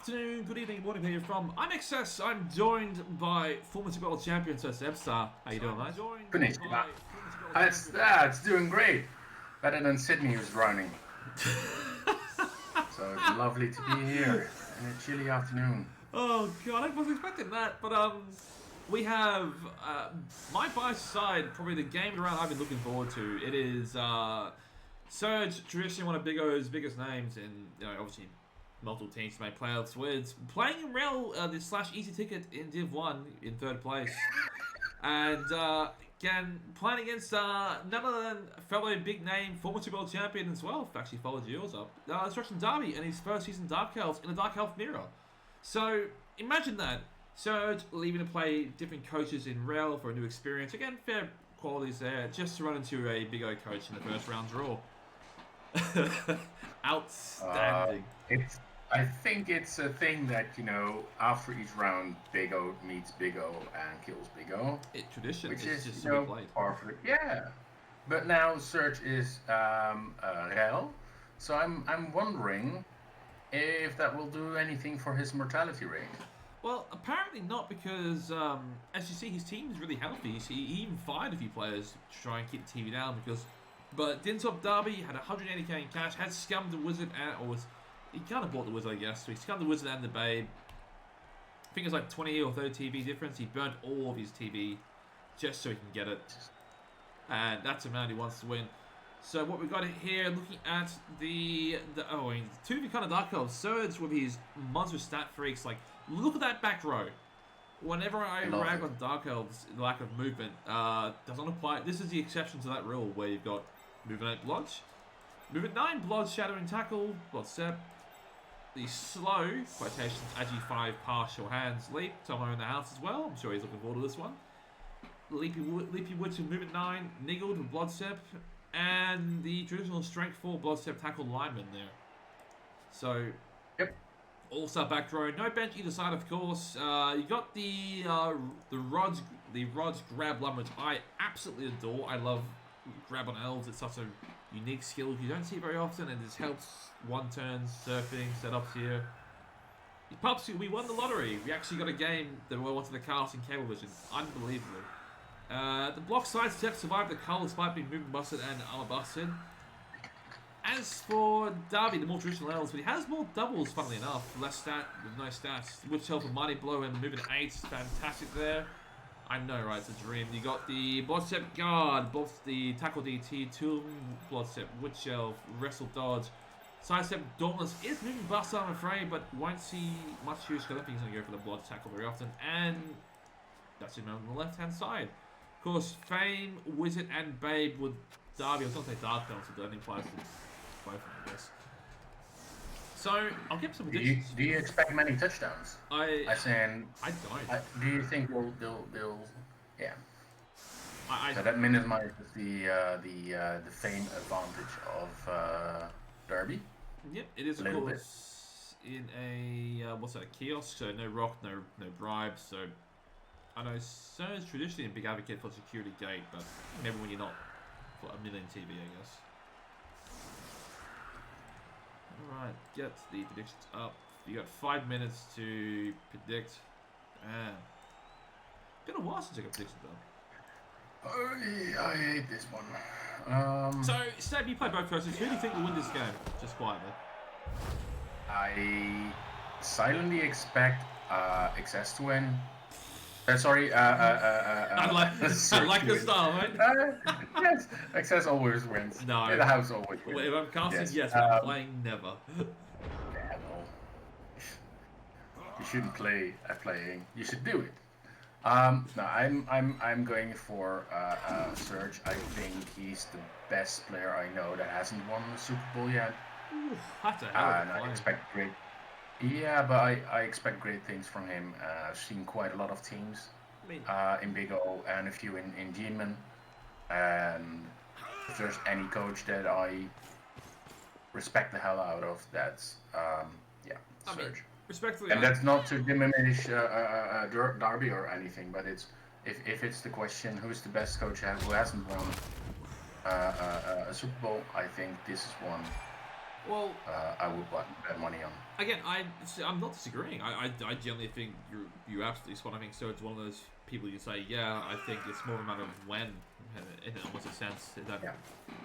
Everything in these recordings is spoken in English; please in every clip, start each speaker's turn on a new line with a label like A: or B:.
A: Afternoon, good evening, morning here from I'm XS. I'm joined by former Superbowl Champion Serj. How you doing, mate?
B: Finished. It's doing great. Better than Sydney was running. So it's lovely to be here in a chilly afternoon.
A: Oh god, I wasn't expecting that. But we have my bias side, probably the game round I've been looking forward to. It is Serj, traditionally one of Big O's biggest names, and obviously multiple teams to make playoffs with playing in REL, the / easy ticket in Div 1 in 3rd place. And again, playing against none other than fellow big name, former Superbowl champion as well, actually followed yours up, DestructionDarby in his first season Dark Elves in a Dark Elf mirror. So imagine that. Serj leaving to play different coaches in REL for a new experience. Again, fair qualities there, just to run into a Big O coach in the first round draw. Outstanding.
B: I think it's a thing that, after each round, Big O meets Big O and kills Big O.
A: It's tradition.
B: Which
A: it's
B: is,
A: just played.
B: Par for yeah. But now Serj is REL, so I'm wondering if that will do anything for his mortality rate.
A: Well, apparently not, because as you see, his team is really healthy. He even fired a few players to try and keep the TV down But didn't top Darby, had 180k in cash, had scummed the Wizard, he kind of bought the Wizard, I guess. So he scummed the Wizard and the Babe. I think it's like 20 or 30 TV difference. He burnt all of his TV just so he can get it. And that's the amount he wants to win. So what we've got here, looking at the two of the kind of Dark Elves. Serj with his monster stat freaks. Like, look at that back row. Whenever I rag on Dark Elves, the lack of movement does not apply. This is the exception to that rule where you've got Movement 8 Blodge, Movement 9 Blodge, Shadowing Tackle, Blodge Step, the slow, quotations, Agi5 Partial Hands Leap, Tomo in the house as well. I'm sure he's looking forward to this one. Leapy Woods with Movement 9, Niggled with Blodge Step, and the traditional Strength 4 Blodge Step Tackle lineman there. So,
B: yep.
A: All-star back row, no bench either side, of course. You got the Rods grab line, which I absolutely adore. I love grab on elves. It's such a unique skill. You don't see it very often, and this helps one-turn surfing setups here. Pups, we won the lottery. We actually got a game that we wanted to cast in Cablevision. Unbelievable. The block side step survived the cull despite being movement busted and armor busted. As for Darby, the more traditional elves, but he has more doubles, funnily enough. Less stat with no stats. Witch Help and Mighty Blow and moving 8. Fantastic there. I know, right? It's a dream. You got the Blood Step Guard, both the Tackle DT, Tomb, Blood Step, Witch Elf, Wrestle Dodge. Sidestep Dauntless is moving buster, I'm afraid, but won't see much use because I don't think he's going to go for the Blood Tackle very often. And that's him on the left-hand side. Of course, Fame, Wizard, and Babe with Darby. I was going to say Dark Elves, but I didn't apply to both of them, I guess. So, I'll give some predictions.
B: Do you expect many touchdowns?
A: I
B: don't. Do you think they'll yeah.
A: So
B: that minimizes the fame advantage of Darby?
A: Yep, it is, of course, in a, a kiosk, so no rock, no bribes, so I know Serj traditionally a big advocate for security gate, but maybe when you're not for a million TV, I guess. Alright, get the predictions up. You got 5 minutes to predict. Been a while since I got predictions done.
B: I hate this one.
A: So, Seb, you play both coaches. Who do you think will win this game? Just quietly.
B: I silently expect XS to win. Sorry,
A: I like the style, right?
B: Yes, XS always wins.
A: No.
B: The house always wins.
A: Well, if I'm casting, yes, but I'm playing, never.
B: Yeah, no. You shouldn't play at playing. You should do it. No, I'm going for Serj. I think he's the best player I know that hasn't won the Super Bowl yet.
A: Ooh, that's a hell of a
B: I expect great. Yeah, but I expect great things from him. I've seen quite a lot of teams in Big O and a few in G-Man. And if there's any coach that I respect the hell out of, that's Serj.
A: Respectfully,
B: and that's not to diminish Darby or anything, but it's if it's the question who's the best coach who hasn't won a Super Bowl, I think this is one
A: Well,
B: I would bet money on.
A: again, I'm not disagreeing. I generally think you're absolutely spot on. I think Serj's one of those people you say, yeah, I think it's more a matter of when, in almost a sense, if that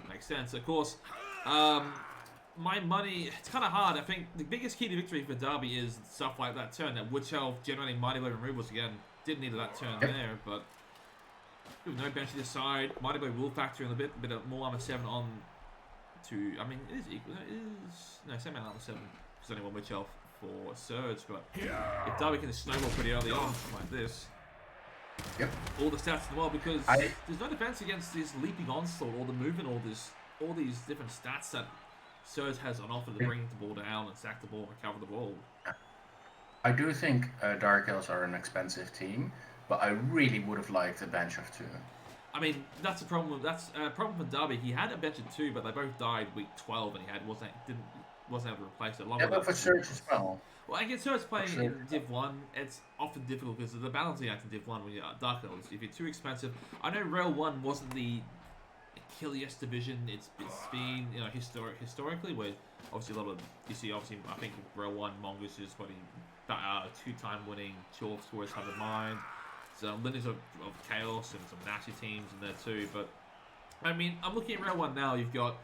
A: makes sense. Of course, my money, it's kind of hard. I think the biggest key to victory for Darby is stuff like that turn, that Wood Shelf generating Mighty Blow removals again. Didn't need that turn there, but with no bench to the side, Mighty Blow will factor in a bit of more armor 7 on to, I mean, it is equal. It is, no, same amount armor 7. There's only one Wood Shelf for Serj, but if Darby can snowball pretty early on, like this, all the stats in the world, because there's no defense against this leaping onslaught, or the movement, all these different stats that Serj has on offer to bring the ball down and sack the ball and recover the ball.
B: I do think Dark Elves are an expensive team, but I really would have liked a bench of 2.
A: I mean, that's a problem. That's a problem for Darby. He had a bench of 2, but they both died week 12, and he wasn't able to replace it.
B: Yeah, but for Serj as well.
A: Well, I guess Serj's playing in Div 1. It's often difficult because of the balancing act in Div 1 when you're Dark Elves. If you're too expensive, I know REL 1 wasn't the Achilles division. It's been, you know, historically, where obviously a lot of you see. Obviously, I think REL 1 Mongoose is what he 2-time winning Chorfs towards Have in Mind. So lineage of Chaos and some nasty teams in there too. But I mean, I'm looking at REL 1 now. You've got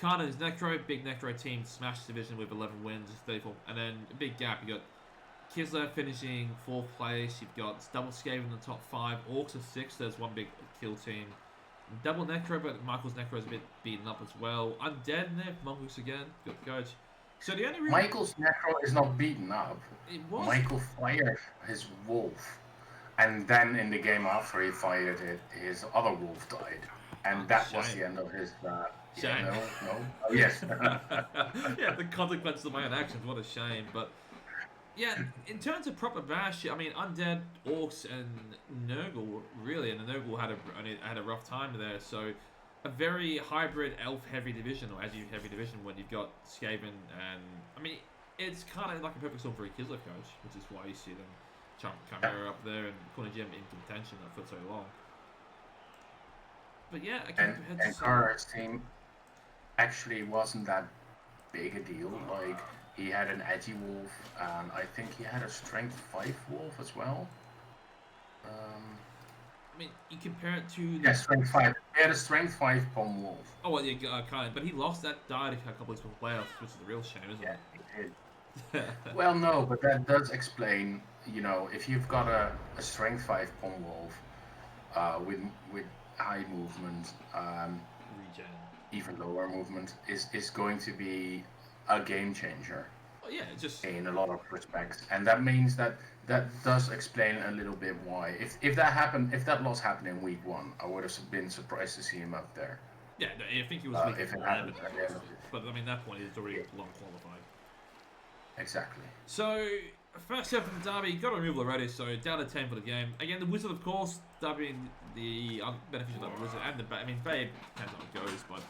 A: Karna's Necro, big Necro team, Smash division with 11 wins, 34, and then a big gap. You got Kislev finishing 4th place. You've got Double Scave in the top 5. Orcs are 6th. There's one big kill team. Double Necro, but Michael's Necro is a bit beaten up as well. Undead in there, Mongoose again. Good coach. So the only reason
B: Michael's Necro is not beaten up.
A: It was.
B: Michael fired his wolf, and then in the game after he fired it, his other wolf died, and that was the end of his.
A: Shame.
B: No. Oh, yes.
A: Yeah, the consequences of my own actions. What a shame. But yeah, in terms of proper bash, I mean, Undead, Orcs, and Nurgle really, and the Nurgle had a rough time there. So a very hybrid elf-heavy division, or heavy division, when you've got Skaven, and I mean, it's kind of like a perfect storm for a Kislev coach, which is why you see them Chimera up there and Corner Gem in contention for so long. But yeah,
B: and Kara's team actually wasn't that big a deal. Like, he had an edgy wolf, and I think he had a strength 5 wolf as well.
A: I mean, you compare it to
B: the strength 5. He had a strength 5 bomb wolf.
A: Oh well, yeah, kind of. But he lost that, died a couple weeks before playoffs, which is a real shame, isn't it?
B: Yeah, he did. Well, no, but that does explain. You know, if you've got a strength 5 bomb wolf with high movement,
A: regen,
B: even lower movement, is going to be a game changer.
A: Oh yeah, just
B: in a lot of respects, and that means that does explain a little bit why. If that loss happened in week 1, I would have been surprised to see him up there.
A: Yeah, no, I think he was week 11, but I mean, at that point he's already long qualified.
B: Exactly.
A: So first step from Darby, got a removal already, so down to 10 for the game. Again, the Wizard, of course, Darby the beneficial of the Wizard, and I mean, Babe depends how it goes, but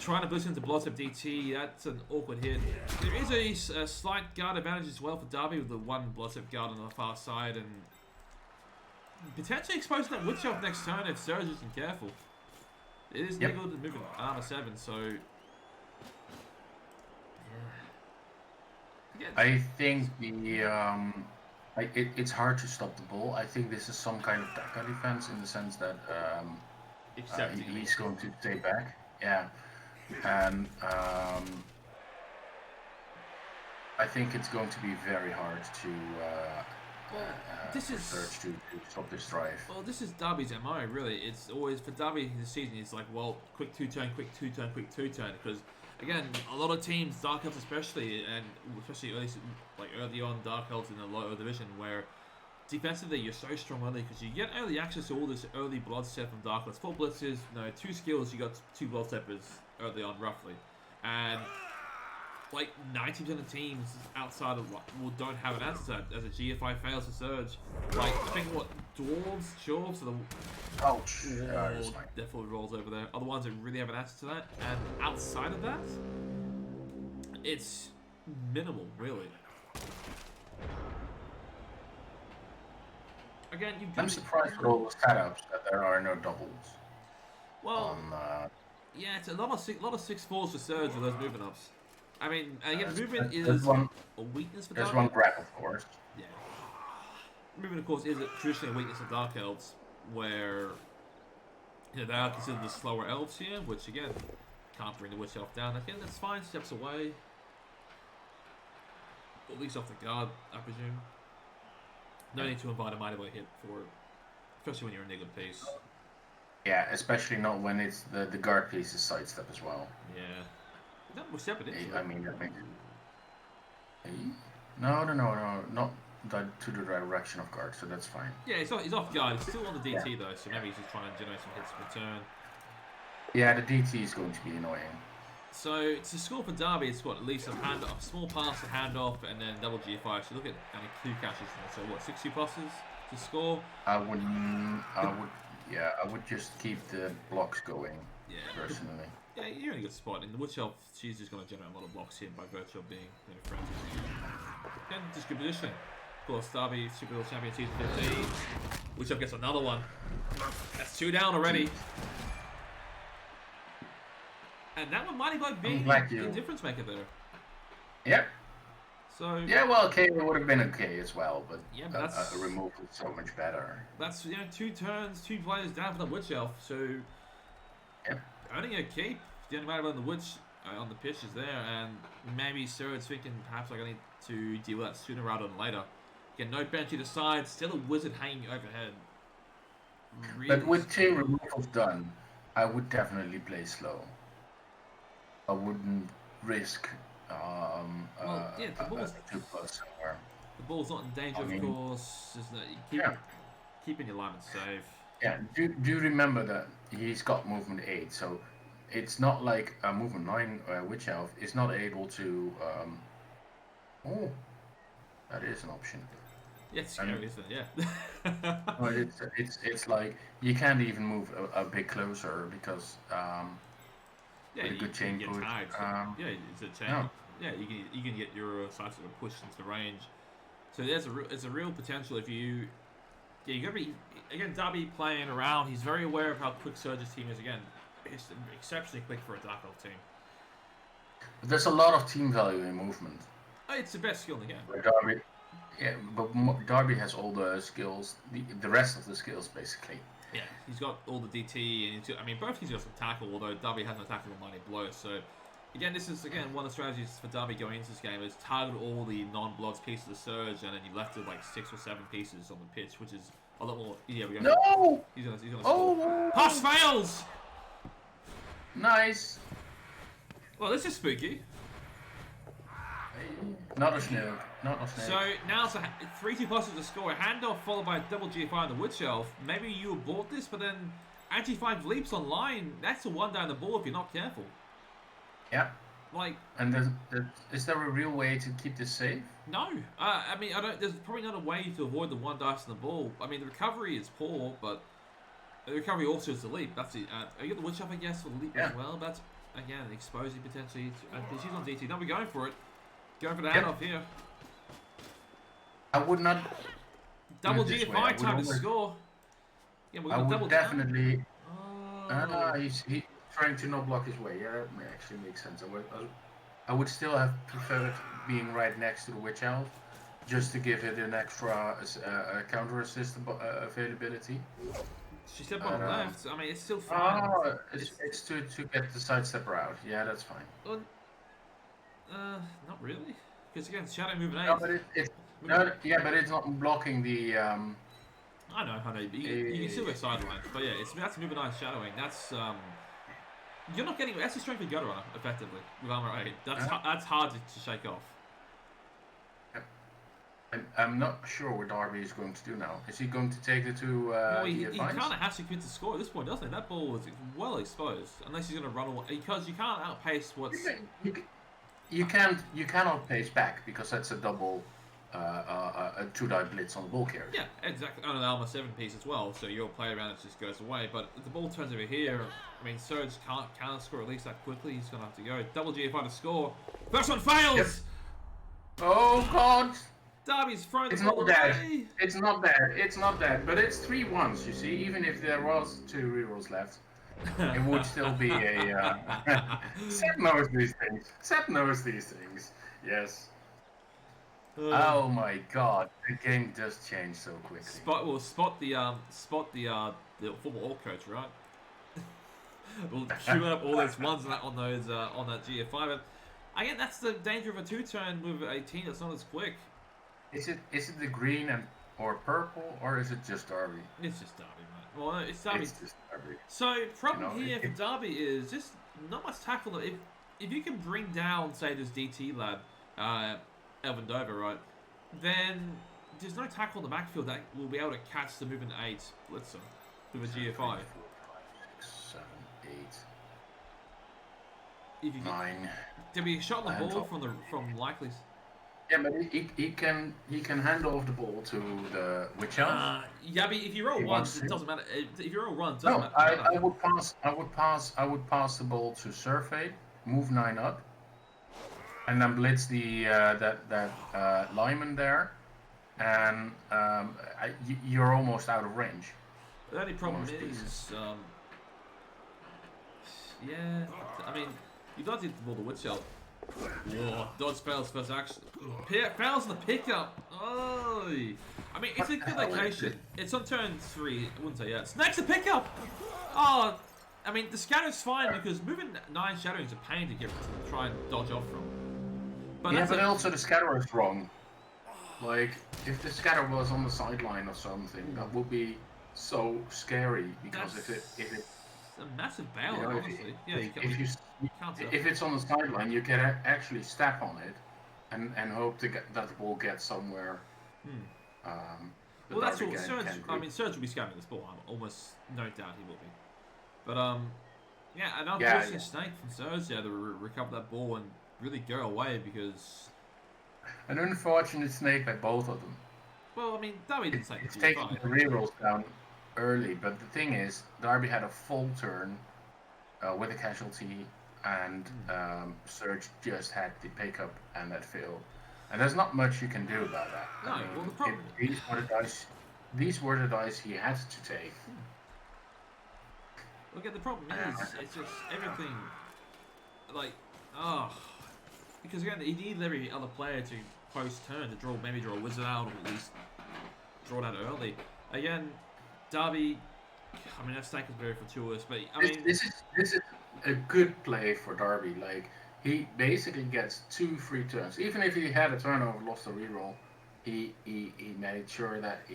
A: trying to blitz into Bloodstep DT, that's an awkward hit. There is a slight guard advantage as well for Darby with the one Bloodstep guard on the far side, and potentially exposing that Wood Shelf next turn if Serj isn't careful. It is niggled and moving armor 7, so yeah.
B: I think it's hard to stop the ball. I think this is some kind of Daka defense in the sense that he's going to stay back. Yeah. And I think it's going to be very hard to Serj to stop this drive.
A: Well, this is Darby's MO, really. It's always, for Darby this season, it's like, well, quick 2-turn, quick 2-turn, quick 2-turn, because again, a lot of teams, Dark Elves especially, and especially early on Dark Elves in the lower division, where defensively you're so strong early because you get early access to all this early blood step from Dark Elves. 4 blitzes, 2 skills, you got 2 blood steppers early on roughly, and like 90% of teams outside of don't have an answer to that. As a GFI fails to Serj, like I think what dwarves, dwarves are the their full rolls over there are the ones that really have an answer to that, and outside of that, it's minimal really. Again,
B: I'm surprised with all the setups that there are no doubles.
A: Well, yeah, it's a lot of 6-4s for Serj with those movement ups. I mean, again, movement
B: there's
A: is
B: one,
A: a weakness for
B: there's
A: Dark
B: one
A: Elves.
B: grab, of course.
A: Yeah. Movement, of course, is traditionally a weakness of Dark Elves, where they are considered the slower elves here, which again can't bring the Witch Elf down. Again, that's fine. Steps away. At least off the guard, I presume. No need to invite a Mighty Blow hit for it, especially when you're a nigger piece.
B: Yeah, especially not when it's the guard piece is sidestep as well.
A: Yeah. That was step it into.
B: I mean, that makes no, not to the direction of guard, so that's fine.
A: Yeah, he's off guard. He's still on the DT though, so maybe he's just trying to generate some hits in return.
B: Yeah, the DT is going to be annoying.
A: So to score for Darby, it's got at least a small pass, a handoff, and then double G5. So look at how many Q catches. So what, 60 passes to score?
B: I would just keep the blocks going. Yeah. Personally.
A: Yeah, you're in a good spot. And the Witch Elf, she's just going to generate a lot of blocks here by virtue of being friends. Again, just good position. Of course, Darby, Superbowl Champion Season 15. Witch Elf gets another one. That's 2 down already. And that one might have been the difference maker there.
B: Yep.
A: So
B: yeah, well, okay, it would have been okay as well, but
A: yeah, but
B: a removal is so much better.
A: That's 2 turns, 2 players down for the Witch Elf. So earning a keep. The only matter on the Witch on the pitch is there, and maybe Serj thinking perhaps I need to deal with that sooner rather than later. Again, no bench either side. Still a wizard hanging overhead. Really
B: but with 2 removals done, I would definitely play slow. I wouldn't risk
A: the ball's,
B: 2+ somewhere.
A: The ball's not in danger, of course. Keeping your lineman safe.
B: Yeah, do remember that he's got movement 8, so it's not like a movement 9 Witch Elf is not able to. Oh, that is an option.
A: Yeah, it's scary, isn't it? Yeah.
B: Well, it's like you can't even move a bit closer because.
A: Yeah,
B: a good chain push.
A: Yeah, it's a chain. No. Yeah, you can get your sides sort of pushed into the range. So there's a real potential if you. Yeah, you gotta be again. Darby playing around. He's very aware of how quick Serj's team is. Again, it's exceptionally quick for a Dark Elf team.
B: But there's a lot of team value in movement.
A: It's the best skill in the game.
B: Darby, yeah, but Darby has all the skills. The rest of the skills basically.
A: Yeah, he's got all the DT, and both he's got some tackle, although Darby has no tackle or Mighty Blow. So, again, this is one of the strategies for Darby going into this game is target all the non-bloods pieces of Serj, and then you left with like 6 or 7 pieces on the pitch, which is a lot more. Yeah, we're going.
B: No.
A: He's gonna score. Pass fails.
B: Nice.
A: Well, this is spooky.
B: Not a snake.
A: So now it's a 3-2 passes to score. A handoff followed by a double G5 on the Witch Elf. Maybe you abort this, but then Anti-5 leaps online. That's a 1 down the ball if you're not careful.
B: Yeah.
A: Like.
B: And is there a real way to keep this safe?
A: No. I mean, there's probably not a way to avoid the 1 dice on the ball. I mean, the recovery is poor, but the recovery also is the leap. That's it. You get the Witch Elf, I guess, for the leap as well. That's again exposing potentially. She's on DT. Now we're going for it. Going for the handoff here.
B: I would not.
A: Double G5 time to score. Yeah, we're going to double
B: definitely. He's trying to not block his way. Yeah, that actually makes sense. I would still have preferred being right next to the Witch Elf, just to give it an extra counter assist availability.
A: She stepped on the left. I mean, it's still fine.
B: Oh, it's to get the sidestep out. Yeah, that's fine.
A: Well, not really. Because again, Shadow moving 8.
B: No, but but it's not blocking the.
A: I know. You can still get sidelined, but yeah, that's moving 9 shadowing. That's you're not getting. That's a strength of gutter runner effectively with armor 8. That's hard to shake off.
B: I'm not sure what Darby is going to do now. Is he going to take the 2?
A: Well, he kind of has to commit to score at this point, doesn't he? That ball was well exposed, unless he's going to run away because you can't outpace what's.
B: You cannot pace back because that's a double, a 2-die blitz on the ball carrier.
A: Yeah, exactly. On an armor 7 piece as well, so your play around it just goes away. But if the ball turns over here, I mean, Serj can't score at least that quickly. He's gonna have to go double GFI to score. First one fails.
B: Yep. Oh God!
A: Darby's thrown the
B: ball
A: ball
B: away. It's not bad. It's not bad. But it's 3 1s. You see, even if there was 2 rerolls left, it would still be a. Seth knows these things. Seth knows these things. Yes. Oh my God, the game does change so quickly.
A: Spot the football coach, right? We'll queue up all those ones on that GF5. And again, that's the danger of a two-turn with a team that's not as quick.
B: Is it the green or purple, or is it just Darby?
A: It's just Darby, mate. Well, no, it's Darby.
B: It's just Darby.
A: So problem here for Darby is just not much tackle. If you can bring down, say, this DT lad, Elvin Dover, right, then there's no tackle in the backfield that will be able to catch the moving 8 blitzer with a GF5.
B: 4, 5, 6, 7, 8, 9.
A: There'll be a shot on the ball from likely.
B: Yeah, but he can hand off the ball to the whichever.
A: Yeah, but if you roll ones, it doesn't matter. If you roll runs,
B: no, I would pass the ball to Serj, move 9 up, and then blitz the lineman there, and you're almost out of range.
A: The only problem is, yeah, I mean, you got to get the ball to Woodshelf. Whoa, dodge fails first action. Fails in the pickup. Oh, I mean, it's a good location. It's on turn 3. I wouldn't say yeah. Snakes the pickup. Oh, I mean, the scatter's fine because moving 9 shadowing is a pain to try and dodge off from.
B: But yeah, but also the scatter is wrong. Like, if the scatter was on the sideline or something, that would be so scary because if it
A: a massive bail, honestly.
B: If it's on the sideline, you can actually step on it and hope to get that the ball gets somewhere.
A: Well, that's what Serj. I mean, Serj will be scamming this ball. I'm almost no doubt he will be. But yeah, an unfortunate snake from Serj to recover that ball and really go away because
B: an unfortunate snake by both of them.
A: Well, I mean, Darby didn't say
B: it's taking the rerolls down early, but the thing is, Darby had a full turn with a casualty, and Serj just had the pickup and that failed. And there's not much you can do about that.
A: No, I mean, well, the problem...
B: These were the dice he had to take.
A: Look, the problem is, it's just everything, like, because again, he needs every other player to post-turn to maybe draw a wizard out, or at least draw it out early. Again, Darby, I mean, that stack is very fortuitous, but I mean... This
B: is a good play for Darby. Like, he basically gets 2 free turns. Even if he had a turnover, lost a reroll, he made sure that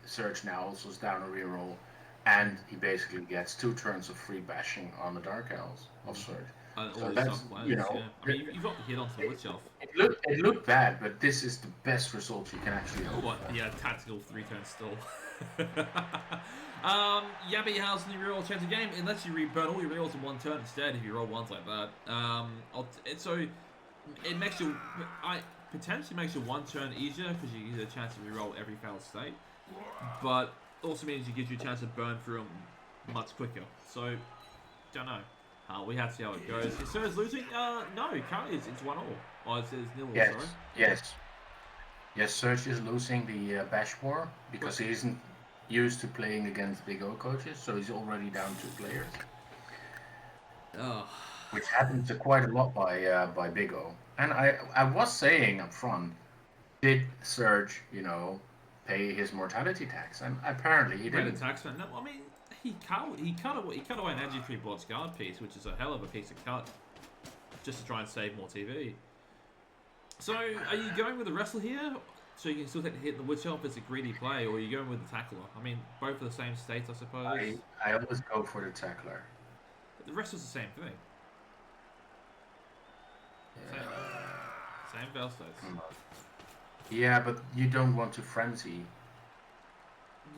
B: Serj now also is down a reroll, and he basically gets 2 turns of free bashing on the Dark Elves of Serj. So that's, you know...
A: Yeah. I mean, you've got the hit onto the Woodshelf.
B: It looked bad, but this is the best result you can actually hope for.
A: Yeah, tactical 3 turns still. Yabby has the reroll chance of game unless you burn all your rerolls in 1 turn instead if you roll ones like that. So it makes you potentially makes your 1 turn easier because you get a chance to reroll every failed state, but also means it gives you a chance to burn through them much quicker. So don't know. We have to see how it goes. Is Serj losing? No, currently it's 1-1. Oh, it's 0-0.
B: Yes,
A: sorry.
B: Yes, Serj is losing the bash war because he isn't used to playing against Big O coaches, so he's already down 2 players.
A: Oh.
B: Which happens quite a lot by Big O. And I was saying up front, did Serj, pay his mortality tax? And apparently he didn't.
A: Tax, no, I mean, he cut away an Energy 3 Blood's guard piece, which is a hell of a piece of cut, just to try and save more TV. So, are you going with the wrestler here? So you can still take the hit in the Woodshelf as a greedy play, or are you going with the tackler? I mean, both are the same states, I suppose.
B: I always go for the tackler.
A: But the wrestler's the same thing.
B: Yeah.
A: Same fail states.
B: Yeah, but you don't want to frenzy.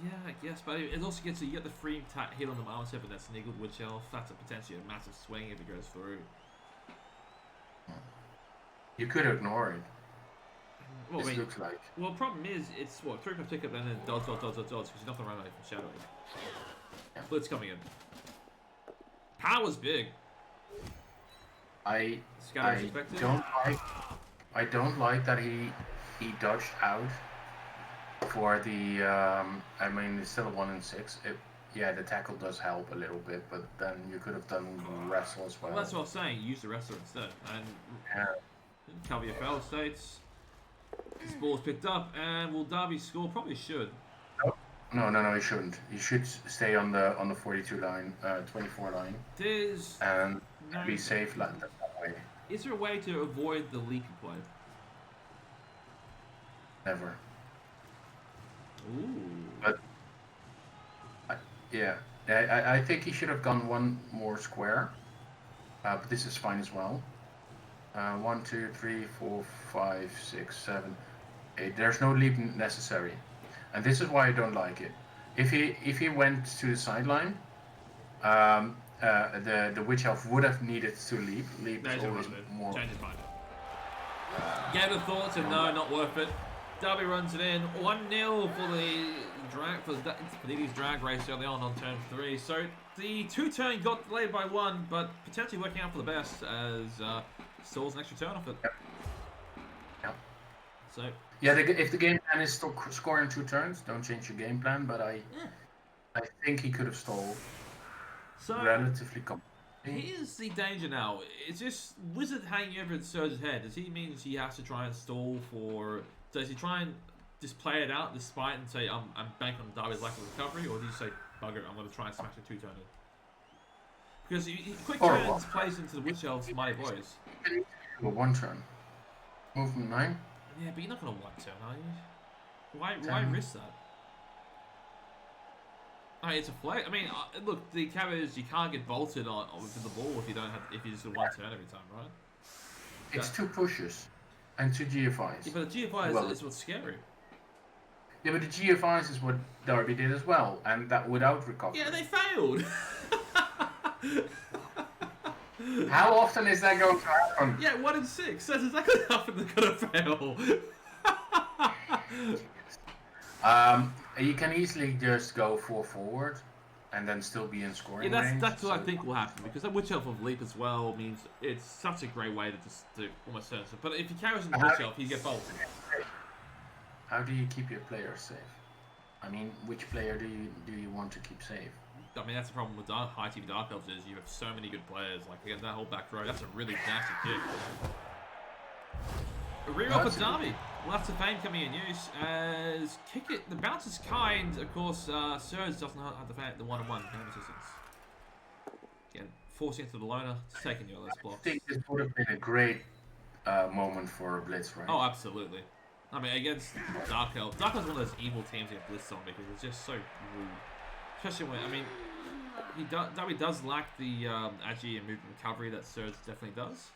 A: Yeah, I guess, but it also gets you get the free hit on the armor set, but that's an eagle Woodshelf. That's potentially a massive swing if it goes through.
B: You could ignore it.
A: Well,
B: looks like.
A: Well, the problem is, it's 3 plus pickup and then dodge, because you're not going to run away from shadowing.
B: Yeah.
A: Blitz coming in. Power's big.
B: I don't like that he dodged out for the. I mean, it's still a 1 in 6. yeah, the tackle does help a little bit, but then you could have done wrestle as well.
A: Well, that's what I was saying. Use the wrestler instead. And cover your fail states. This ball's picked up, and will Darby score? Probably should.
B: No, he shouldn't. He should stay on the 42 line, 24 line.
A: There's
B: and be safe like that way.
A: Is there a way to avoid the leaky play?
B: Never.
A: Ooh.
B: But yeah, I think he should have gone one more square. But this is fine as well. 1, 2, 3, 4, 5, 6, 7, 8. There's no leap necessary, and this is why I don't like it. If he went to the sideline, the witch elf would have needed to leap. Leap is always more.
A: Change his mind. Gave the thoughts and no, not worth it. Darby runs it in. 1-0 for the drag for Diddy's drag race early on turn 3. So the 2-turn got delayed by 1, but potentially working out for the best as stalls an extra turn off it.
B: Yep.
A: So
B: yeah, if the game plan is still scoring 2 turns, don't change your game plan. But I think he could have stalled relatively comfortably.
A: Here's the danger now. It's just Wizard hanging over at Serj's head. Does he mean he has to try and stall for? Does he try and just play it out despite and say I'm banking on Darby's lack of recovery, or do you say bugger it, I'm going to try and smash a 2-turner? Because quick turns plays into the Witch Elf's mighty boys.
B: A 1 turn. Movement 9.
A: Yeah, but you're not going to 1 turn, are you? Why risk that? It's a flag. I mean, look, the caveat is you can't get bolted with the ball if you just do 1 turn every time, right?
B: It's 2 pushes and 2 GFIs.
A: Yeah, but the GFI is what's scary.
B: Yeah, but the GFIs is what Darby did as well, and that without recovery.
A: Yeah, they failed.
B: How often is that going to happen?
A: Yeah, 1 in 6. That's exactly how often they're going to fail.
B: You can easily just go 4 forward and then still be in scoring range.
A: That's what I think will happen, because that Witch Elf of Leap as well means it's such a great way to just do almost certain stuff. But if he carries in the Witch Elf, he get bolted.
B: How do you keep your players safe? I mean, which player do you want to keep safe?
A: I mean, that's the problem with high TV Dark Elves is you have so many good players. Like, again, that whole back row, that's a really nasty kick. A reroll for Darby. Lots of fame coming in use as kick it. The bounce is kind. Of course, Serj doesn't have the 1-on-1 game assistance. Again, forcing it to the loner, taking the other blocks.
B: I think this would have been a great moment for a blitz, right?
A: Oh, absolutely. I mean, against Dark Elf. Dark Elf's one of those evil teams to get blitzed on because it's just so rude. Especially when, I mean, Darby does lack the agility and movement recovery that Serj definitely does.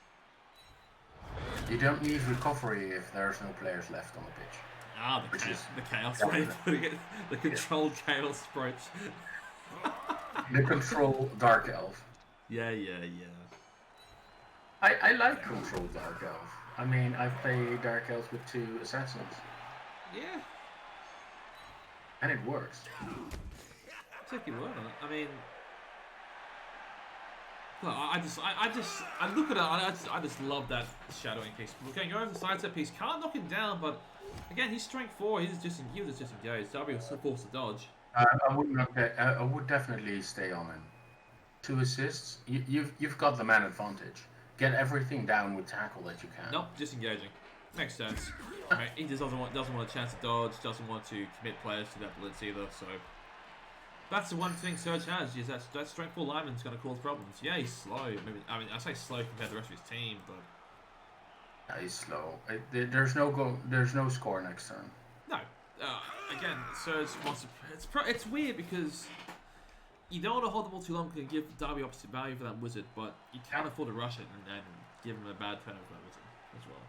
B: You don't need recovery if there's no players left on the pitch.
A: Ah, the chaos way, putting it, the controlled chaos approach.
B: The control Dark Elf.
A: Yeah.
B: I like control Dark Elf. I mean, I've played Dark Elves with 2 assassins.
A: Yeah.
B: And it works.
A: Take your word on it. I mean, look, I look at it. I just love that shadowing piece. We're going over the side step piece. Can't knock him down, but again, he's strength 4. He was just engaged. Darby was forced to dodge.
B: I would definitely stay on him. 2 assists. You've got the man advantage. Get everything down with tackle that you can.
A: Nope, disengaging. Makes sense. Right, he just doesn't want a chance to dodge. Doesn't want to commit players to that blitz either. So that's the one thing Serj has. Is that strength 4 lineman's going to cause problems. Yeah, he's slow. Maybe, I mean, I say slow compared to the rest of his team, but
B: yeah, he's slow. There's no score next turn.
A: No. Again, Serj wants to. It's weird because you don't want to hold the ball too long and give Darby opposite value for that Wizard, but you can't afford to rush it and give him a bad turn for that Wizard as well.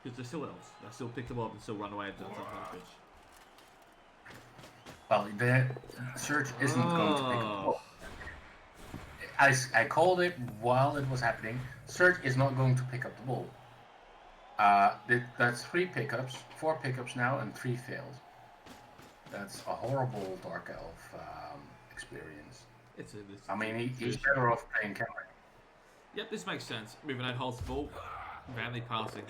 A: Because they're still elves. They'll still pick them up and still run away and do something on the pitch.
B: Well, the Serj isn't going to pick up. I called it while it was happening. Serj is not going to pick up the ball. That's 3 pickups, 4 pickups now, and 3 fails. That's a horrible Dark Elf experience. I mean, he's better off playing camera.
A: Yep, this makes sense. Moving out, holds the ball. Vanley passing.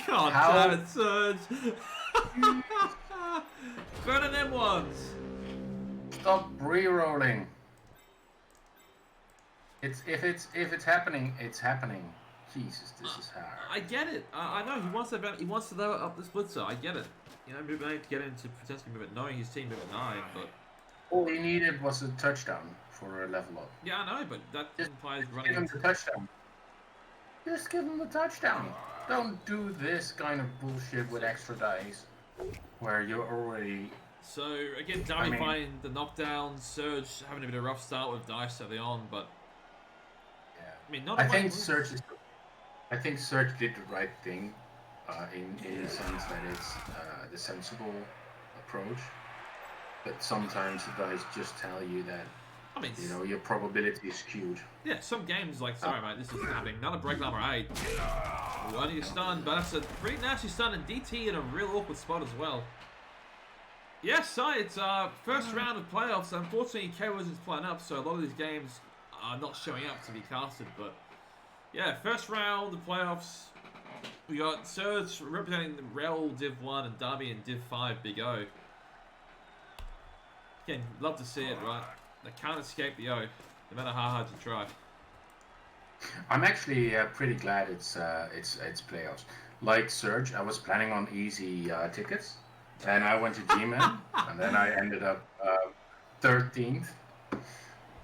A: God damn it, Serj! Burning them ones!
B: Stop re-rolling. If it's happening, it's happening. Jesus, this is hard.
A: I get it. I know he wants to level up the blitzer. I get it. You know, maybe I need to get into potentially move at 9, his team move at 9, but
B: all he needed was a touchdown for a level up.
A: Yeah, I know, but that
B: just
A: implies running.
B: Give him the touchdown. Just give him the touchdown. Don't do this kind of bullshit with extra dice, where you're already.
A: So again, Darby finding the knockdown, Serj having a bit of a rough start with dice early on, but
B: yeah,
A: I mean, not.
B: I think Serj did the right thing, in the sense that it's the sensible approach. But sometimes the dice just tell you that. I mean, you know, your probability is skewed.
A: Yeah, some games like, sorry mate, this is happening. Another break number 8. Only a stun, but that's a pretty nasty stun, and DT in a real awkward spot as well. Yes, so it's first round of playoffs. Unfortunately, K wasn't playing up, so a lot of these games are not showing up to be casted. But yeah, first round of playoffs. We got Serj representing the REL Div 1 and Darby in Div 5 Big O. Again, love to see it, right? They can't escape the O, no matter how hard you try.
B: I'm actually pretty glad it's playoffs. Like Serj, I was planning on easy tickets, and I went to G-Man, and then I ended up 13th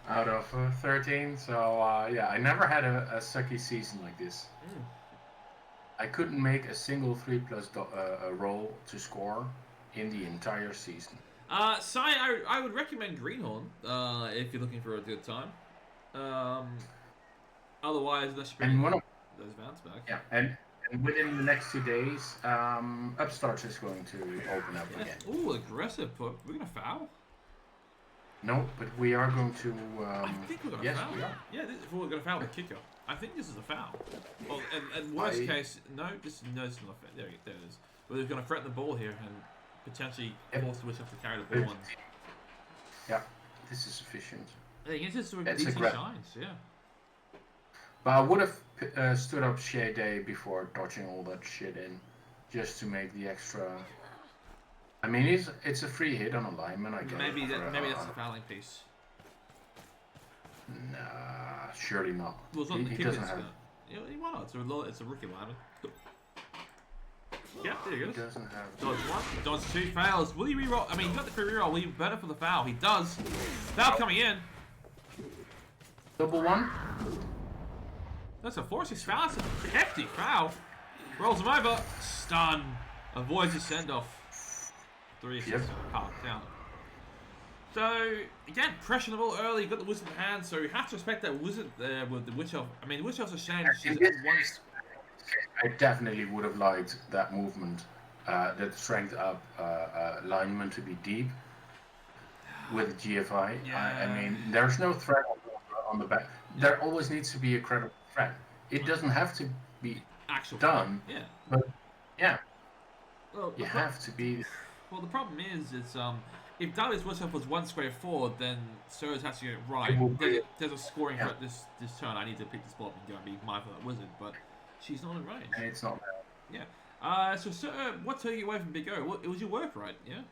B: out of 13. So yeah, I never had a sucky season like this. I couldn't make a single 3+ roll to score in the entire season.
A: So I would recommend Greenhorn if you're looking for a good time. Otherwise, unless you bring those bounce back.
B: Yeah, and within the next 2 days, Upstarts is going to open up again.
A: Ooh, aggressive. We're going to foul?
B: No, but we are going to...
A: I think we're going to foul.
B: We are.
A: Yeah, we're going to foul the kicker. I think this is a foul. Well, and worst case, no, this is not a foul. There it is. But they're going to threaten the ball here and potentially force the Wizards to carry the ball on.
B: Yeah, this is sufficient.
A: I think it's just where DC shines, yeah.
B: But I would have stood up Shea Day before dodging all that shit in, just to make the extra. I mean, it's a free hit on a lineman, I guess.
A: Maybe that's the fouling piece.
B: Nah, surely not.
A: Well,
B: he doesn't have.
A: Why not? It's a rookie lineman. Yeah, there you go.
B: He doesn't have.
A: Dodge 1, dodge 2, fails. Will he reroll? I mean, he got the free reroll. Will he better for the foul? He does. Foul coming in.
B: Double 1.
A: That's a 4-6 foul. That's a hefty foul. Rolls him over. Stun. Avoids his send-off. 3-6 down. So, again, pressure the ball early. Got the Wizard in hand, so you have to respect that Wizard there with the Witch Elf. I mean, the Witch Elf's a shame.
B: I definitely would have liked that movement, that strength up lineman to be deep with GFI.
A: Yeah.
B: I mean, there's no threat on the back. There always needs to be a credible threat. It doesn't have to be done.
A: Yeah.
B: But yeah,
A: well,
B: you have to be.
A: Well, the problem is, if Darby's Witch Elf was 1 square forward, then Serj has to get it right. There's a scoring threat this turn. I need to pick this ball up and go and be mindful of that Wizard, but she's not in range.
B: And it's not
A: bad. Yeah. So what took you away from Big O? It was your work, right? Yeah.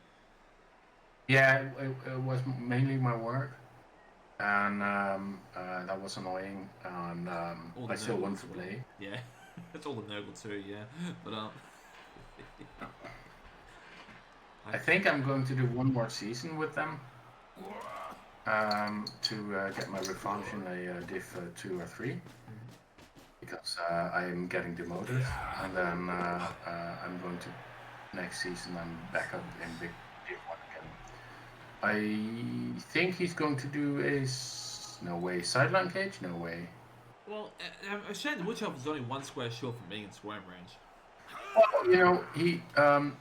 B: Yeah, it was mainly my work, and that was annoying. And I still want to play.
A: Yeah, that's all the noble too. Yeah, but
B: I think I'm going to do one more season with them to get my revenge in a Div 2 or 3. Because I am getting demoted, and then I'm going to next season. I'm back up in Big Div 1 again. I think he's going to do no way sideline cage, no way.
A: Well, a shame the Witch Elf is only 1 square short from being in scoring range.
B: Well, you know,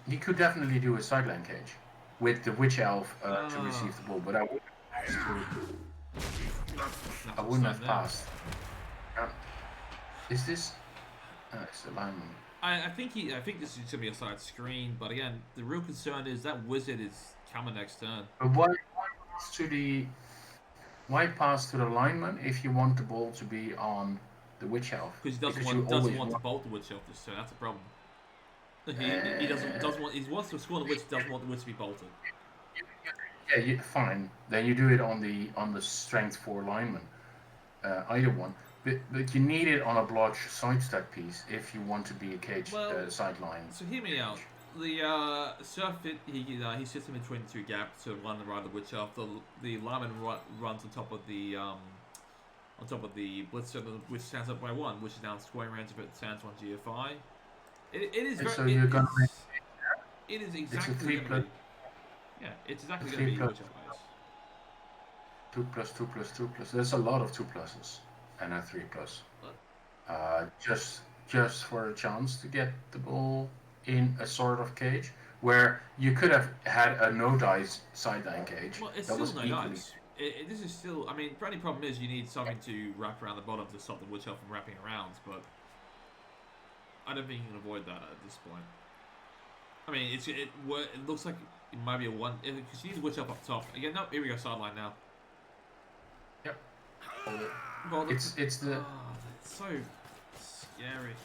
B: he could definitely do a sideline cage with the Witch Elf to receive the ball, but I wouldn't have passed. Is this? It's the lineman.
A: I think this is going to be a side screen, but again, the real concern is that Wizard is coming next turn.
B: But why pass to the lineman if you want the ball to be on the Witch Elf?
A: Because he doesn't want to bolt the Witch Elf this turn. That's a problem. He doesn't want. He wants to score the Witch. Doesn't want the Witch to be bolted.
B: Yeah, fine. Then you do it on the strength 4 lineman, either one. But you need it on a block sidestep piece if you want to be a cage sideline.
A: So hear me out. The Serj he sits in between the two gaps to one right of the witch elf. The lineman runs on top of the blitzer, which stands up by 1, which is now scoring range of it stands 1 GFI. It is very.
B: So you're gonna make
A: it is exactly
B: it's a 3
A: going to
B: plus.
A: be. Yeah, it's exactly going to be witch elf base.
B: 2 plus 2 plus 2 plus. There's a lot of 2 pluses and a 3 plus. Just for a chance to get the ball in a sort of cage where you could have had a no dice sideline cage.
A: Well, it's
B: that
A: still no dice. This is still. I mean, the only problem is you need something to wrap around the bottom to stop the witch elf from wrapping around, but I don't think you can avoid that at this point. I mean, it looks like it might be a 1 because you need the witch elf up top again. No, here we go, sideline now.
B: Yep.
A: Well,
B: it's the.
A: Oh, that's so scary.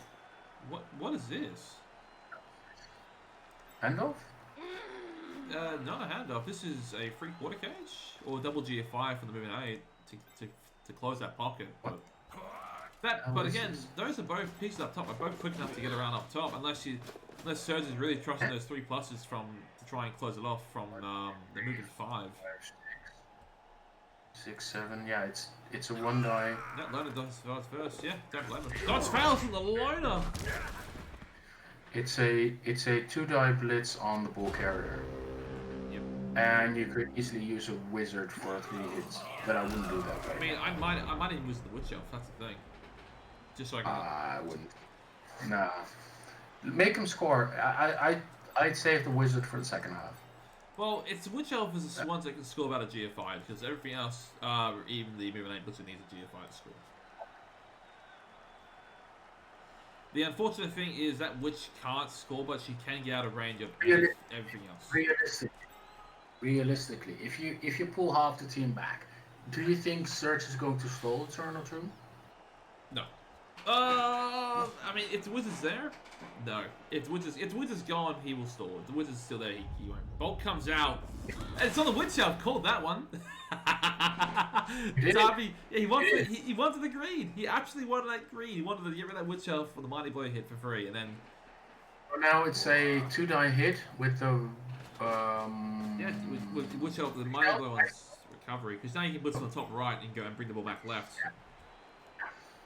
A: What is this?
B: Handoff?
A: Not a handoff. This is a free quarter cage or double GFI from the moving 8 to close that pocket. But but again, those are both pieces up top. Are both quick enough to get around up top. Unless Serj is really trusting those 3 pluses to try and close it off from the moving 5.
B: 6, 7. Yeah, it's a 1 die.
A: That loner does first. Yeah, don't blame him. Dodge fails from the loner.
B: It's a 2 die blitz on the ball carrier.
A: Yep.
B: And you could easily use a wizard for 3 hits, but I wouldn't do that.
A: I mean, I might even use the witch elf. That's the thing. Just so I can.
B: I wouldn't. Nah. Make him score. I'd save the wizard for the second half.
A: Well, it's witch elf is the ones that can score about a GFI because everything else, even the moving 8 blitzer needs a GFI to score. The unfortunate thing is that witch can't score, but she can get out of range of everything else.
B: Realistically, if you pull half the team back, do you think Serj is going to stall a turn or 2?
A: No. I mean, if the wizard's there, no. If the wizard's gone, he will stall. If the wizard's still there, he won't. Bolt comes out. And it's on the witch elf. Called that one. Darby, yeah, he wanted the green. He absolutely wanted that green. He wanted to get rid of that witch elf for the mighty boy hit for free, and then.
B: Well, now it's a 2 die hit with the.
A: Yeah, with the witch elf, the mighty boy wants recovery because now you can blitz on the top right and go and bring the ball back left.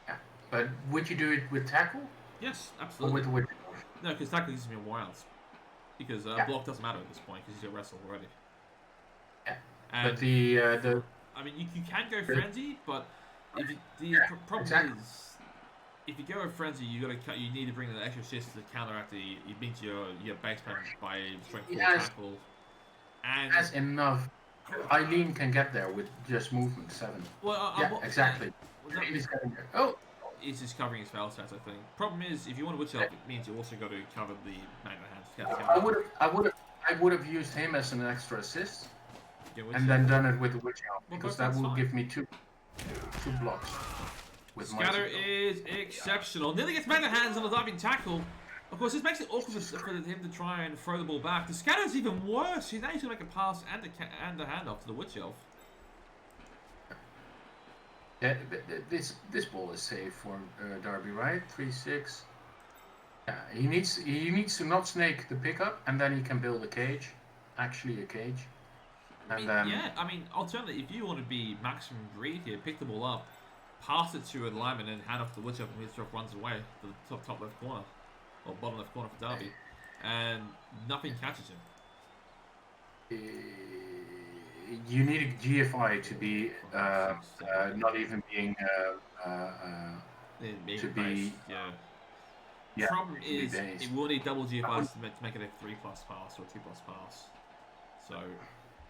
B: Yeah. But would you do it with tackle?
A: Yes, absolutely.
B: Or with
A: no, because tackle gives me a wilds. Because block doesn't matter at this point because he's a wrestle already.
B: Yeah.
A: And
B: but the.
A: I mean, you can go frenzy, but if the problem is if you go with frenzy, you need to bring the extra assists to counteract you beat your base plan by strength 4 tackle. And
B: that's enough. Eileen can get there with just movement 7.
A: Well,
B: exactly. Oh.
A: He's just covering his foul stats, I think. Problem is, if you want to witch elf, it means you also got to cover the magna hands.
B: I would have used him as an extra assist, and
A: then
B: done it with the witch elf because that will give me two blocks. With
A: Scatter is exceptional. Nearly gets magna hands on the diving tackle. Of course, this makes it awkward for him to try and throw the ball back. The scatter is even worse. Now he's going to make a pass and a handoff to the witch elf.
B: Yeah, this ball is safe for Darby, right? 3-6. Yeah, he needs to not snake the pickup, and then he can build a cage, actually a cage. And
A: I mean, alternatively, if you want to be maximum greed here, pick the ball up, pass it to a lineman, and hand off the witch elf, and witch elf runs away to the top left corner, or bottom left corner for Darby, and nothing catches him.
B: You need a GFI to be not even being to be.
A: Yeah. Problem is, it will need double GFIs to make it a 3+ pass or a 2+ pass. So,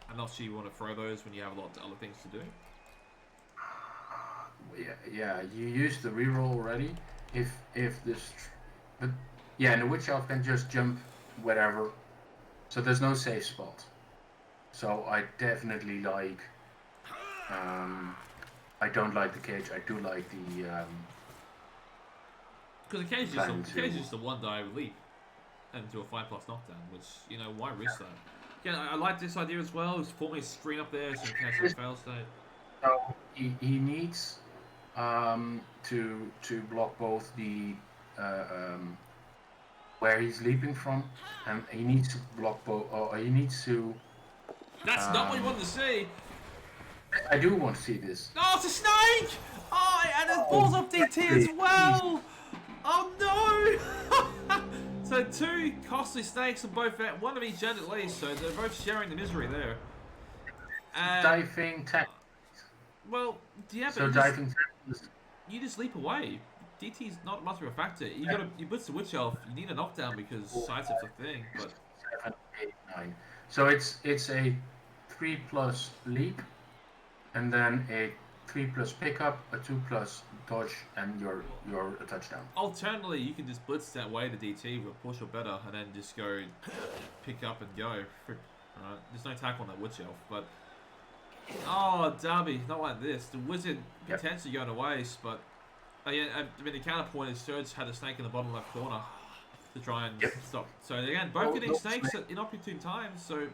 A: I'm not sure you want to throw those when you have a lot of other things to do.
B: Yeah. You used the reroll already. If this, but yeah, and the witch elf can just jump wherever, so there's no safe spot. So I definitely like. I don't like the cage. I do like the.
A: Because the cage is just a 1 die leap, and do a 5+ knockdown. Which why risk that? Yeah, I like this idea as well. Is forming a screen up there so you can have some fail state.
B: So he needs to block both the where he's leaping from, and he needs to block both. Or he needs to.
A: That's not what you wanted to see.
B: I do want to see this.
A: Oh, it's a snake! Oh, and it falls off DT as well. Oh no! So 2 costly snakes on both ends, one of each end at least. So they're both sharing the misery there. And,
B: Diving tech.
A: Well, yeah, but
B: So diving tech.
A: you just leap away. DT's not much of a factor. You blitz the Witch Elf. You need a knockdown because sidestep's a thing. But
B: 7, 8, 9. So it's a 3+ leap, and then a 3+ pickup, a 2+ dodge, and you're a touchdown.
A: Alternatively, you can just blitz that way to DT with a push or better, and then just go pick up and go. Right? There's no tackle on that Witch Elf, but oh, Darby, not like this. The Wizard potentially going to waste, but yeah, I mean the counterpoint is Serj had a snake in the bottom left corner to try and stop. So again, both getting snakes at inopportune times. So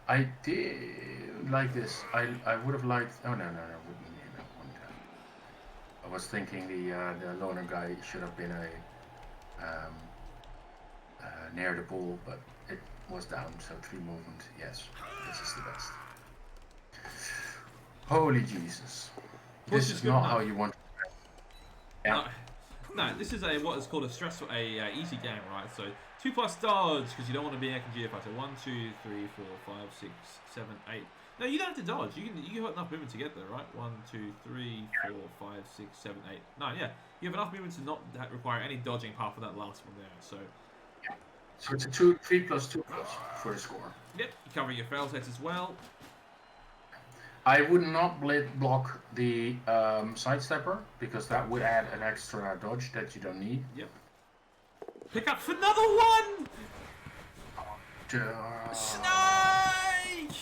B: I did like this. I would have liked. Oh no, wouldn't need that one. I was thinking the loner guy should have been near the ball, but it was down. So 3 movement. Yes, this is the best. Holy Jesus! This is not how you want. Yeah.
A: No, this is what is called a stressful, easy game, right? So 2+ dodge because you don't want to be an GFI. So 1, 2, 3, 4, 5, 6, 7, 8. No, you don't have to dodge. You have enough movement to get there, right? 1, 2, 3, 4, 5, 6, 7, 8, 9. Yeah, you have enough movement to not require any dodging apart from that last one there. So.
B: So it's a 3+, 2+ for the score.
A: Yep, you're covering your fail sets as well.
B: I would not block the sidestepper because that would add an extra dodge that you don't need.
A: Yep. Pick up for another one! Snake!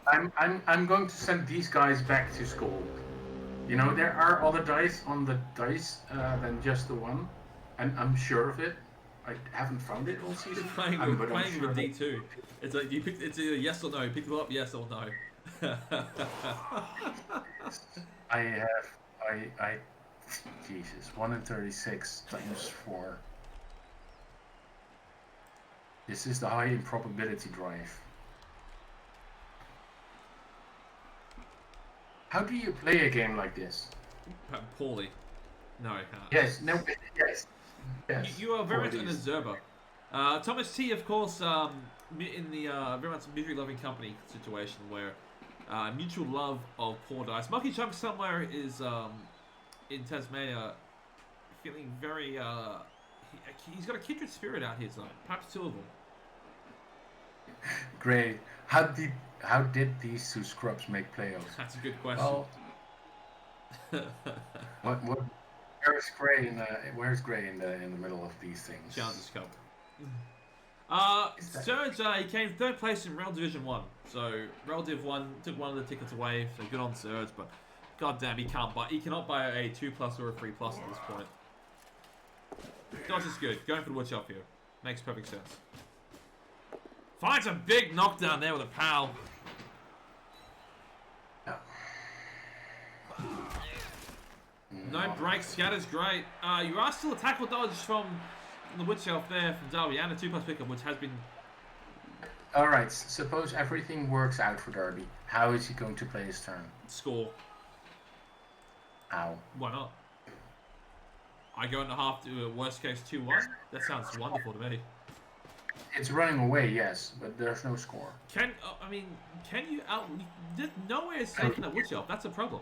B: I'm going to send these guys back to school. You know, there are other dice on the dice than just the one, and I'm sure of it. I haven't found it all season.
A: Playing with D2. It's like it's either yes or no. You pick them up, yes or no.
B: Jesus, 1 in 36 times 4. This is the high improbability drive. How do you play a game like this?
A: Poorly. No.
B: Yes. No. Yes. Yes.
A: You are very much an observer. Thomas T, of course, in the very much misery-loving company situation where mutual love of poor dice. Monkey Chunk somewhere is in Tasmania, feeling very. He's got a kindred spirit out here tonight. Perhaps 2 of them.
B: Great. How did these 2 scrubs make playoffs?
A: That's a good question.
B: Well, what? Where's Gray in the middle of these things?
A: Challenges Cup. Serj, he came 3rd place in REL Division 1. So REL Div 1 took one of the tickets away. So good on Serj, but goddamn, he cannot buy a 2+ or a 3+ at this point. Dodge is good. Going for the Witch Elf here. Makes perfect sense. Finds a big knockdown there with a pal. No break, scatter's great. You are still a tackle dodge from the Witch Elf there from Darby and a 2+ pickup, which has been.
B: Alright, suppose everything works out for Darby. How is he going to play his turn?
A: Score.
B: How?
A: Why not? I go into half to a worst case 2-1. That sounds wonderful to me.
B: It's running away, yes, but there's no score.
A: Can you out? Nowhere is safe in that Witch Elf. That's a problem.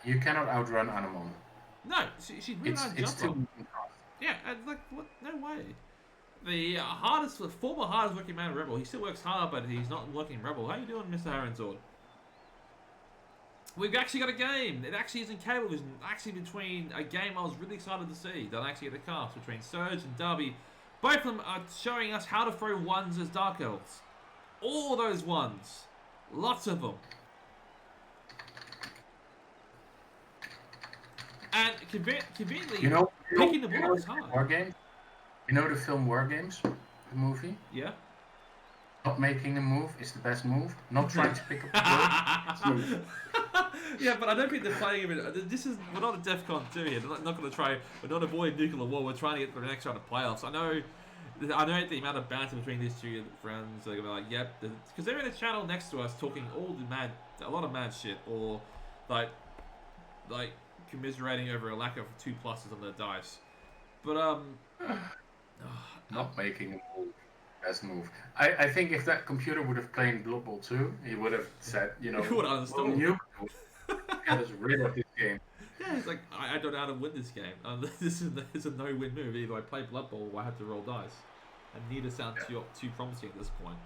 B: You cannot outrun Anemone.
A: No, she's really hard to jump on. Yeah, and like what? No way. The former hardest working man in Rebel. He still works hard, but he's not working in Rebel. How you doing, Mr. Harrenzord? We've actually got a game. It actually is in cable vision. Actually, between a game I was really excited to see. That actually get a cast between Serj and Darby. Both of them are showing us how to throw 1s as Dark Elves. All those 1s. Lots of them. And conveniently, picking the ball is hard.
B: War Games? You know the film War Games? the movie.
A: Yeah.
B: Not making a move is the best move. Not trying to pick up the bird.
A: Yeah, but I don't think they're playing it. We're not a DEFCON 2 here. They're not going to try. We're not avoiding nuclear war. We're trying to get to the next round of playoffs. I know the amount of banter between these two friends. They're gonna be like, yep, because they're in a channel next to us talking a lot of mad shit, or like commiserating over a lack of 2 pluses on their dice. But
B: not making a move. Best move. I think if that computer would have played Blood Bowl 2, he would have said, you know,
A: he would have understood.
B: Get us rid of this game.
A: Yeah, it's like, I don't know how to win this game. This is a no-win move. Either I play Blood Bowl or I have to roll dice. And neither sound too promising at this point.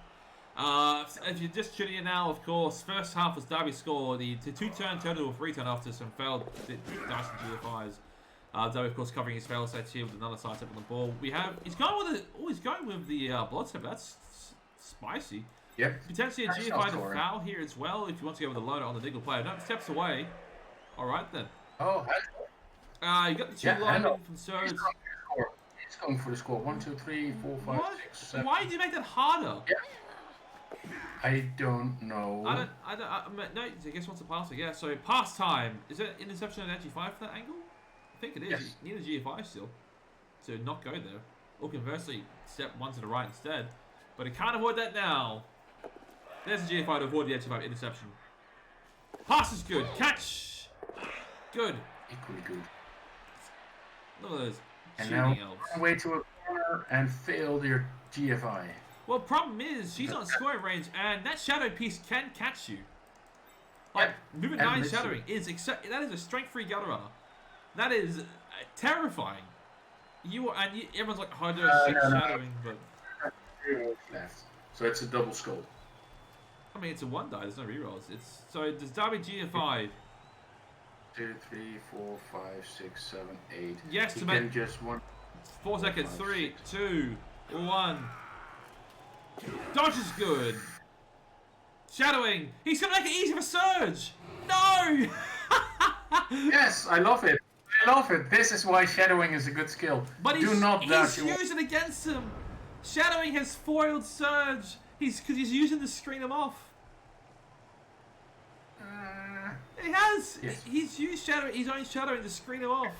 A: If you're just tuning in now, of course, first half was Darby score. The 2-turn turned into a 3-turn after some failed dice and GFIs. Darby, of course, covering his fail sets here with another side step on the ball. He's going with the blood step. That's spicy.
B: Yep.
A: Potentially a GFI to foul here as well if you want to go with a loader on the Diggle player. No, steps away. All right then.
B: Oh,
A: you got the 2 linemen from Serj.
B: He's going for the score. 1, 2, 3, 4, 5, 6, 7.
A: Why did you make that harder?
B: Yeah. I don't know.
A: No, I guess once a passer. Yeah. So pass time. Is it interception at G5 for that angle? I think it is.
B: Yes.
A: You need a GFI still to not go there. Or conversely, step 1 to the right instead. But it can't avoid that now. There's a GFI to avoid the G5 interception. Pass is good. Catch. Good.
B: Equally good.
A: Look at those
B: and
A: shooting
B: now,
A: elves.
B: way to a corner and failed your GFI.
A: Well, problem is, she's not scoring range, and that shadow piece can catch you. Like, movement 9 shadowing that is a strength-free gutter runner. That is terrifying. Everyone's like, oh, there's 6 shadowing, but...
B: left. So it's a double skull.
A: I mean, it's a 1 die, there's no rerolls. So does Darby GFI?
B: 2, 3, 4, 5, 6, 7, 8.
A: Yes, to
B: make just 1.
A: 4 seconds. 3, 2, 1. Dodge is good. Shadowing. He's gonna make it easy for Serj. No.
B: Yes, I love it. I love it. This is why shadowing is a good skill.
A: But he's using it against him. Shadowing has foiled Serj. Because he's using to screen him off. He has. Yes. He's used shadowing. He's only shadowing to screen him off.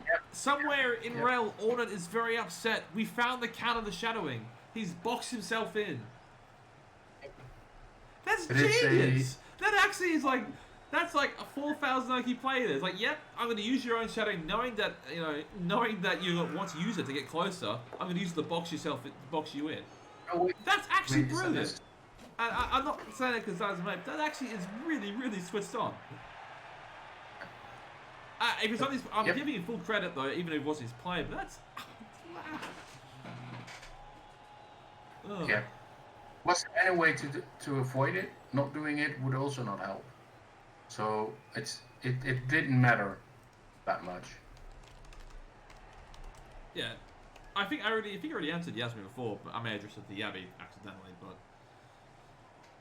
B: Yep.
A: Somewhere in REL, Audit is very upset. We found the counter to shadowing. He's boxed himself in. That's genius. That actually is like, that's like a 4,000 IQ play. It's like, yep, I'm going to use your own shadowing, knowing that you want to use it to get closer. I'm going to use it to box you in. That's actually brilliant. I'm not saying it because that was a mate. That actually is really, really switched on. If it's on his, I'm giving him full credit though, even if it wasn't his play. But that's.
B: Yeah. Was there any way to avoid it? Not doing it would also not help. So it didn't matter that much.
A: Yeah. I think I already answered Yasmin before, but I may have addressed it to Yabby accidentally, but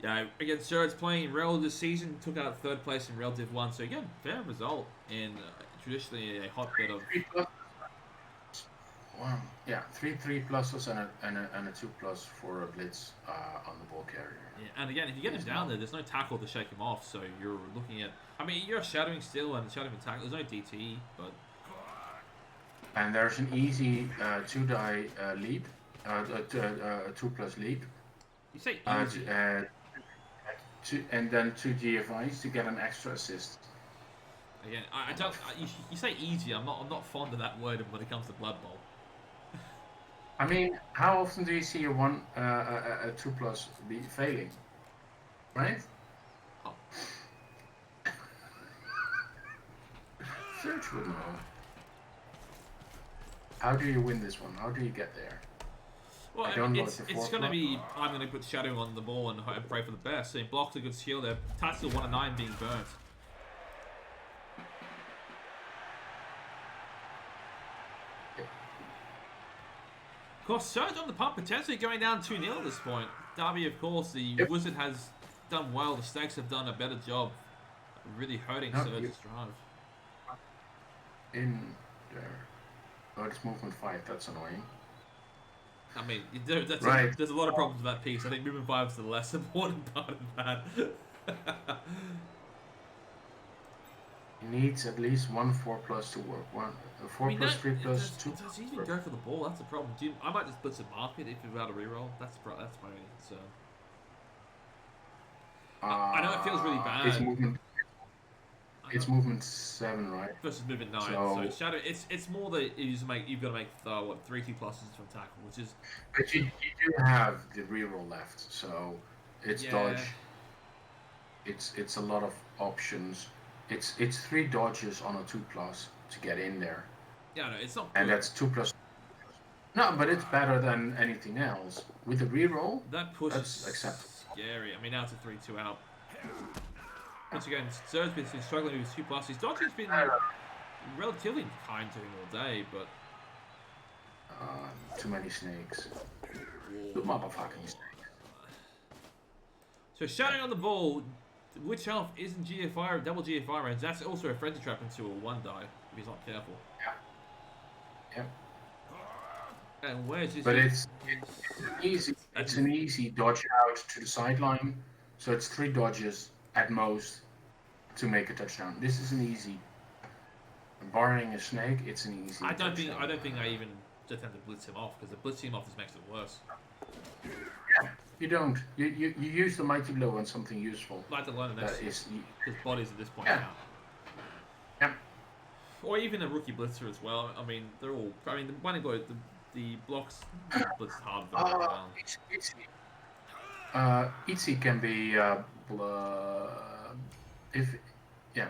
A: yeah, again, Serj playing REL this season, took out 3rd place in REL Div 1, so again, fair result in traditionally a hotbed of...
B: Wow. Yeah, 3 pluses and a 2 plus for a blitz on the ball carrier.
A: Yeah, and again, if you get him down there, there's no tackle to shake him off, so you're looking at... I mean, you're shadowing still and shadowing tackle, there's no DT, but...
B: And there's an easy 2-die leap, 2 plus leap.
A: You say easy?
B: And then 2 GFIs to get an extra assist.
A: Again, I don't. You say easy. I'm not fond of that word when it comes to Blood Bowl.
B: I mean, how often do you see a 2 plus be failing? Right?
A: Oh.
B: Serj would know. How do you win this one? How do you get there?
A: Well, it's going to be, I'm going to put shadowing on the ball and pray for the best. So he blocks a good skill there. Tactical 1 and 9 being burnt. Of course, Serj on the pump, potentially going down 2-0 at this point. Darby, of course, the Wizard has done well. The Snakes have done a better job really hurting Serj's drive.
B: In there. Oh, it's movement 5, that's annoying.
A: I mean, there's a lot of problems with that piece. I think movement 5 is the less important part of that.
B: He needs at least 1 4+ to work. 4 plus 3 plus 2.
A: Does he even go for the ball? That's the problem. I might just blitz and mark it if you're about to reroll. That's my only concern. I know it feels really bad.
B: It's movement 7, right?
A: Versus movement 9. So Shadow, it's more that you've got to make 3 2 pluses from tackle, which is.
B: But you do have the reroll left, so it's dodge. It's a lot of options. It's 3 dodges on a 2+ to get in there.
A: Yeah, no, it's not. Good.
B: And that's 2+. No, but it's better than anything else. With the reroll,
A: that push
B: that's
A: is
B: acceptable.
A: Scary. I mean, now it's a 3-2 out. Once again, Serj's been struggling with his 2+. His dodging's been relatively kind to him all day, but
B: too many snakes. The motherfucking snakes.
A: So shouting on the ball, which elf isn't GFI, double GFI range? That's also a frenzy trap into a 1 die if he's not careful.
B: Yeah.
A: And where's this?
B: But it's easy. It's an easy dodge out to the sideline, so it's 3 dodges at most to make a touchdown. This is an easy. Barring a snake, it's an easy.
A: I don't think I even attempt to blitz him off, because the blitzing him off just makes it worse.
B: Yeah, you don't. You use the mighty blow on something useful.
A: Like the line of next his bodies at this point
B: now. Yeah.
A: Or even a rookie blitzer as well. I mean, they're all. I mean, the one blow, the blocks blitz harder than
B: Itzy can be if yeah.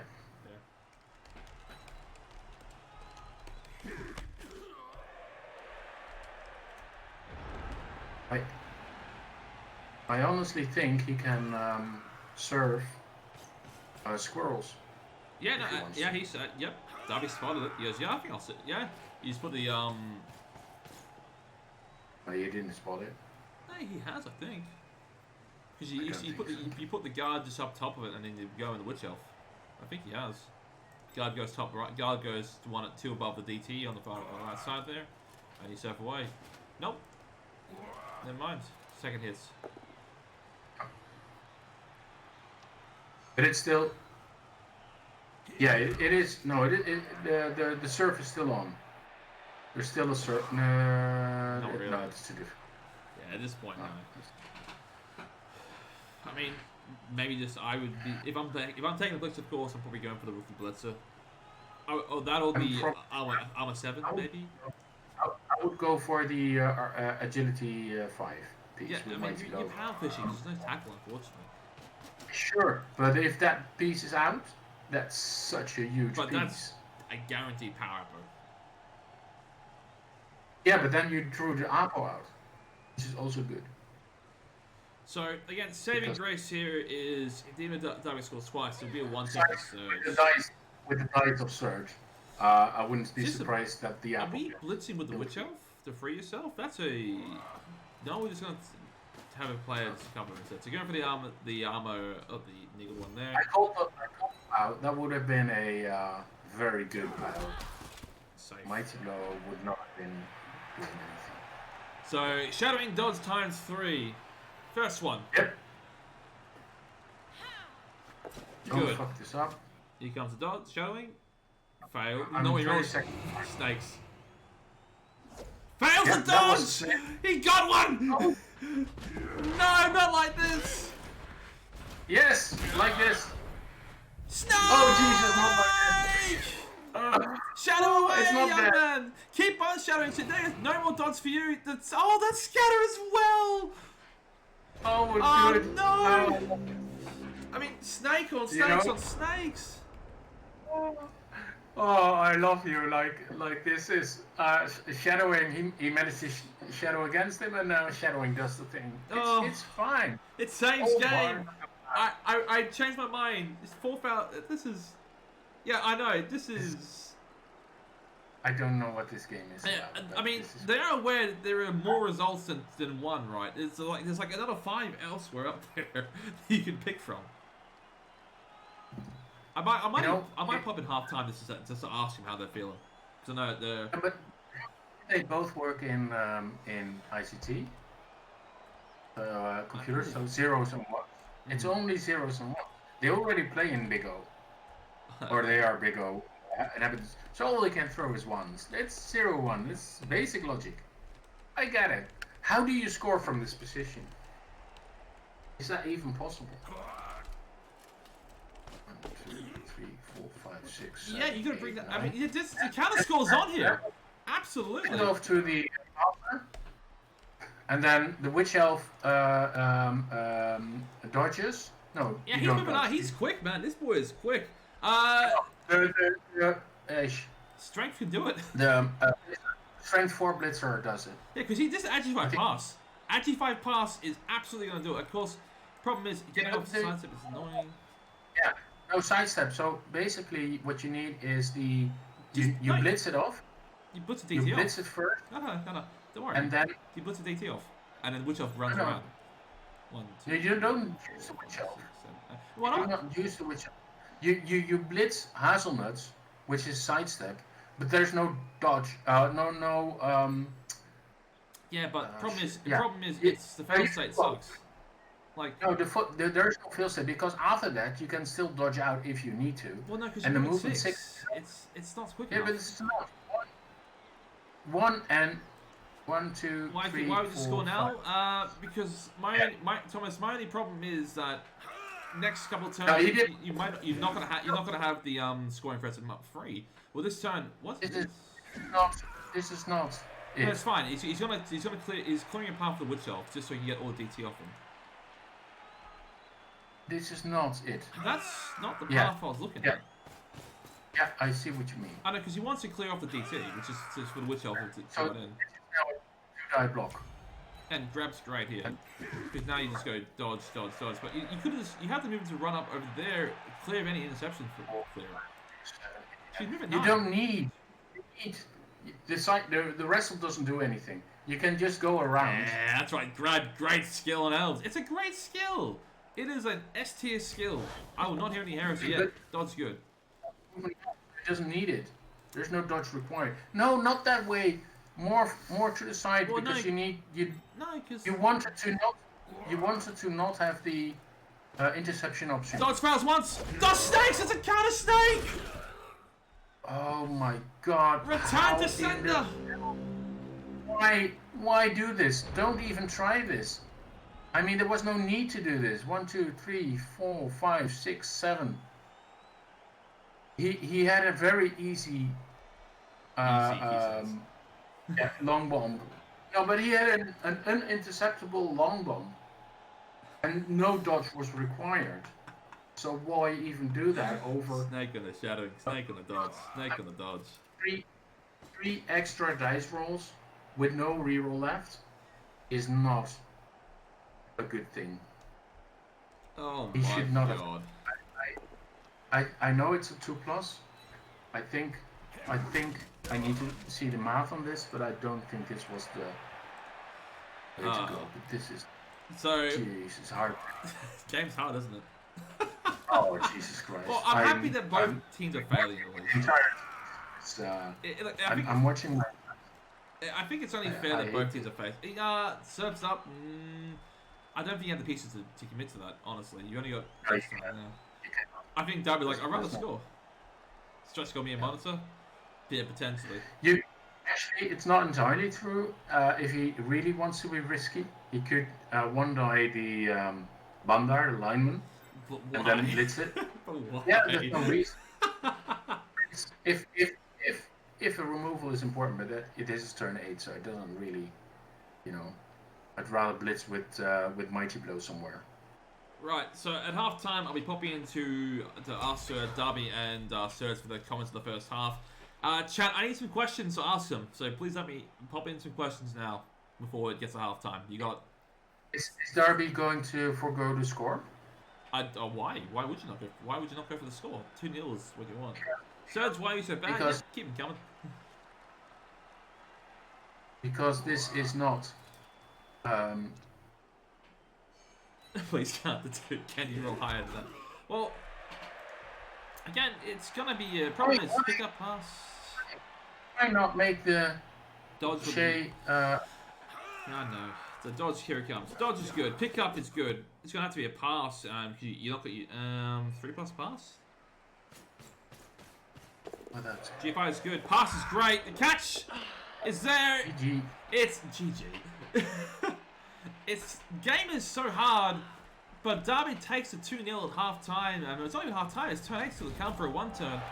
B: I honestly think he can serve squirrels.
A: Yeah, no, he's yep. Darby spotted it. He goes, yeah, I think I'll sit. Yeah, you just put the
B: Oh, you didn't spot it.
A: No, he has, I think. Because you put the guard just up top of it, and then you go in the witch elf. I think he has. Guard goes top right. Guard goes to 2 above the DT on the right side there, and you surf away. Nope. Never mind. Second hits.
B: But it's still. Yeah, it is. No, the surf is still on. There's still a surf. No,
A: really.
B: No, it's too different.
A: Yeah, at this point, no. I mean, maybe just I would be if I'm taking the blitz, of course, I'm probably going for the rookie blitzer. Oh, that'll be armor 7 maybe.
B: I would go for the agility 5 piece.
A: Yeah, I mean you're power fishing. There's no tackle, unfortunately.
B: Sure, but if that piece is out, that's such a huge piece.
A: But that's a guaranteed power up.
B: Yeah, but then you drew the apple out, which is also good.
A: So again, saving grace here is if Demon Darby scores twice, it'll be a 1-2 Serj.
B: With the dice of Serj, I wouldn't be surprised that the apple.
A: Are we blitzing with the witch elf to free yourself? That's a no. We're just gonna have a player cover it. So going for the armor of the niggle one there.
B: I called out. That would have been a very good battle.
A: Safe.
B: Mighty blow would not have been doing anything.
A: So shadowing dodge times 3. First one.
B: Yep.
A: Good.
B: Don't fuck this up.
A: Here comes the dodge. Shadowing. Fail.
B: I'm
A: No, he
B: very
A: rolls
B: second.
A: snakes. Fails the dodge! He got one!
B: Oh.
A: No, not like this!
B: Yes, like this.
A: Snake!
B: Oh Jesus, not like this.
A: Shadow away,
B: it's not
A: young
B: bad.
A: man! Keep on shadowing today. No more dots for you. That's scatter as well!
B: Oh, good.
A: No! I mean, snake on snakes on snakes.
B: Oh, I love you. Like this is shadowing. He managed to shadow against him, and now shadowing does the thing. It's fine.
A: It's Same's game. I changed my mind. It's 4th out. This is. Yeah, I know. This is.
B: I don't know what this game is.
A: I mean, they are aware there are more results than 1, right? It's like there's like another 5 elsewhere up there that you can pick from. I might pop in halftime just to ask them how they're feeling, because I know they're.
B: But they both work in ICT, computers, so zeros and ones. It's only zeros and ones. They already play in Big O, or they are Big O inhabitants. So all they can throw is ones. It's 0-1. It's basic logic. I get it. How do you score from this position? Is that even possible? 1, 2, 3, 4, 5, 6. 7,
A: Yeah, you gotta
B: 8,
A: bring that.
B: 9.
A: I mean, the counter score's on here. Absolutely.
B: Hand off to the partner, and then the witch elf dodges. No,
A: Yeah,
B: you
A: he's
B: don't
A: moving
B: dodge.
A: on. He's quick, man. This boy is quick. Strength can do it.
B: The strength 4 blitzer does it.
A: Yeah, because this Agi-5 pass. Agi-5 pass is absolutely going to do it. Of course, problem is getting off the sidestep is annoying.
B: Yeah, no sidestep. So basically, what you need is you blitz it off.
A: You blitz the DT
B: You
A: off.
B: blitz it first.
A: No, don't worry.
B: And then
A: you blitz the DT off, and then witch elf runs around. 1, 2.
B: You don't use the witch elf.
A: Why not?
B: You do not use the witch elf. You blitz hazelnuts, which is sidestep, but there's no dodge.
A: Yeah, but problem is
B: Yeah.
A: it's the fail state sucks. Like
B: no, there's no fail state because after that you can still dodge out if you need to.
A: well, no, because
B: and
A: you're
B: the
A: moving
B: movement
A: 6. It's not quick
B: Yeah,
A: enough.
B: but it's not. 1 and 1, 2,
A: Why
B: 3,
A: would you
B: 4,
A: score now?
B: 5.
A: Because my only problem is that next couple of turns
B: No,
A: you're not gonna have the scoring threats up free. Well, this turn what's this?
B: This is not.
A: No, it's fine. He's clearing a path for the witch elf just so he can get all the DT off him.
B: This is not it.
A: That's not the path I was looking at.
B: Yeah, I see what you mean.
A: I know, because he wants to clear off the DT, which is just for the witch elf to
B: So
A: get in.
B: this is now a 2-die block.
A: And grab straight here. Because now you just go dodge. But you could have the movement to run up over there, clear of any interception for clear.
B: You don't need. The wrestle doesn't do anything. You can just go around.
A: Yeah, that's right. Great skill on elves. It's a great skill. It is an S tier skill. I will not hear any heresy yet. Dodge good.
B: It doesn't need it. There's no dodge required. No, not that way. More to the side because you wanted to not have the interception option.
A: Dodge fails once. Dodge snakes. It's a counter snake.
B: Oh my God!
A: Return to sender.
B: Why do this? Don't even try this. I mean, there was no need to do this. 1, 2, 3, 4, 5, 6, 7. He had a very easy long bomb. No, but he had an uninterceptable long bomb, and no dodge was required. So why even do that over
A: Snake on the shadowing, snake on the dodge, snake on the dodge.
B: Three extra dice rolls with no reroll left is not a good thing.
A: Oh
B: He
A: my
B: should not
A: God.
B: I know it's a 2+. I think I need to see the math on this, but I don't think this was the way to go. But this is Jesus hard.
A: Game's hard, isn't it?
B: Oh Jesus Christ!
A: Well, I'm happy that both teams are failing.
B: I'm watching.
A: I think it's only fair that both teams are failing. Serv's up. I don't think you have the pieces to commit to that. Honestly, you only got. I think Darby I'd rather score. Stretch score me a monitor. Yeah, potentially.
B: Actually, it's not entirely true. If he really wants to be risky, he could one die the Bandar, the lineman, and then blitz it. Yeah, there's no reason. If a removal is important, but it is turn 8, so it doesn't really, I'd rather blitz with Mighty Blow somewhere.
A: Right, so at half time, I'll be popping into to ask Darby and Serj for the comments of the first half. Chat, I need some questions to ask them, so please let me pop in some questions now before it gets to half time. You got?
B: Is Darby going to forgo the score?
A: Why? Why would you not go? Why would you not go for the score? 2-0 is what you want. Serj, why are you so bad?
B: Because,
A: keep them coming.
B: Because this is not.
A: Please count the 2. Can you roll higher than that? Well, again, it's gonna be a problem. Is pick up pass.
B: Why not make the
A: Dodge.
B: Shay,
A: I know. The dodge, here it comes. Dodge is good. Pickup is good. It's gonna have to be a pass. You're not gonna 3+ pass.
B: What else?
A: G5 is good. Pass is great. The catch is there.
B: GG.
A: It's GG. It's game is so hard, but Darby takes a 2-0 at half time. It's not even half time. It's turn 8 to account for a 1 turn.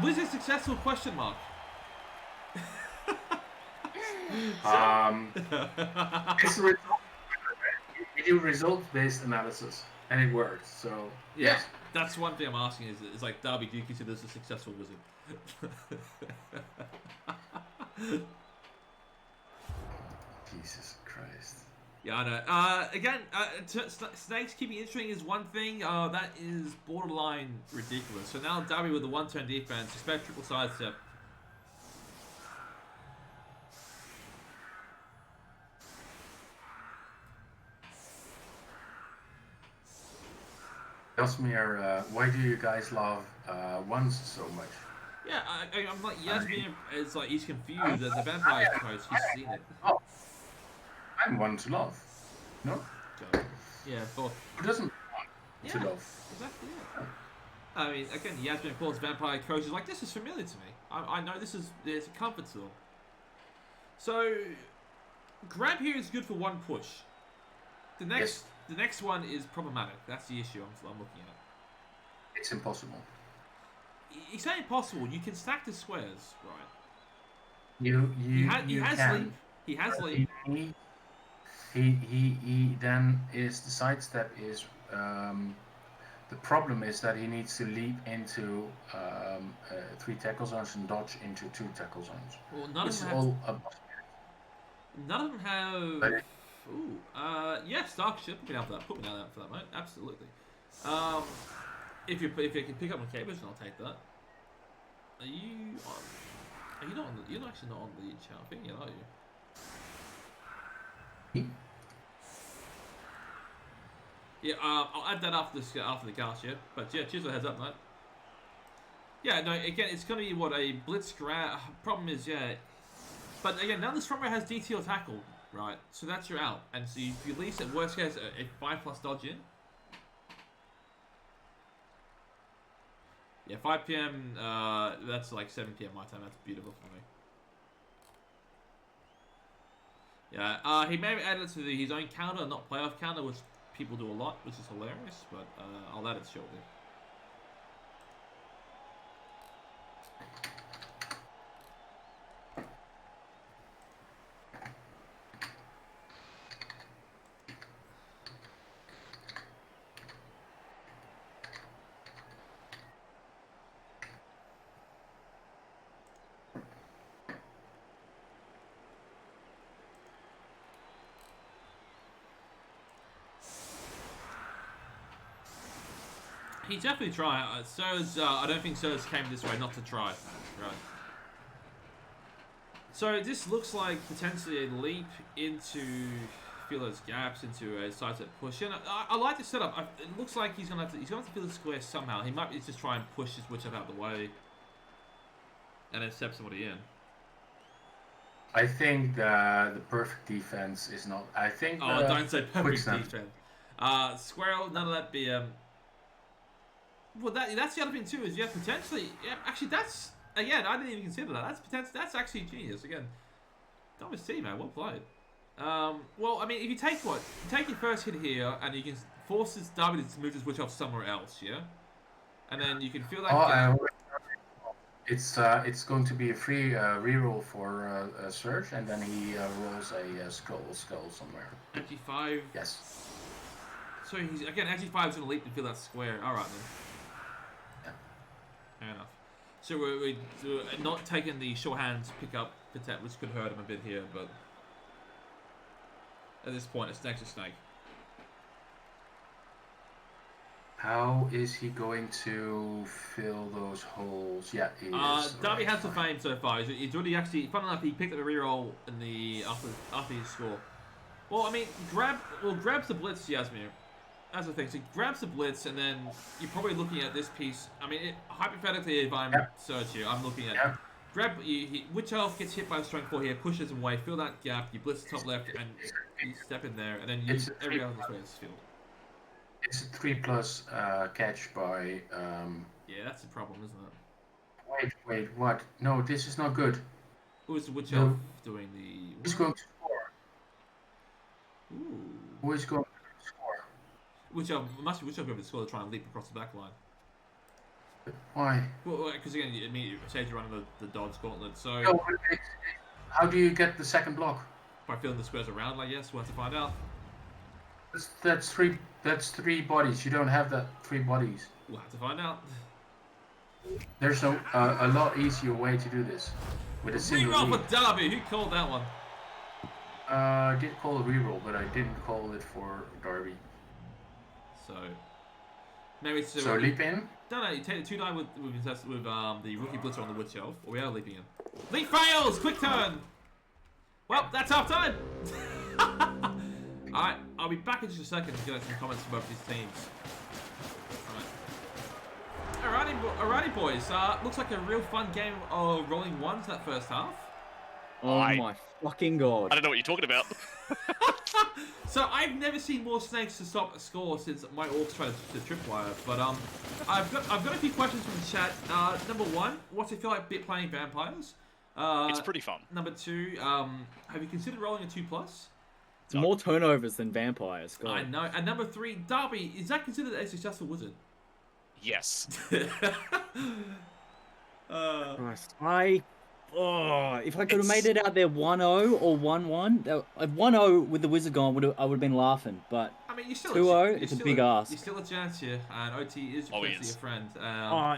A: Was it successful? Question mark.
B: It's a result. We do result-based analysis, and it worked. So
A: yeah,
B: yes.
A: That's one thing I'm asking. Is like, Darby, do you consider this a successful wizard?
B: Jesus Christ.
A: Yeah, I know. Again, Snakes keeping interesting is one thing. That is borderline ridiculous. So now Darby with the 1-turn defense, expect triple sidestep.
B: Yasmir, why do you guys love ones so much?
A: Yeah, I'm like, Yasmir is like, he's confused. As a vampire coach, he's seen it.
B: Oh, I'm one to love. No?
A: Yeah, but
B: who doesn't want to love?
A: Exactly, yeah. I mean, again, Yasmin calls vampire coaches like, this is familiar to me. I know there's a comfort to them. So, grab here is good for 1 push. The next one is problematic. That's the issue I'm looking at.
B: It's impossible.
A: It's not impossible. You can stack the squares, right?
B: He
A: has leap. He has leap.
B: He then is the sidestep is the problem is that he needs to leap into 3 tackle zones and dodge into 2 tackle zones.
A: Well, none of them have. Ooh, yes, Dark should put me down for that. Put me down for that, mate. Absolutely. If you can pick up on cables, I'll take that. Are you on? Are you not on? You're actually not on the chart thing yet, are you? Yeah, I'll add that after the cast, yeah. But yeah, cheers for the heads up, mate. Yeah, no, again, it's gonna be what, a blitz grab. Problem is, yeah. But again, now this front row has DT or tackle, right? So that's your out, and so if you at least at worst case a 5+ dodge in. Yeah, 5 PM. That's like 7 PM my time. That's beautiful for me. Yeah, he may have added it to his own counter, not playoff counter, which people do a lot, which is hilarious. But I'll add it shortly. He definitely tried. Serj, I don't think Serj came this way not to try. Right. So this looks like potentially a leap into fill those gaps into a sidestep push. And I like the setup. It looks like he's gonna have to fill the square somehow. He might just try and push his witch up out of the way and then step somebody in.
B: I think the perfect defense is not. I think.
A: Oh, don't say perfect defense. Squirrel, none of that BM. Well, that's the other thing too. Is potentially. Yeah, actually, that's again. I didn't even consider that. That's potential. That's actually genius. Again, Darby's team, man. Well played. Well, I mean, if you take your first hit here, and you can force this Darby to move his witch off somewhere else, yeah, and then you can feel that.
B: It's going to be a free reroll for Serj, and then he rolls a skull somewhere.
A: G5.
B: Yes.
A: So he's again G5 is going to leap and fill that square. All right then. Fair enough. So we're not taking the shorthand pickup, which could hurt him a bit here, but at this point, a snake's a snake.
B: How is he going to fill those holes? Yeah, he is.
A: Darby has the fame so far. He's already actually, fun enough, he picked up a reroll in the after his score. Well, I mean, grabs the blitz, Yasmir. That's the thing. So he grabs the blitz, and then you're probably looking at this piece. I mean, hypothetically, if I'm Serj here, I'm looking at grab, which elf gets hit by the strength 4 here, pushes him away, fill that gap, you blitz top left, and you step in there, and then you every other way is filled.
B: It's a 3+ catch by.
A: Yeah, that's the problem, isn't it?
B: Wait, what? No, this is not good.
A: Who is the witch elf doing the?
B: Who's going to score?
A: Ooh.
B: Who is going to score?
A: Witch elf must be witch elf going to score to try and leap across the back line.
B: Why?
A: Well, because again, I mean, Serj running the dodge gauntlet, so.
B: No, how do you get the second block?
A: By filling the squares around, I guess. We'll have to find out.
B: That's three. That's 3 bodies. You don't have that 3 bodies.
A: We'll have to find out.
B: There's a lot easier way to do this with a single.
A: Reroll for Darby. Who called that one?
B: I did call a reroll, but I didn't call it for Darby.
A: So maybe it's
B: so leap in.
A: No, you take the 2 die with the rookie blitzer on the witch elf, or we are leaping in. Leap fails. Quick turn. Well, that's half time. Alright, I'll be back in just a second to get some comments from both these teams. Alrighty, boys. Looks like a real fun game of rolling ones that first half.
C: Oh my fucking god.
D: I don't know what you're talking about.
A: So I've never seen more snakes to stop a score since my orcs tried to tripwire. But I've got a few questions from the chat. Number 1, what's it feel like playing vampires?
D: It's pretty fun.
A: Number 2, have you considered rolling a 2+?
C: It's more turnovers than vampires. God.
A: I know. And number 3, Darby, is that considered a successful wizard?
D: Yes.
C: Christ. If I could have made it out there 1-0 or 1-1, 1-0 with the wizard gone, I would have been laughing. But
A: I mean, you're still
C: 2-0, it's a big ask.
A: You're still a chance here, and OT is potentially a friend.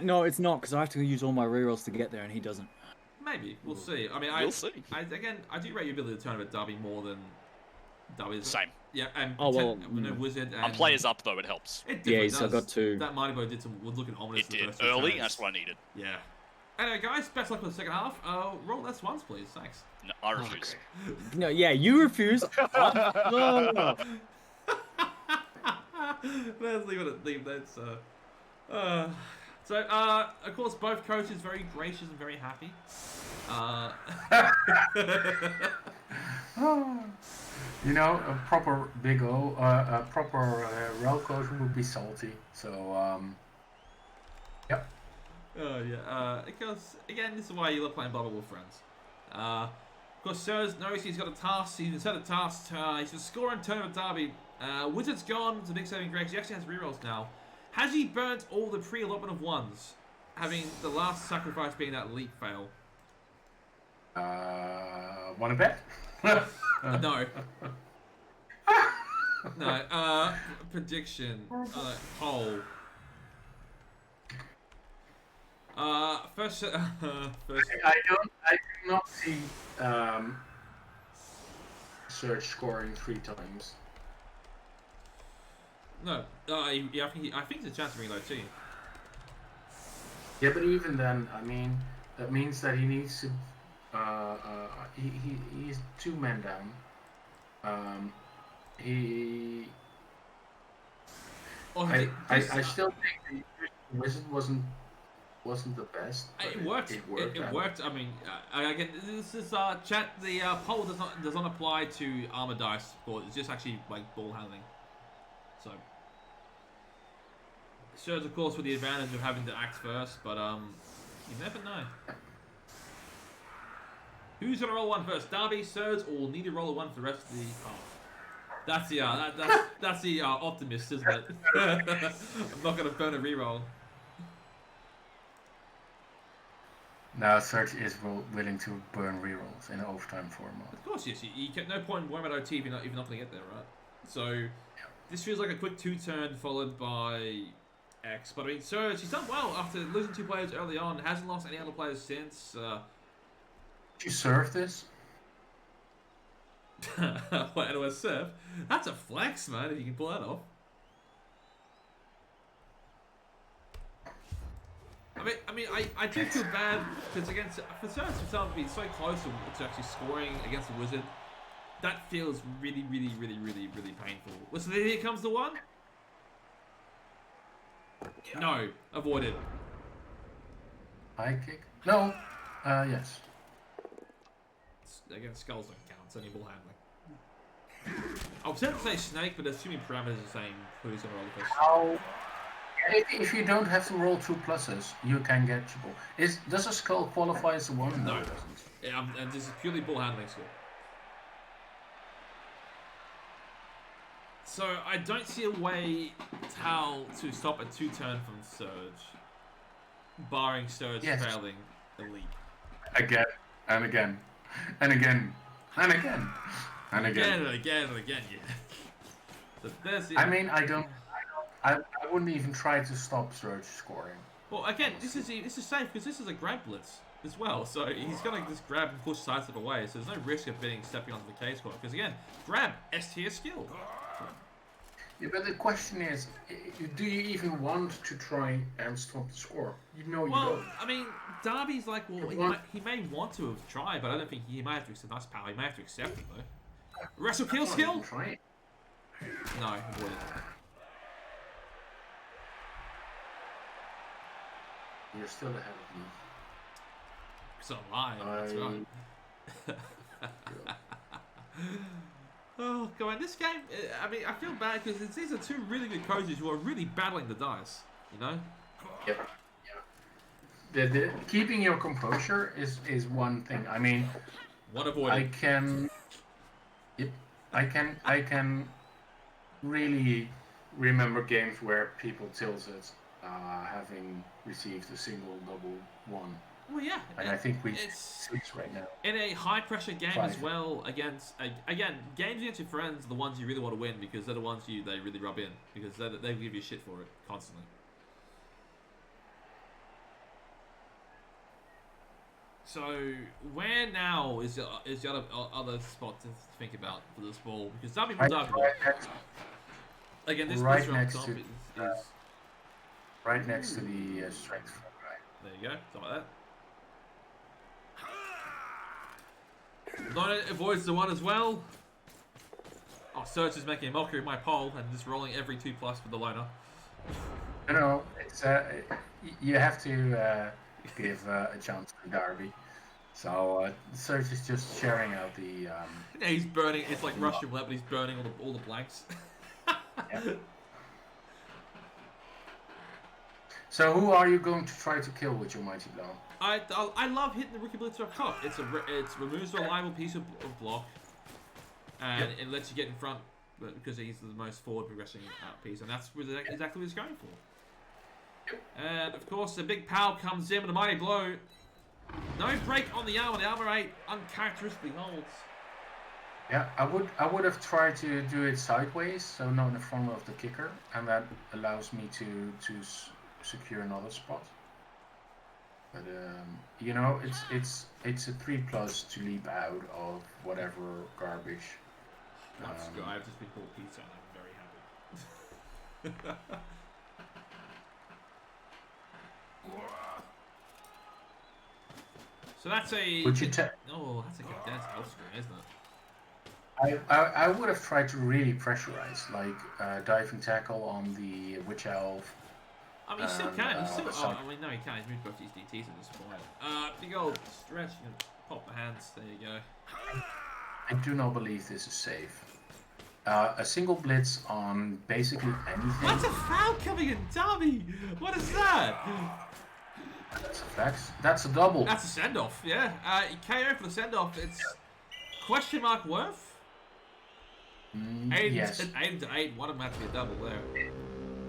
C: No, it's not, because I have to use all my rerolls to get there, and he doesn't.
A: Maybe we'll see. I mean,
D: we'll see.
A: I do rate your ability to turn over Darby more than Darby's.
D: Same.
A: Yeah, and no wizard. And
D: I'm players up though. It helps.
C: Yeah, so I got 2.
A: That Mighty Bow was looking ominous.
D: It did early. That's what I needed.
A: Yeah. Anyway, guys, best luck with the second half. Roll S1s, please. Thanks.
D: No, I refuse.
C: No, yeah, you refuse.
A: Let's leave that. So, of course, both coaches very gracious and very happy.
B: You know, a proper Big O, a proper REL coach would be salty. So, yep.
A: Oh yeah. Because again, this is why you love playing Bubble with friends. Of course, Serj knows he's got a task. He's set a task. He's to score and turn with Darby. Wizard's gone. It's a big saving grace. He actually has rerolls now. Has he burnt all the pre-allotment of 1s? Having the last sacrifice being that leap fail.
B: Want to bet?
A: No. No. Prediction. Poll. First.
B: I do not see Serj scoring 3 times.
A: No. I think it's a chance to reload too.
B: Yeah, but even then, I mean, that means that he needs to. He's 2 men down. I still think the wizard wasn't the best.
A: It worked. It worked. I mean, again, this is chat. The poll does not apply to armor dice. It's just actually like ball handling. So, Serj, of course, with the advantage of having to act first, but you never know. Who's gonna roll 1 first? Darby, Serj, or will need to roll a 1 for the rest of the half? That's the optimist, isn't it? I'm not gonna burn a reroll.
B: Now Serj is willing to burn rerolls in overtime format.
A: Of course, yes. You get no point in worrying about OT if you're not gonna get there, right? So this feels like a quick 2-turn followed by X. But I mean, Serj, he's done well after losing 2 players early on. Hasn't lost any other players since.
B: Did you serve this?
A: What, NOS serve? That's a flex, man, if you can pull that off. I do feel bad because for Serj to be so close to actually scoring against the wizard, that feels really painful. Listen, here comes the 1. No, avoided.
B: High kick? No. Yes.
A: Again, skulls don't count. It's only ball handling. I was tempted to say snake, but there's too many parameters saying who's going to roll the first.
B: How? If you don't have to roll 2 pluses, you can get your ball. Does a skull qualify as a 1?
A: No,
B: it doesn't.
A: Yeah, and this is purely ball handling skill. So I don't see a way to stop a 2-turn from Serj, barring Serj failing the leap.
B: Again and again and again and again and again
A: and again and again. Yeah. So
B: I mean, I wouldn't even try to stop Serj scoring.
A: Well, again, this is safe because this is a grab blitz as well. So he's gonna just grab and push sidestep away. So there's no risk of stepping onto the K squad because again, grab S tier skill.
B: Yeah, but the question is, do you even want to try and stop the score? You don't.
A: I mean, Darby's like, well, he may want to have tried, but I don't think he might have to accept. That's power. He may have to accept it though. Wrestle kill skill?
B: Try it.
A: No, he wouldn't.
B: You're still ahead of me.
A: So am I. That's right. Oh, go on. This game, I mean, I feel bad because these are 2 really good coaches who are really battling the dice, you know?
B: Yep. The keeping your composure is one thing. I mean,
A: what avoiding?
B: I can really remember games where people tilted having received a single double 1.
A: Well, yeah.
B: And I think it's 6 right now.
A: In a high-pressure game
B: 5.
A: as well, against games against your friends are the ones you really want to win because they're the ones they really rub in because they give you shit for it constantly. So where now is the other spot to think about for this ball because Darby will dive again. This
B: right
A: pressure
B: next
A: on top
B: to
A: is
B: right next to the strength front guy.
A: There you go, something like that. Lona avoids the 1 as well. Oh, Serj is making a mockery of my pole and just rolling every 2+ for the Lona.
B: No, it's you have to give a chance to Darby. So Serj is just sharing out the.
A: Yeah, he's burning. It's like Russian roulette, but he's burning all the blanks.
B: Yeah. So who are you going to try to kill with your mighty blow?
A: I love hitting the rookie blitzer up top. It removes a reliable piece of block, and it lets you get in front because he's the most forward progressing piece, and that's exactly what he's going for. And of course, the big pow comes in with a mighty blow. No break on the armor. The armor 8 uncharacteristically holds.
B: Yeah, I would have tried to do it sideways, so not in the front of the kicker, and that allows me to secure another spot. But you know, it's a 3+ to leap out of whatever garbage.
A: That's good. I've just been called pizza, and I'm very happy. So that's a.
B: Would you
A: that's a condensed health screen, isn't it?
B: I would have tried to really pressurize, like diving tackle on the witch elf.
A: I mean, he still can. I mean, no, he can't. He's moved both these DTs at this point. Big old stretch. You can pop the hands. There you go.
B: I do not believe this is safe. A single blitz on basically anything.
A: What's a foul coming in, Darby? What is that?
B: That's a flex. That's a double.
A: That's a send-off, yeah. KO for the send-off. It's question mark worth?
B: Yes.
A: 8-8. One of them had to be a double there.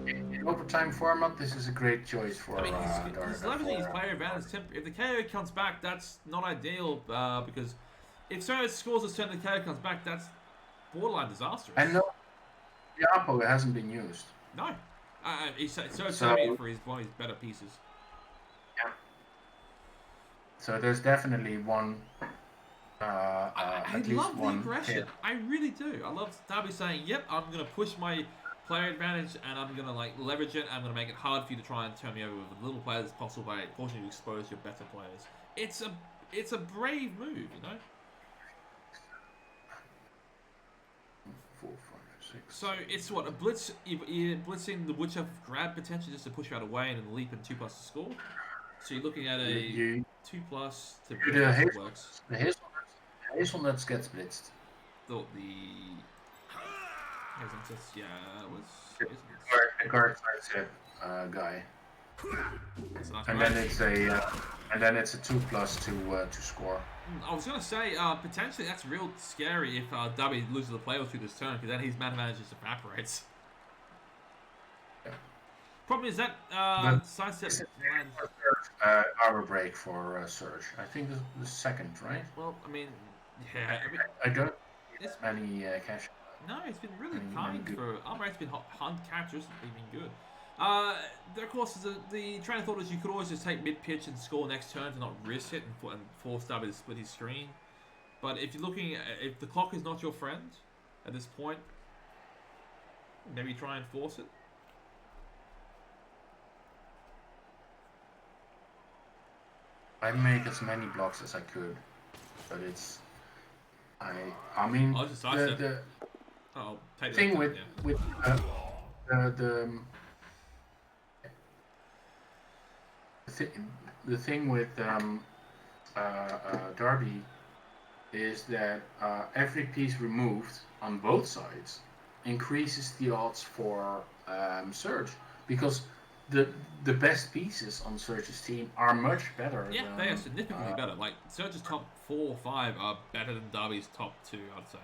B: In overtime format, this is a great choice for
A: I mean, he's leveraging his player advantage. If the KO comes back, that's not ideal because if Serj scores a turn and the KO comes back, that's borderline disastrous.
B: And no, Yapo hasn't been used.
A: No. He's saving it for his better pieces.
B: Yeah. So there's definitely one.
A: I love the aggression. Hit. I really do. I love Darby saying, "Yep, I'm gonna push my player advantage, and I'm gonna leverage it. I'm gonna make it hard for you to try and turn me over with as little players as possible by forcing you to expose your better players." It's a brave move, you know.
B: 4, 5, 6.
A: So it's what a blitz. You're blitzing the witch elf grab potentially just to push you out of way and then leap and 2+ to score. So you're looking at a
B: You
A: 2+ to
B: do
A: blitz works.
B: the hazelnuts gets blitzed.
A: Thought the hazelnuts, yeah, was
B: The guard sidestep guy.
A: that's nice
B: And
A: play.
B: then it's a 2+ to score.
A: I was gonna say potentially that's real scary if Darby loses the playoffs through this turn, because then his mana advantage just evaporates.
B: Yeah.
A: Problem is that sidestep.
B: This is our break for Serj. I think the second, right?
A: Well, I mean, yeah, I mean,
B: I don't
A: it's
B: many cash.
A: no, it's been really
B: Many
A: kind
B: good.
A: for Albright's been uncharacteristically been good. There, of course, the train of thought is you could always just take mid-pitch and score next turn to not risk it and force Darby to split his screen. But if you're looking at, if the clock is not your friend at this point, maybe try and force it.
B: I make as many blocks as I could, but it's I mean
A: I'll just
B: the
A: I'll take
B: thing
A: that
B: with
A: down, yeah.
B: the thing with Darby is that every piece removed on both sides increases the odds for Serj, because the best pieces on Serj's team are much better.
A: Yeah,
B: than,
A: they are significantly better. Like Serj's top 4 or 5 are better than Darby's top 2. I'd say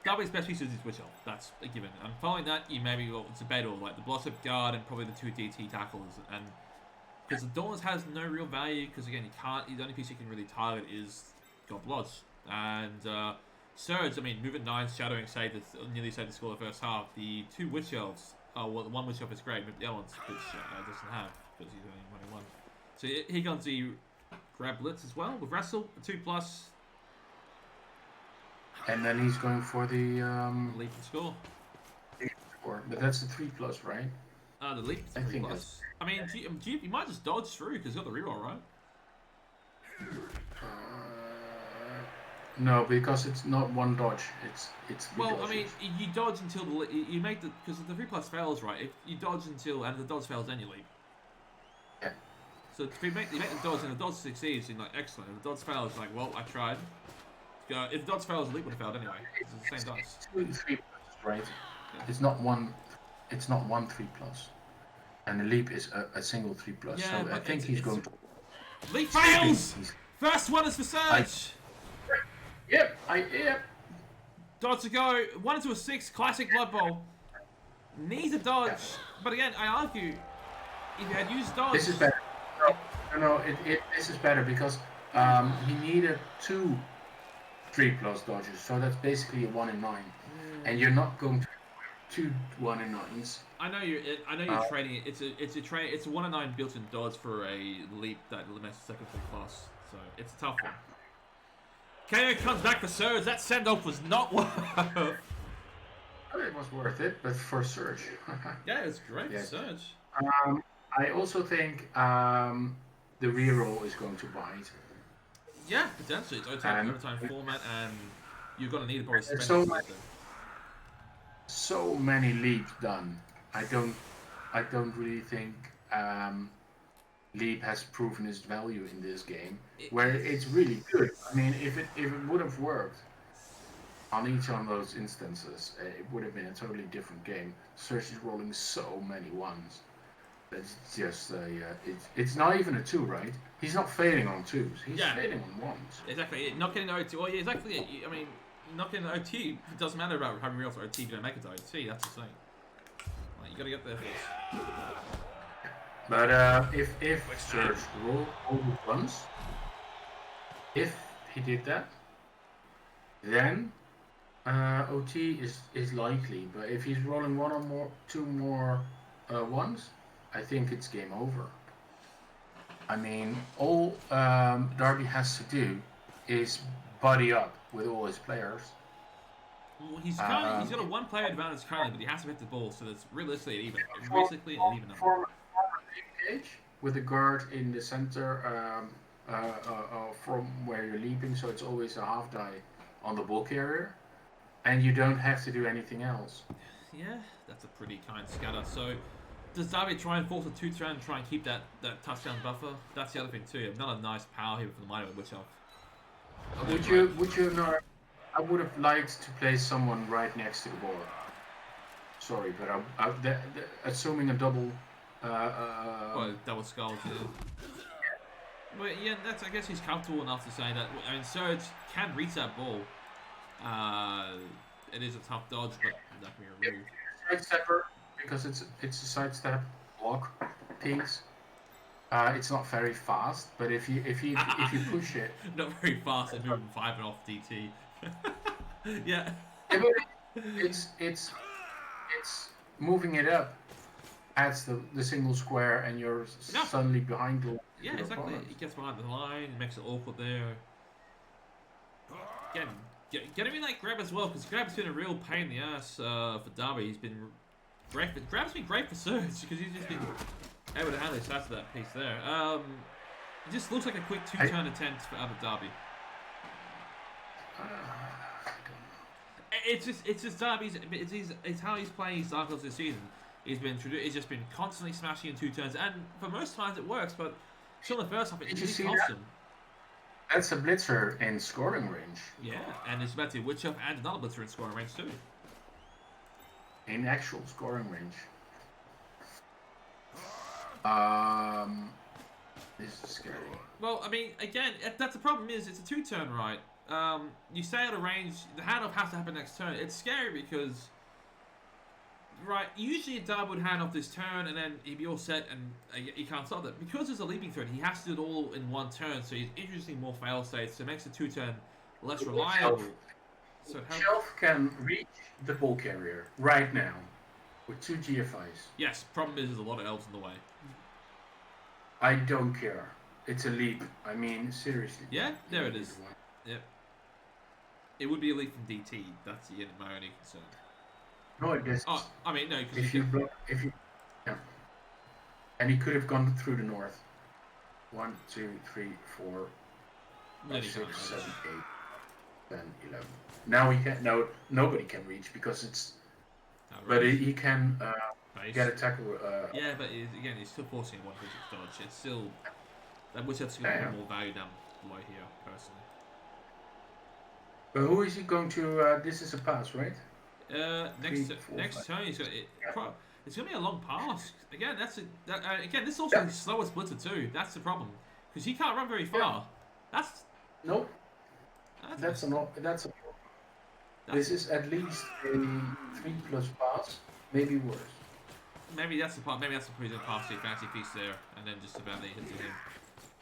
A: Darby's best pieces is Witch Elf. That's a given. And following that, you maybe got debatable like the Blossom Guard and probably the 2 DT tackles. And because the Dauntless has no real value, because again you can't. The only piece you can really target is God Bloods. And Serj, I mean, move at 9, shadowing saved, nearly saved the score the first half. The 2 Witch Elves. Well, the 1 Witch Elf is great, but the other one's which doesn't have, because he's only 1. So here comes the grab blitz as well with Wrestle, a 2+.
B: And then he's going for the
A: Leap and score.
B: but that's the 3+, right?
A: The leap
B: I
A: is 3+.
B: think
A: I mean, you might just dodge through because you got the reroll, right?
B: No, because it's not one dodge. It's three
A: Well,
B: dodges.
A: I mean, you dodge until you make the, because the 3+ fails, right? If you dodge until and the dodge fails, then you leap.
B: Yeah.
A: So if you make the dodge and the dodge succeeds, you're like excellent. If the dodge fails, like well, I tried. If the dodge fails, the leap would have failed anyway. It's the same dice.
B: It's 2 3+, right?
A: Yeah.
B: It's not one 3+, and the leap is a single 3+.
A: Yeah,
B: so I
A: but
B: think he's going to.
A: Leap fails.
B: He's-
A: First one is for Serj.
B: Yep.
A: Dodge to go. 1 into a 6. Classic Blood Bowl. Needs a dodge. But again, I argue, if you had used dodge.
B: This is better. No. This is better because he needed 2 3+ dodges, so that's basically a 1 in 9, and you're not going to 2 1 in 9s.
A: I know you're trading it. It's a 1 in 9 built-in dodge for a leap that limits the second 3+. So it's a tough one. KO comes back for Serj. That send-off was not worth.
B: It was worth it, but for Serj.
A: Yeah, it's great
B: Yes.
A: for Serj.
B: I also think the reroll is going to bite.
A: Yeah, potentially. It's overtime format, and you're going to need to probably spend
B: so
A: it.
B: much- So many leaps done. I don't really think leap has proven its value in this game, where it's really good. I mean, if it would have worked on each of those instances, it would have been a totally different game. Serj is rolling so many ones. That's just it's not even a 2, right? He's not failing on 2s. He's failing on 1s.
A: Exactly. Not getting the OT. Well, yeah, exactly. I mean, not getting the OT. It doesn't matter about having real for OT if you don't make it to OT. That's the thing. Like, you got to get there first.
B: But if Serj rolled over once, if he did that, then OT is likely. But if he's rolling 1 or more, 2 more ones, I think it's game over. I mean, all Darby has to do is buddy up with all his players.
A: Well, he's got a 1-player advantage currently, but he has to hit the ball, so that's realistically an even number.
B: Form a cage with a guard in the center from where you're leaping, so it's always a half die on the ball carrier, and you don't have to do anything else.
A: Yeah, that's a pretty kind scatter. So does Darby try and force a 2-turn and try and keep that touchdown buffer? That's the other thing too. Not a nice power here from the minor, which I've.
B: Would you not? I would have liked to play someone right next to the ball. Sorry, but assuming a double.
A: Double skulls. Yeah. But yeah, I guess he's comfortable enough to say that. I mean, Serj can reach that ball. It is a tough dodge, but that can be removed.
B: Sidestepper, because it's a sidestep block piece. It's not very fast, but if you push it,
A: not very fast and moving 5 and off DT. Yeah.
B: Yeah, but it's moving it up. Adds the single square, and you're suddenly behind the.
A: Yeah, exactly. He gets behind the line, it makes it awkward there. Again, getting me that grab as well, because grab's been a real pain in the ass for Darby. He's been great. Grab's been great for Serj because he's just been able to handle his side of that piece there. It just looks like a quick 2-turn attempt for Darby. It's just Darby's. It's how he's playing his Dark Horse this season. He's just been constantly smashing in 2 turns, and for most times it works. But still, in the first half, it really costs him.
B: That's a blitzer in scoring range.
A: Yeah, and it's about to witch up and another blitzer in scoring range too.
B: In actual scoring range. This is scary.
A: Well, I mean, again, that's the problem. Is it's a 2-turn, right? You stay out of range. The handoff has to happen next turn. It's scary because, right? Usually, a Darby would hand off this turn, and then he'd be all set, and he can't stop that. Because there's a leaping threat, he has to do it all in 1 turn. So he's introducing more fail states. So it makes the 2-turn less reliable. So
B: Shelf can reach the ball carrier right now with 2 GFIs.
A: Yes. Problem is, there's a lot of elves in the way.
B: I don't care. It's a leap. I mean, seriously.
A: Yeah, there it is. Yep. It would be a leap from DT. That's my only concern.
B: No, it doesn't.
A: Oh, I mean, no.
B: If you yeah. And he could have gone through the north. 1, 2, 3, 4, 5, 6, 7, 8, 10, 11. Now he can. No, nobody can reach because it's. But he can get a tackle.
A: Yeah, but again, he's still forcing 1 dodge. It's still. I wish that's going to be more value down below here, personally.
B: But who is he going to? This is a pass, right?
A: Next turn, he's got it. It's going to be a long pass. Again, again, this is also his slowest blitzer too. That's the problem because he can't run very far.
B: Yeah. Nope. That's a. This is at least a 3+ pass, maybe worse.
A: Maybe that's the part. Maybe that's the reason pass to fancy feast there, and then just about hit to him,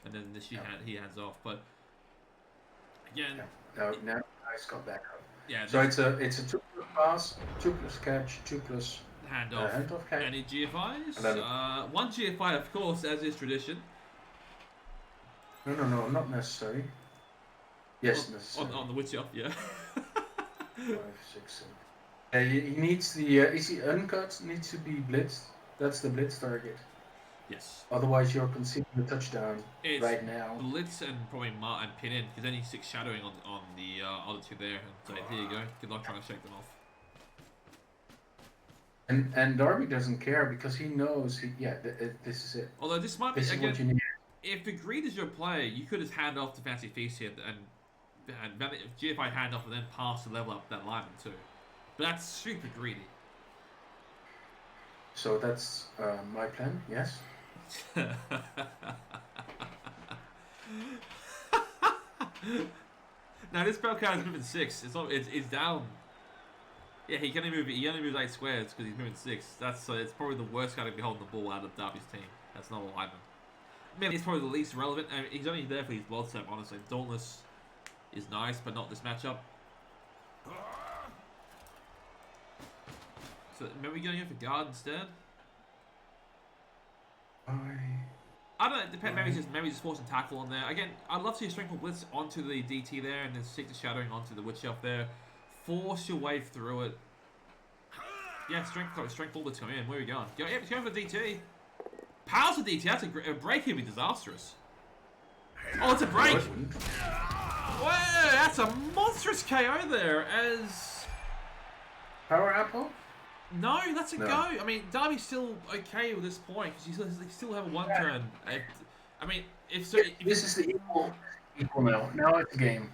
A: and then he hands off. But again,
B: no, nice got back up.
A: Yeah.
B: So it's a 2+ pass, 2+ catch, 2+
A: handoff.
B: Catch.
A: Any GFIs? 1 GFI, of course, as is tradition.
B: No, not necessary. Yes, necessary.
A: On the witch off, yeah.
B: 5, 6, 7. He needs the. Is he uncut? Needs to be blitzed. That's the blitz target.
A: Yes.
B: Otherwise, you're conceding the touchdown right now.
A: Blitz and probably and pin in because then he sticks shadowing on the other 2 there. And so here you go. Good luck trying to shake them off.
B: And Darby doesn't care because he knows. This is it.
A: Although this might be
B: this
A: again.
B: Is what you need.
A: If the greed is your play, you could just hand off to Fancy Feast here and GFI hand off and then pass to level up that lineman too. But that's super greedy.
B: So that's my plan, yes?
A: Now this spell card is moving 6. It's down. Yeah, he only moves 8 squares because he's moving 6. It's probably the worst guy to be holding the ball out of Darby's team. That's not a lineman. I mean, he's probably the least relevant. I mean, he's only there for his blood step, honestly. Dauntless is nice, but not this matchup. So maybe going in for guard instead. I don't know. Depends. Maybe just force a tackle on there. Again, I'd love to see a strength blitz onto the DT there, and then stick the shadowing onto the witch elf there. Force your way through it. Yeah, strength blitz come in. Where are we going? It's going for DT. Powers of DT. That's a break here. Be disastrous. Oh, it's a break. Whoa, that's a monstrous KO there. As
B: Power apple.
A: No, that's a
B: No.
A: go. I mean, Darby's still okay with this point because he still have a one turn. I mean, if so, if
B: This is the equal now. Now it's a game.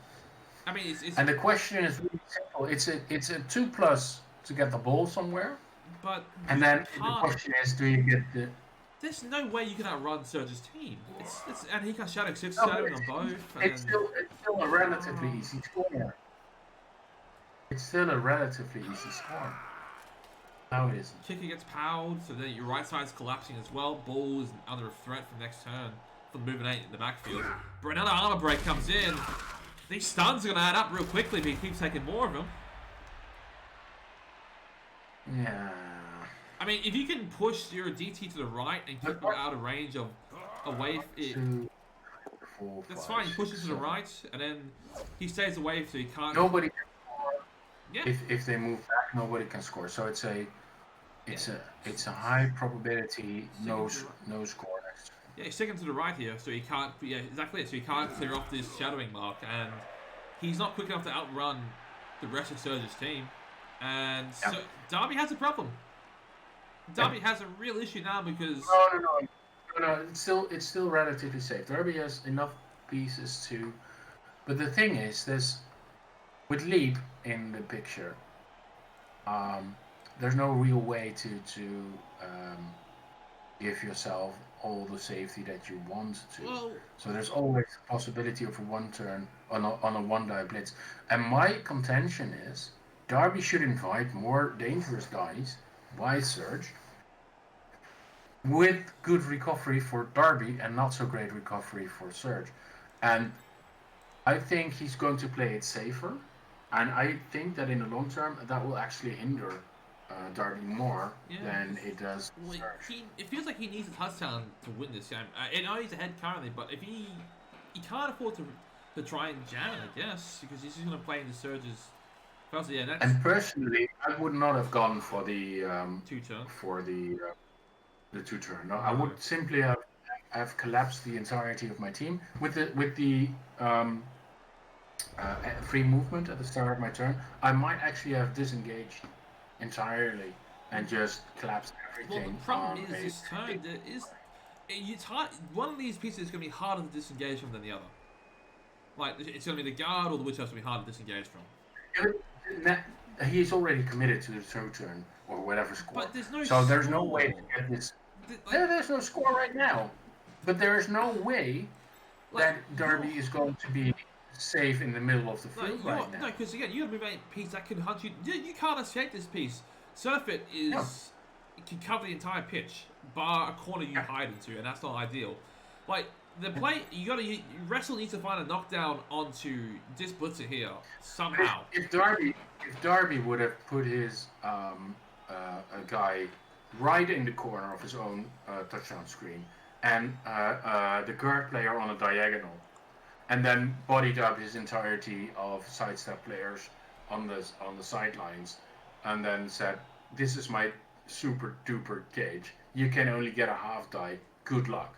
A: I mean, it's
B: And the question is really simple. It's a 2+ to get the ball somewhere.
A: but
B: And
A: you
B: then the
A: can't.
B: question is, do you get the...
A: There's no way you can outrun Serj's team. It's and he can shadow 6
B: No,
A: shadowing on both.
B: It's still a relatively easy score. It's still a relatively easy score. No, it isn't.
A: Kicker gets powered, so then your right side's collapsing as well. Ball is under threat for next turn for the moving 8 in the backfield. But another armor break comes in. These stuns are going to add up real quickly if he keeps taking more of them.
B: Yeah.
A: I mean, if you can push your DT to the right and keep him out of range of away,
B: 2, 4,
A: that's
B: 5,
A: fine. He pushes
B: 6,
A: to the
B: 7.
A: right, and then he stays away so he can't.
B: Nobody can score.
A: Yeah.
B: If they move back, nobody can score. So it's a high probability no score next.
A: Yeah, he's sticking to the right here, so he can't. Yeah, exactly it. So he can't clear off this shadowing mark, and he's not quick enough to outrun the rest of Serj's team. And so Darby has a problem. Darby has a real issue now because
B: No. It's still relatively safe. Darby has enough pieces to, but the thing is, with Leap in the picture, there's no real way to give yourself all the safety that you want to.
A: well,
B: So there's always a possibility of a one turn on a one die blitz. And my contention is Darby should invite more dangerous dice by Serj with good recovery for Darby and not so great recovery for Serj. And I think he's going to play it safer. And I think that in the long term that will actually hinder Darby more than it does Serj.
A: it feels like he needs a touchdown to win this game. I know he's ahead currently, but if he can't afford to try and jam it, I guess, because he's just going to play into Serj's. Yeah, that's
B: And personally, I would not have gone for the
A: 2-turn.
B: for the 2-turn. No, I would simply have collapsed the entirety of my team with the free movement at the start of my turn. I might actually have disengaged entirely and just collapsed everything.
A: Well, the problem
B: on
A: is this turn. It's hard. One of these pieces is going to be harder to disengage from than the other. Like it's going to be the guard or the witch house going to be harder to disengage from.
B: He's already committed to the 2-turn or whatever score.
A: But there's no.
B: So there's no
A: score.
B: way to get this.
A: Like,
B: There's no score right now, but there is no way that Darby is going to be safe in the middle of the field right now.
A: No, because again, you got to move a piece that can hunt you. You can't escape this piece. Surfeit it can cover the entire pitch, bar a corner you hide into, and that's not ideal. Like the play, Wrestle needs to find a knockdown onto this blitzer here somehow.
B: If Darby would have put his a guy right in the corner of his own touchdown screen, and the guard player on a diagonal, and then bodied up his entirety of sidestep players on the sidelines, and then said, "This is my super duper cage. You can only get a half die. Good luck."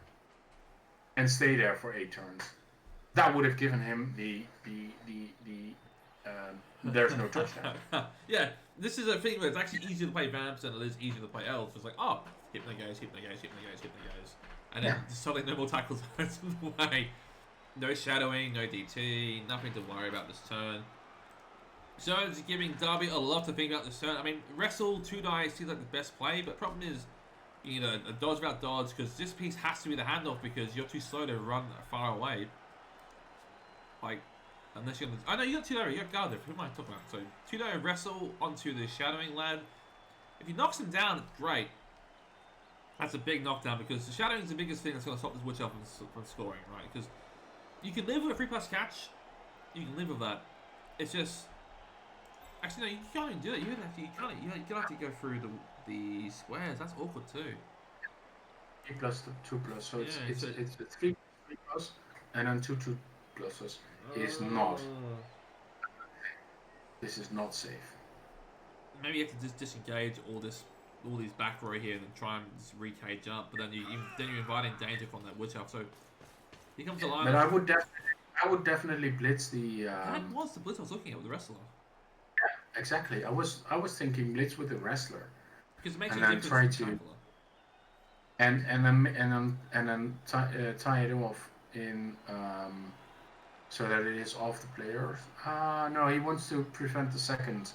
B: And stay there for 8 turns. That would have given him the there's no touchdown.
A: Yeah, this is a thing where it's actually easier to play Vamps than it is easier to play Elves. It's like, oh, hit the goes, and then suddenly no more tackles in the way. No shadowing, no DT, nothing to worry about this turn. So it's giving Darby a lot to think about this turn. I mean, Wrestle 2 dice seems like the best play, but problem is, you need a dodge without dodge, because this piece has to be the handoff because you're too slow to run far away. Like, unless you're... I know you got 2 there, you got guard there. Who am I talking about? So, 2 there, Wrestle onto the shadowing lad. If he knocks him down, it's great. That's a big knockdown because the shadowing is the biggest thing that's going to stop this witch elf from scoring, right? Because you can live with a 3+ catch. You can live with that. It's just... Actually, no, you can't even do it. You have to go through the squares. That's awkward too.
B: 3+ to 2+, so it's a 3+, and then 2 pluses is not. This is not safe.
A: Maybe you have to just disengage all these back row here and then try and just re-cage up, but then you're inviting danger from that witch elf. So here comes the line.
B: But I would definitely blitz the.
A: That was the blitz I was looking at with the wrestler.
B: Exactly. I was thinking blitz with the wrestler,
A: Because it makes
B: and
A: a
B: then
A: difference.
B: try
A: in
B: to
A: tackler.
B: and then tie it off in so that it is off the players. No, he wants to prevent the second.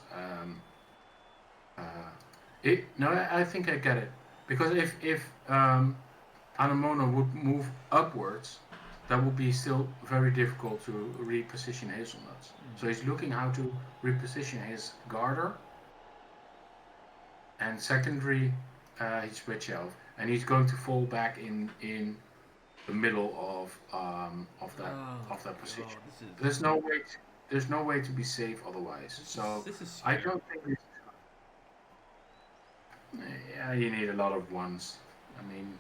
B: I think I get it, because if Anamono would move upwards, that would be still very difficult to reposition Hazelnuts. So he's looking how to reposition his Garter, and secondary he switch out, and he's going to fall back in the middle of that position. There's no way to be safe otherwise. So I don't think this. Yeah, you need a lot of ones. I mean,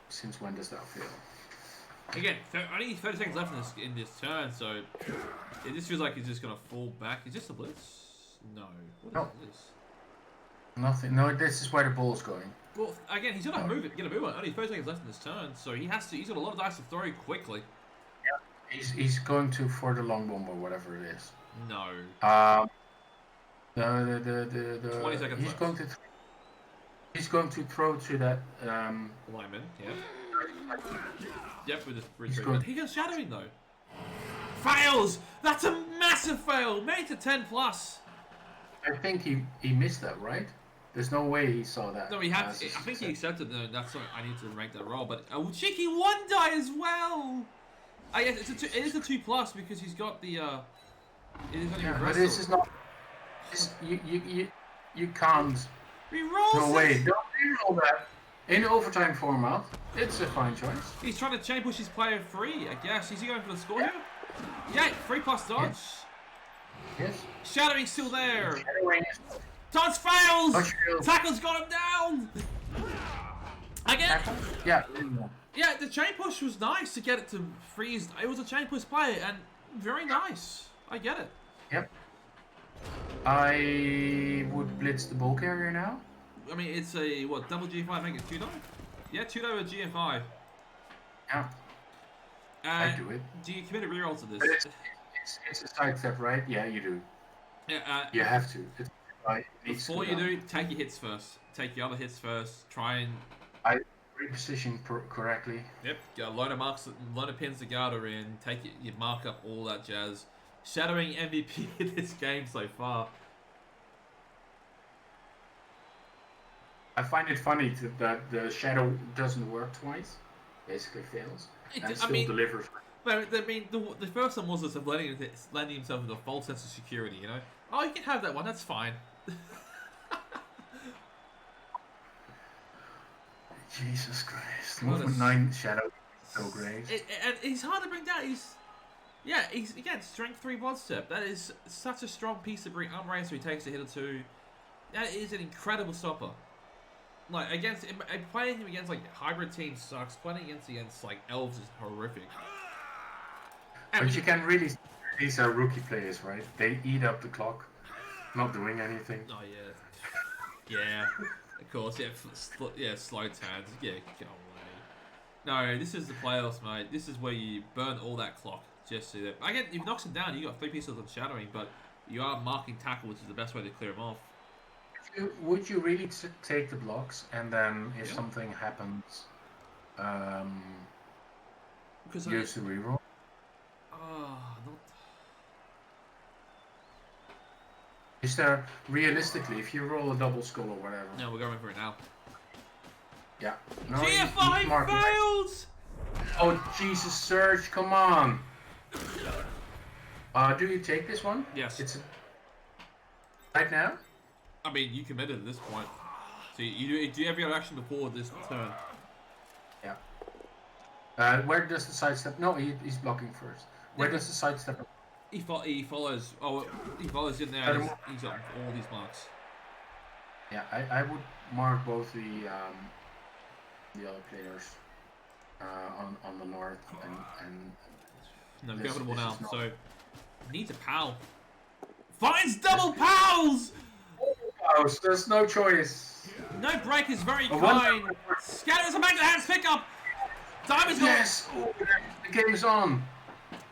B: since when does that feel?
A: Again, only 30 seconds left in this turn, so it just feels like he's just gonna fall back. Is this a blitz? No. What is this?
B: Nothing. No, this is where the ball's going.
A: Well, again, he's gonna move it. Get a move on. Only 30 seconds left in this turn, so he has to. He's got a lot of dice to throw quickly.
B: Yeah. He's going to for the long bomb or whatever it is.
A: No.
B: The
A: 20 seconds left.
B: He's going to throw to that
A: Lyman, yeah. Yep, with his retreat. He goes shadowing though. Fails! That's a massive fail! Made it to 10 plus.
B: I think he missed that, right? There's no way he saw that.
A: No, he had. I think he accepted that. That's why I need to rank that roll. But a cheeky 1 die as well. I guess it is a 2 plus because he's got the. It is only
B: but this is not. You can't.
A: He rolls.
B: No way! Don't re-roll that in overtime format. It's a fine choice.
A: He's trying to chain push his player free. I guess is he going for the score here? Yeah, 3 plus dodge.
B: Yes.
A: Shadowing's still there. Dodge fails. Tackle's got him down. Again.
B: Yeah.
A: Yeah, the chain push was nice to get it to freeze. It was a chain push play and very nice. I get it.
B: Yep. I would blitz the ball carrier now.
A: I mean, it's a what double G5 make it 2 die? Yeah, 2 die with GF5.
B: Yeah. I do it.
A: Do you commit a reroll to this?
B: But it's a sidestep, right? Yeah, you do.
A: Yeah.
B: You have to.
A: Before you do, take your hits first. Take your other hits first. Try and.
B: I reposition correctly.
A: Yep. Got a load of marks, a load of pins to Garter in. Take it. You mark up all that jazz. Shadowing MVP in this game so far.
B: I find it funny that the shadow doesn't work twice. Basically fails. And still delivers.
A: No, I mean, the first one was just letting himself with a false sense of security, you know? Oh, you can have that one, that's fine.
B: Jesus Christ. Movement 9 shadow is so great.
A: And he's hard to bring down. He's again, strength 3 blood step. That is such a strong piece to bring unraised so he takes a hit or 2. That is an incredible stopper. Like, playing him against, like, hybrid teams sucks. Playing against like, elves is horrific.
B: But you can really... These are rookie players, right? They eat up the clock, not doing anything.
A: Oh, yeah. Yeah, of course. Yeah, slow turns. Yeah, go away. No, this is the playoffs, mate. This is where you burn all that clock. Just so that... Again, if he knocks him down, you got 3 pieces of shadowing, but you are marking tackle, which is the best way to clear him off.
B: Would you really take the blocks, and then if something happens, use the reroll? Is there, realistically, if you roll a double skull or whatever?
A: No, we're going for it now.
B: Yeah. No,
A: GF5 fails!
B: Oh, Jesus, Serj, come on! Do you take this one?
A: Yes.
B: Right now?
A: I mean, you committed at this point. So you do every other action before this turn.
B: Yeah. Where does the sidestep? No, he's blocking first. Where does the sidestep?
A: He follows. Oh, he follows in there. He's got all these marks.
B: Yeah, I would mark both the other players on the north and.
A: No, governable now. So needs a pal. Finds double pals.
B: There's no choice.
A: No break is very kind. Scatters a back to hands pickup. Darby's got.
B: Yes. The game is on.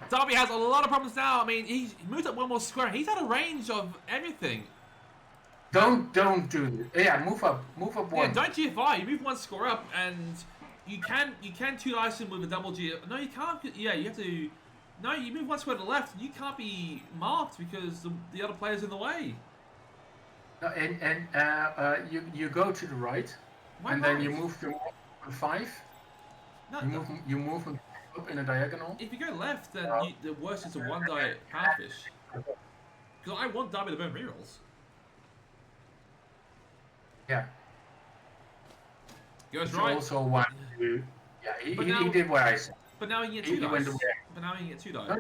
A: Darby has a lot of problems now. I mean, he moved up 1 more square. He's out of range of everything.
B: Don't do this. Yeah, move up
A: Yeah,
B: one.
A: don't GFI. You move one score up, and you can two ice him with a double G. No, you can't. Yeah, you have to. No, you move one square to the left, and you can't be marked because the other player's in the way.
B: And you go to the right,
A: Why
B: and
A: not?
B: then you move to 5.
A: No,
B: You move them up in a diagonal.
A: if you go left, then the worst is a one die halfish. Because I want Darby to burn rerolls.
B: Yeah.
A: Goes
B: You
A: right.
B: also want to. Yeah,
A: But
B: he
A: now-
B: did what I said.
A: But now you can get
B: He
A: two
B: went
A: dice.
B: away.
A: But now you can get two dice.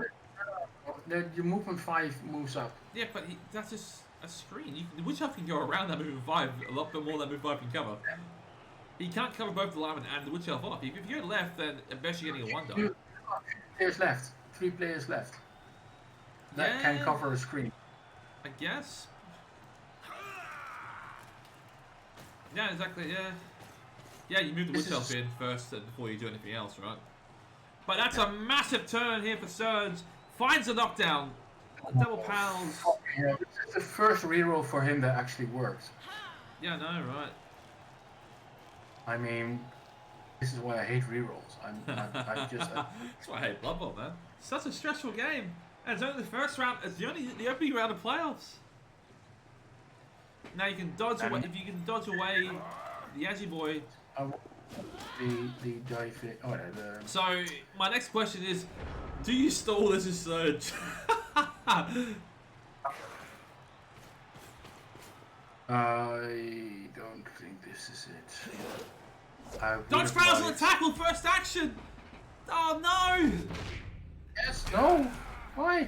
B: Your movement 5 moves up.
A: Yeah, but that's just a screen. The Witch Elf can go around that movement 5 a lot more than movement 5 can cover. He can't cover both the lineman and the Witch Elf off. If you go left, then at best you're getting a one die.
B: 3 players left. 3 players left. That can cover a screen.
A: I guess. Yeah, exactly. Yeah. Yeah, you move the Witch Elf in first before you do anything else, right? But that's a massive turn here for Serj. Finds a knockdown. Double pals.
B: Yeah, this is the first reroll for him that actually works.
A: Yeah, no, right.
B: I mean, this is why I hate rerolls. I just.
A: That's why I hate Blood Bowl, man. Such a stressful game. And it's only the first round. It's the opening round of playoffs. Now you can dodge away. If you can dodge away the Agi boy.
B: The dive. Oh, the.
A: So my next question is, do you stall this as Serj?
B: I don't think this is it.
A: Dodge fouls on the tackle, first action. Oh no!
B: Yes. No. Why?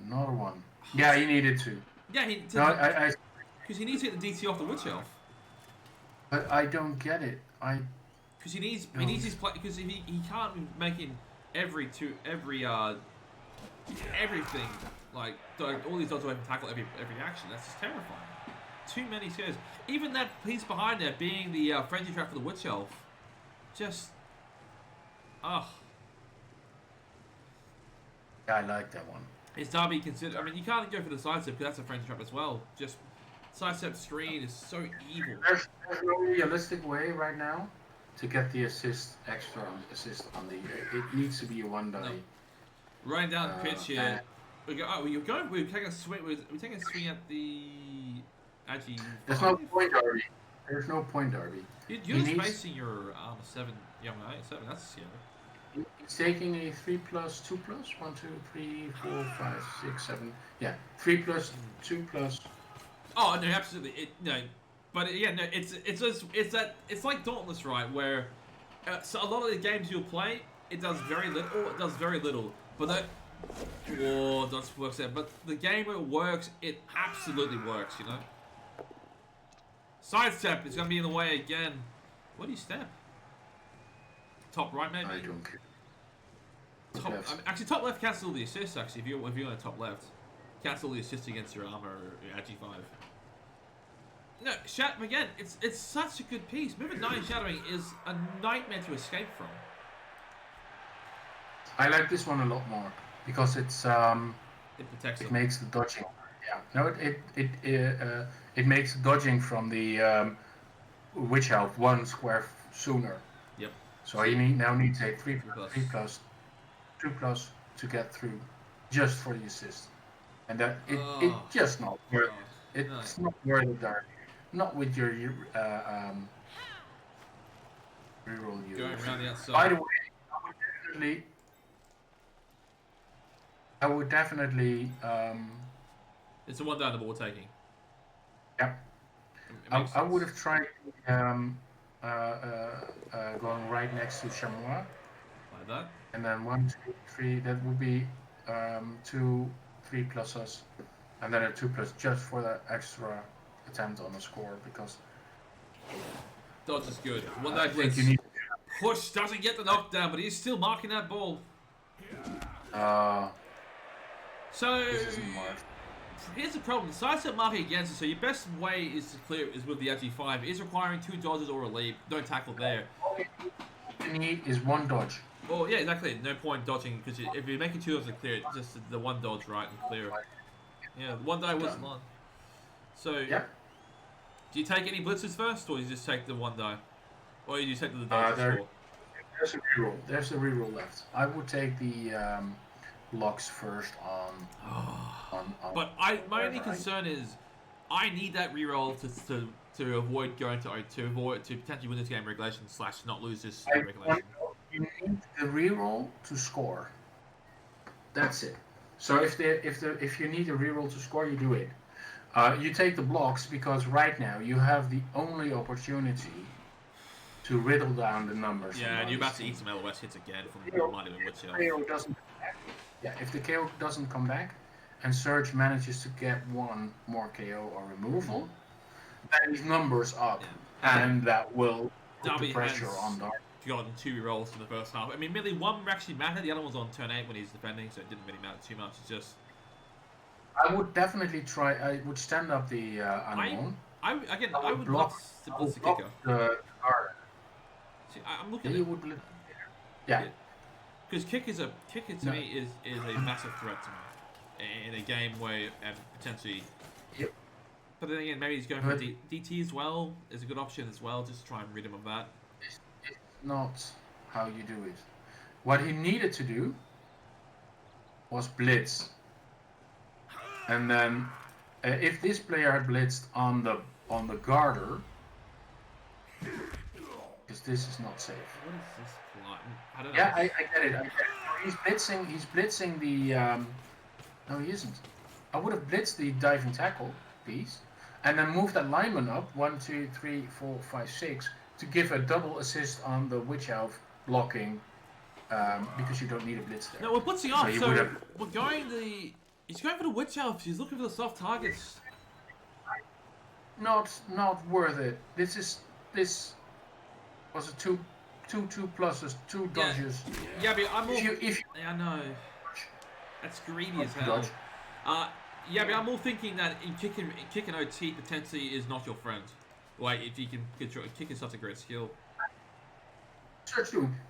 B: Another one. Yeah, he needed to.
A: Yeah,
B: No,
A: because he needs to get the DT off the Witch Elf.
B: But I don't get it.
A: Because he needs his play. Because he can't be making everything like all these dodge away from tackle every action. That's just terrifying. Too many scares. Even that piece behind there being the frenzy trap for the Witch Elf. Just
B: Yeah, I like that one.
A: Is Darby considered? I mean, you can't go for the sidestep because that's a frenzy trap as well. Just sidestep screen is so evil.
B: There's no realistic way right now to get the extra assist on the. It needs to be a one die.
A: No. Running down the pitch here. We're taking a swing. We're taking a swing at the Agi.
B: There's no point, Darby. There's no point, Darby.
A: You're just facing your 7 young 7. That's scary.
B: He's taking a 3+, 2+, 1, 2, 3, 4, 5, 6, 7. Yeah, 3+, 2+.
A: Oh no, absolutely. But it's like Dauntless, right? Where so a lot of the games you'll play, it does very little. It does very little. But that works there. But the game where it works, it absolutely works. You know. Sidestep is going to be in the way again. What do you step? Top right, maybe.
B: I don't care.
A: Actually, top left cancel the assist. Actually, if you're on the top left, cancel the assist against your armor or Agi 5. No, again, it's such a good piece. Movement 9 shadowing is a nightmare to escape from.
B: I like this one a lot more because it's
A: It protects them.
B: makes the dodging. Yeah. No, it makes dodging from the Witch Elf 1 square sooner.
A: Yep.
B: So you now need a 3+,
A: 3+.
B: 2+ to get through, just for the assist, and that it just not worth. It's not worth it, Darby. Not with your reroll you.
A: Going around the outside.
B: By the way, I would definitely.
A: It's a one down the ball taking.
B: Yeah. I would have tried going right next to Chamois.
A: Like that.
B: And then 1, 2, 3. That would be 2, 3 pluses, and then a 2+ just for that extra attempt on the score because.
A: Dodge is good. One
B: I
A: that
B: think
A: glitz.
B: you need.
A: Push doesn't get the knockdown, but he's still marking that ball. So
B: This isn't marked.
A: here's the problem: sidestep marking against it. So your best way is to clear is with the Agi 5. It is requiring 2 dodges or a leap. Don't tackle there.
B: All you need is 1 dodge.
A: Well, yeah, exactly. No point dodging because if you're making 2 dodges to clear it, just the 1 dodge right and clear. Yeah, the one die wasn't on. So,
B: Yep.
A: do you take any blitzers first, or you just take the one die? Or you just take the die to score?
B: There's a reroll. There's a reroll left. I would take the blocks first on
A: But my only concern is, I need that reroll to avoid going to potentially win this game in regulation / not lose this regulation.
B: You need the reroll to score. That's it. So if you need a reroll to score, you do it. You take the blocks because right now you have the only opportunity to riddle down the numbers.
A: Yeah, and you're about to eat some LOS hits again from Mighty Win Witch.
B: If the KO doesn't come back, and Serj manages to get one more KO or removal, then his numbers up, and that will put the pressure on Darby.
A: Gotten 2 rerolls in the first half. I mean, really, one actually mattered. The other one's on turn 8 when he's defending, so it didn't really matter too much. It's just.
B: I would definitely try. I would stand up the unknown.
A: I would
B: block
A: to blitz the kicker.
B: The guard.
A: See, I'm looking.
B: You would blitz. Yeah.
A: Because kicker to me is a massive threat to me in a game where potentially.
B: Yep.
A: But then again, maybe he's going for DT as well. Is a good option as well. Just try and rid him of that.
B: It's not how you do it. What he needed to do was blitz. And then, if this player had blitzed on the garter, because this is not safe.
A: What is this plot? I don't know.
B: Yeah, I get it. He's blitzing the. No, he isn't. I would have blitzed the diving tackle piece, and then moved that lineman up 1, 2, 3, 4, 5, 6 to give a double assist on the Witch Elf blocking, because you don't need a blitz there.
A: No, we're blitzing off.
B: So
A: we're going the. He's going for the Witch Elf. He's looking for the soft targets.
B: Not worth it. This was a 2 pluses, 2 dodges.
A: Yeah, but I'm more.
B: If you
A: I know. That's greedy as hell. Yeah, but I'm more thinking that in kicking OT potentially is not your friend. Like if you can control kick is such a great skill.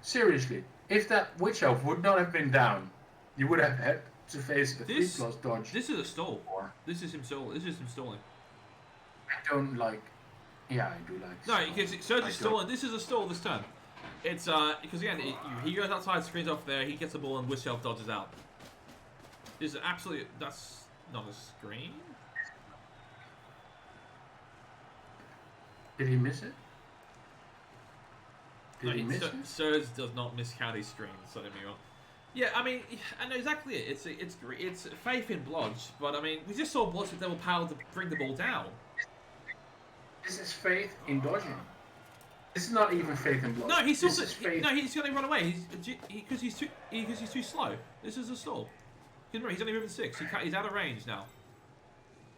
B: Seriously, if that Witch Elf would not have been down, you would have had to face a 3+ dodge.
A: This is a stall. This is him stalling.
B: I don't like. Yeah, I do like.
A: No, because Serj is stalling. This is a stall this turn. It's because again he goes outside, screens off there, he gets the ball and Witch Elf dodges out. This is absolutely. That's not a screen.
B: Did he miss it?
A: Did he miss it? Serj does not miss county screens, so don't get me wrong. Yeah, I mean, I know exactly it. It's faith in blodge, but I mean, we just saw blodge with double power to bring the ball down.
B: This is faith in dodging. This is not even faith in blodge.
A: No, he's also no, he's going to run away. Because he's too slow. This is a stall. He's only moving 6. He's out of range now.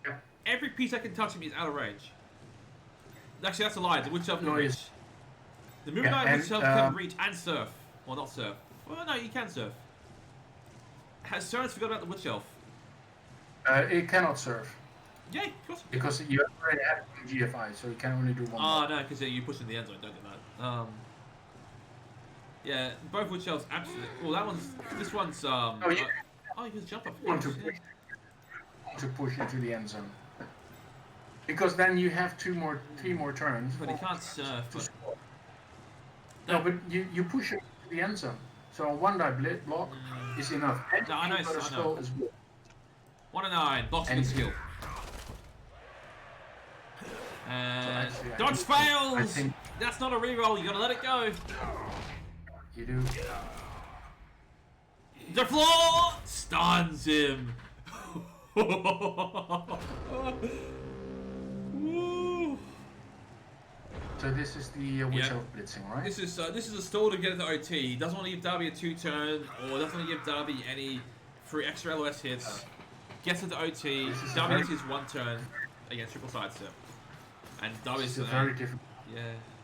B: Yeah.
A: Every piece I can touch him, he's out of range. Actually, that's a lie. The Witch Elf can reach. The Moonlight Witch Elf can reach and surf. Well, not surf. Well, no, you can surf. Has Serj forgot about the Witch Elf?
B: It cannot surf.
A: Yeah, of course.
B: Because you already have GFI, so you can only do one.
A: Oh, no, because you push in the end zone, don't do that. Yeah, both Witch Elves absolutely. Well, this one's. Oh, you can jump up.
B: Want to push into the end zone. Because then you have 3 more turns.
A: But he can't surf. But...
B: No, but you push it to the end zone. So a 1 die block is enough.
A: No, I know.
B: Is
A: 1-9, boxing skill. And dodge fails! That's not a reroll, you gotta let it go.
B: You do.
A: The floor stuns him.
B: So this is the Witch Elf blitzing, right?
A: This is a stall to get into OT. He doesn't want to give Darby a 2-turn, or doesn't want to give Darby any free extra LOS hits. Gets into OT. Darby gets his 1 turn against triple sidestep. And Darby's
B: very different.
A: Yeah.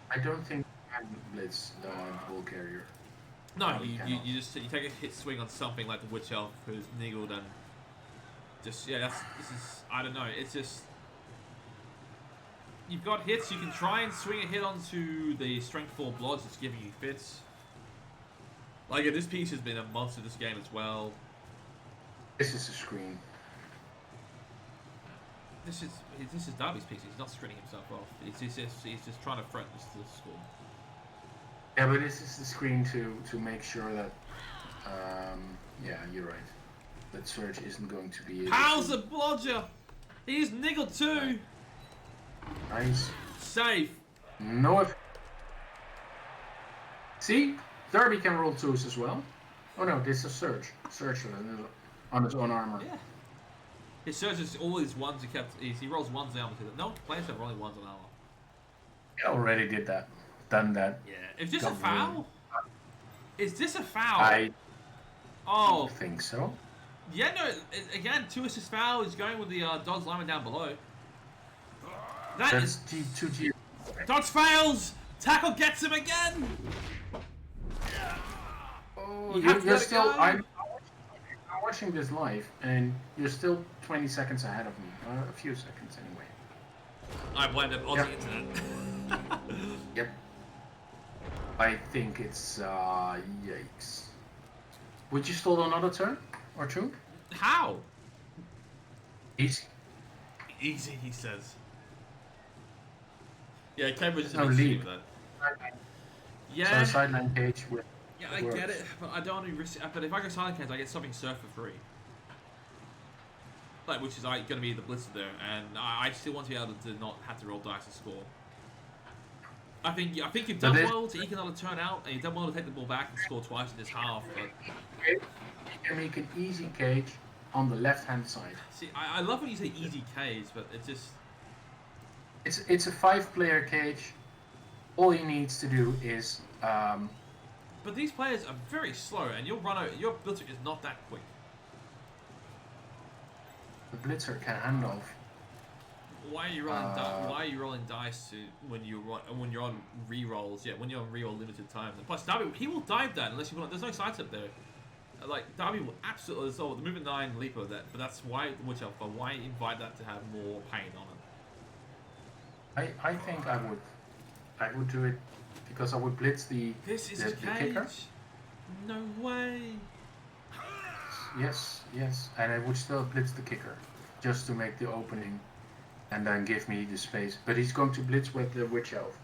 B: I don't think you can blitz the ball carrier.
A: No, you take a hit swing on something like the Witch Elf who's niggled and just this is I don't know. It's just you've got hits. You can try and swing a hit onto the strength 4 blodge that's giving you fits. Like this piece has been a monster this game as well.
B: This is a screen.
A: This is Darby's piece. He's not screening himself off. He's just trying to threaten us to score.
B: Yeah, but this is the screen to make sure that, yeah, you're right. That Serj isn't going to be able
A: How's
B: to...
A: the blodger? He's niggled too.
B: Nice.
A: Safe.
B: No. See, Darby can roll 2s as well. Oh no, this is Serj. Serj on his own armor.
A: Yeah. His Serj is all his ones he rolls ones on armor. No players have rolling ones on armor.
B: He already did that. Done that.
A: Yeah. Is this a
B: Don't
A: foul?
B: really-
A: Is this a foul?
B: I
A: Oh.
B: think so.
A: Yeah, no, again, 2 assist foul is going with the Dogs lineman down below. That
B: That's
A: is...
B: G2G.
A: Dogs fails! Tackle gets him again!
B: Oh,
A: You have to
B: you're
A: let it
B: still.
A: go.
B: I'm watching this live, and you're still 20 seconds ahead of me. A few seconds anyway.
A: I blame the Aussie
B: Yep.
A: internet.
B: Yep. I think it's yikes. Would you stall another turn or 2?
A: How?
B: Easy.
A: Easy, he says. Yeah, Cambridge is a
B: No
A: bit
B: lead.
A: shitty with that.
B: So
A: Yeah,
B: a sideline cage with.
A: yeah, I
B: works.
A: get it, but I don't want to risk. But if I go silent cage, I get something surf for free. Like, which is going to be the blitzer there, and I still want to be able to not have to roll dice to score. I think you've done well to eke another turn out, and you've done well to take the ball back and score twice in this half. But
B: You can make an easy cage on the left-hand side.
A: see, I love when you say easy cage, but it just
B: It's a 5-player cage. All he needs to do is.
A: But these players are very slow, and your blitzer is not that quick.
B: The blitzer can hand off.
A: Why are you rolling dice to when you're on re-rolls? Yeah, when you're on re-roll limited time. And plus, Darby, he will dive that unless you want. There's no sights up there. Like Darby will absolutely. So the movement 9 leaper that, but that's why but why invite that to have more pain on it?
B: I think I would do it because I would blitz the
A: a
B: the kicker.
A: No way.
B: Yes, and I would still blitz the kicker just to make the opening and then give me the space. But he's going to blitz with the witch elf.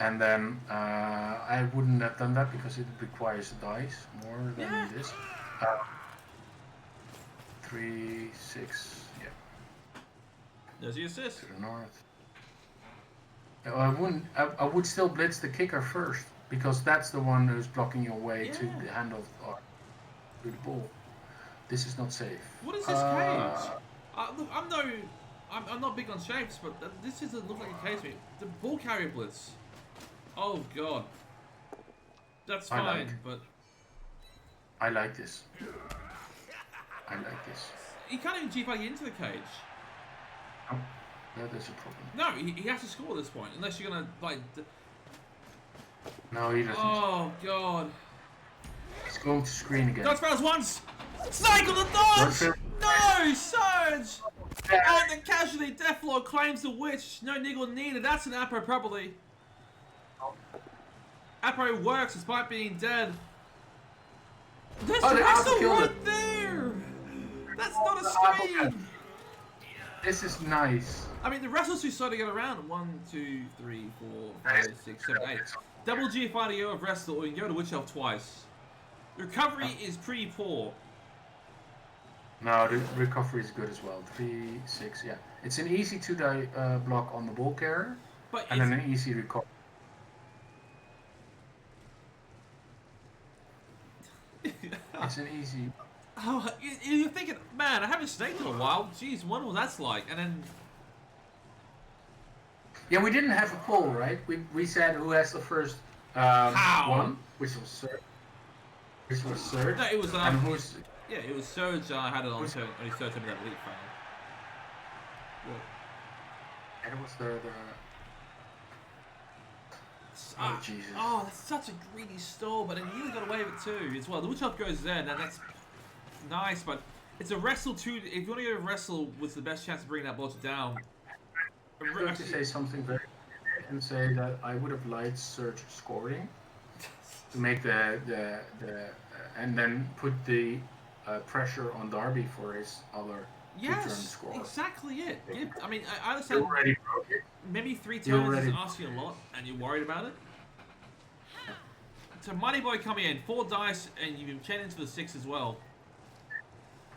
B: And then I wouldn't have done that because it requires dice more than this. 3, 6, yeah.
A: There's the assist.
B: To the north. I would still blitz the kicker first because that's the one who's blocking your way to the handoff or to the ball. This is not safe.
A: What is this cage? Look, I'm not big on shapes, but this doesn't look like a cage to me. The ball carrier blitz. Oh god. That's fine, but
B: I like this. I like this.
A: he can't even G-Flag into the cage.
B: Oh, that is a problem.
A: No, he has to score at this point, unless you're gonna like.
B: No, he doesn't.
A: Oh god.
B: He's going to screen again.
A: Dodge fails once. Snake on the dodge. No, Serj. And the casualty Deathlord claims the witch. No niggle needed. That's an Apo probably. Apo works despite being dead. There's
B: Oh,
A: the
B: the
A: wrestle
B: Apo killed
A: right
B: it.
A: there. That's not a
B: The Apo
A: screen.
B: killed This is nice.
A: I mean, the wrestlers who started to get around 1, 2, 3, 4, 5, 6, 7, 8. Double GFIDO of wrestle, or you can go to Witch Elf twice. The recovery is pretty poor.
B: No, the recovery is good as well. 3, 6, yeah. It's an easy 2-die block on the ball carrier,
A: But
B: and then an easy recovery. It's an easy.
A: Oh, you're thinking, man, I haven't snaked in a while. Jeez, wonder what that's like. And then,
B: Yeah, we didn't have a poll, right? We said who has the first one, which was Serj.
A: no, it was
B: And who's
A: yeah, it was Serj. Had it on his third time that leap foul.
B: and it was the
A: Ah,
B: Jesus.
A: oh, that's such a greedy stall, but then you got away with it too as well. The Witch Elf goes there, and that's nice, but it's a wrestle too. If you want to go wrestle with the best chance of bringing that ball down,
B: I'm going to say something very and say that I would have liked Serj scoring to make the and then put the pressure on Darby for his other
A: Yes,
B: score.
A: exactly it. I mean, I
B: You
A: understand.
B: already broke it.
A: Maybe 3
B: You
A: turns
B: already-
A: is asking a lot, and you're worried about it. So Money Boy coming in, 4 dice, and you've chained into the 6 as well.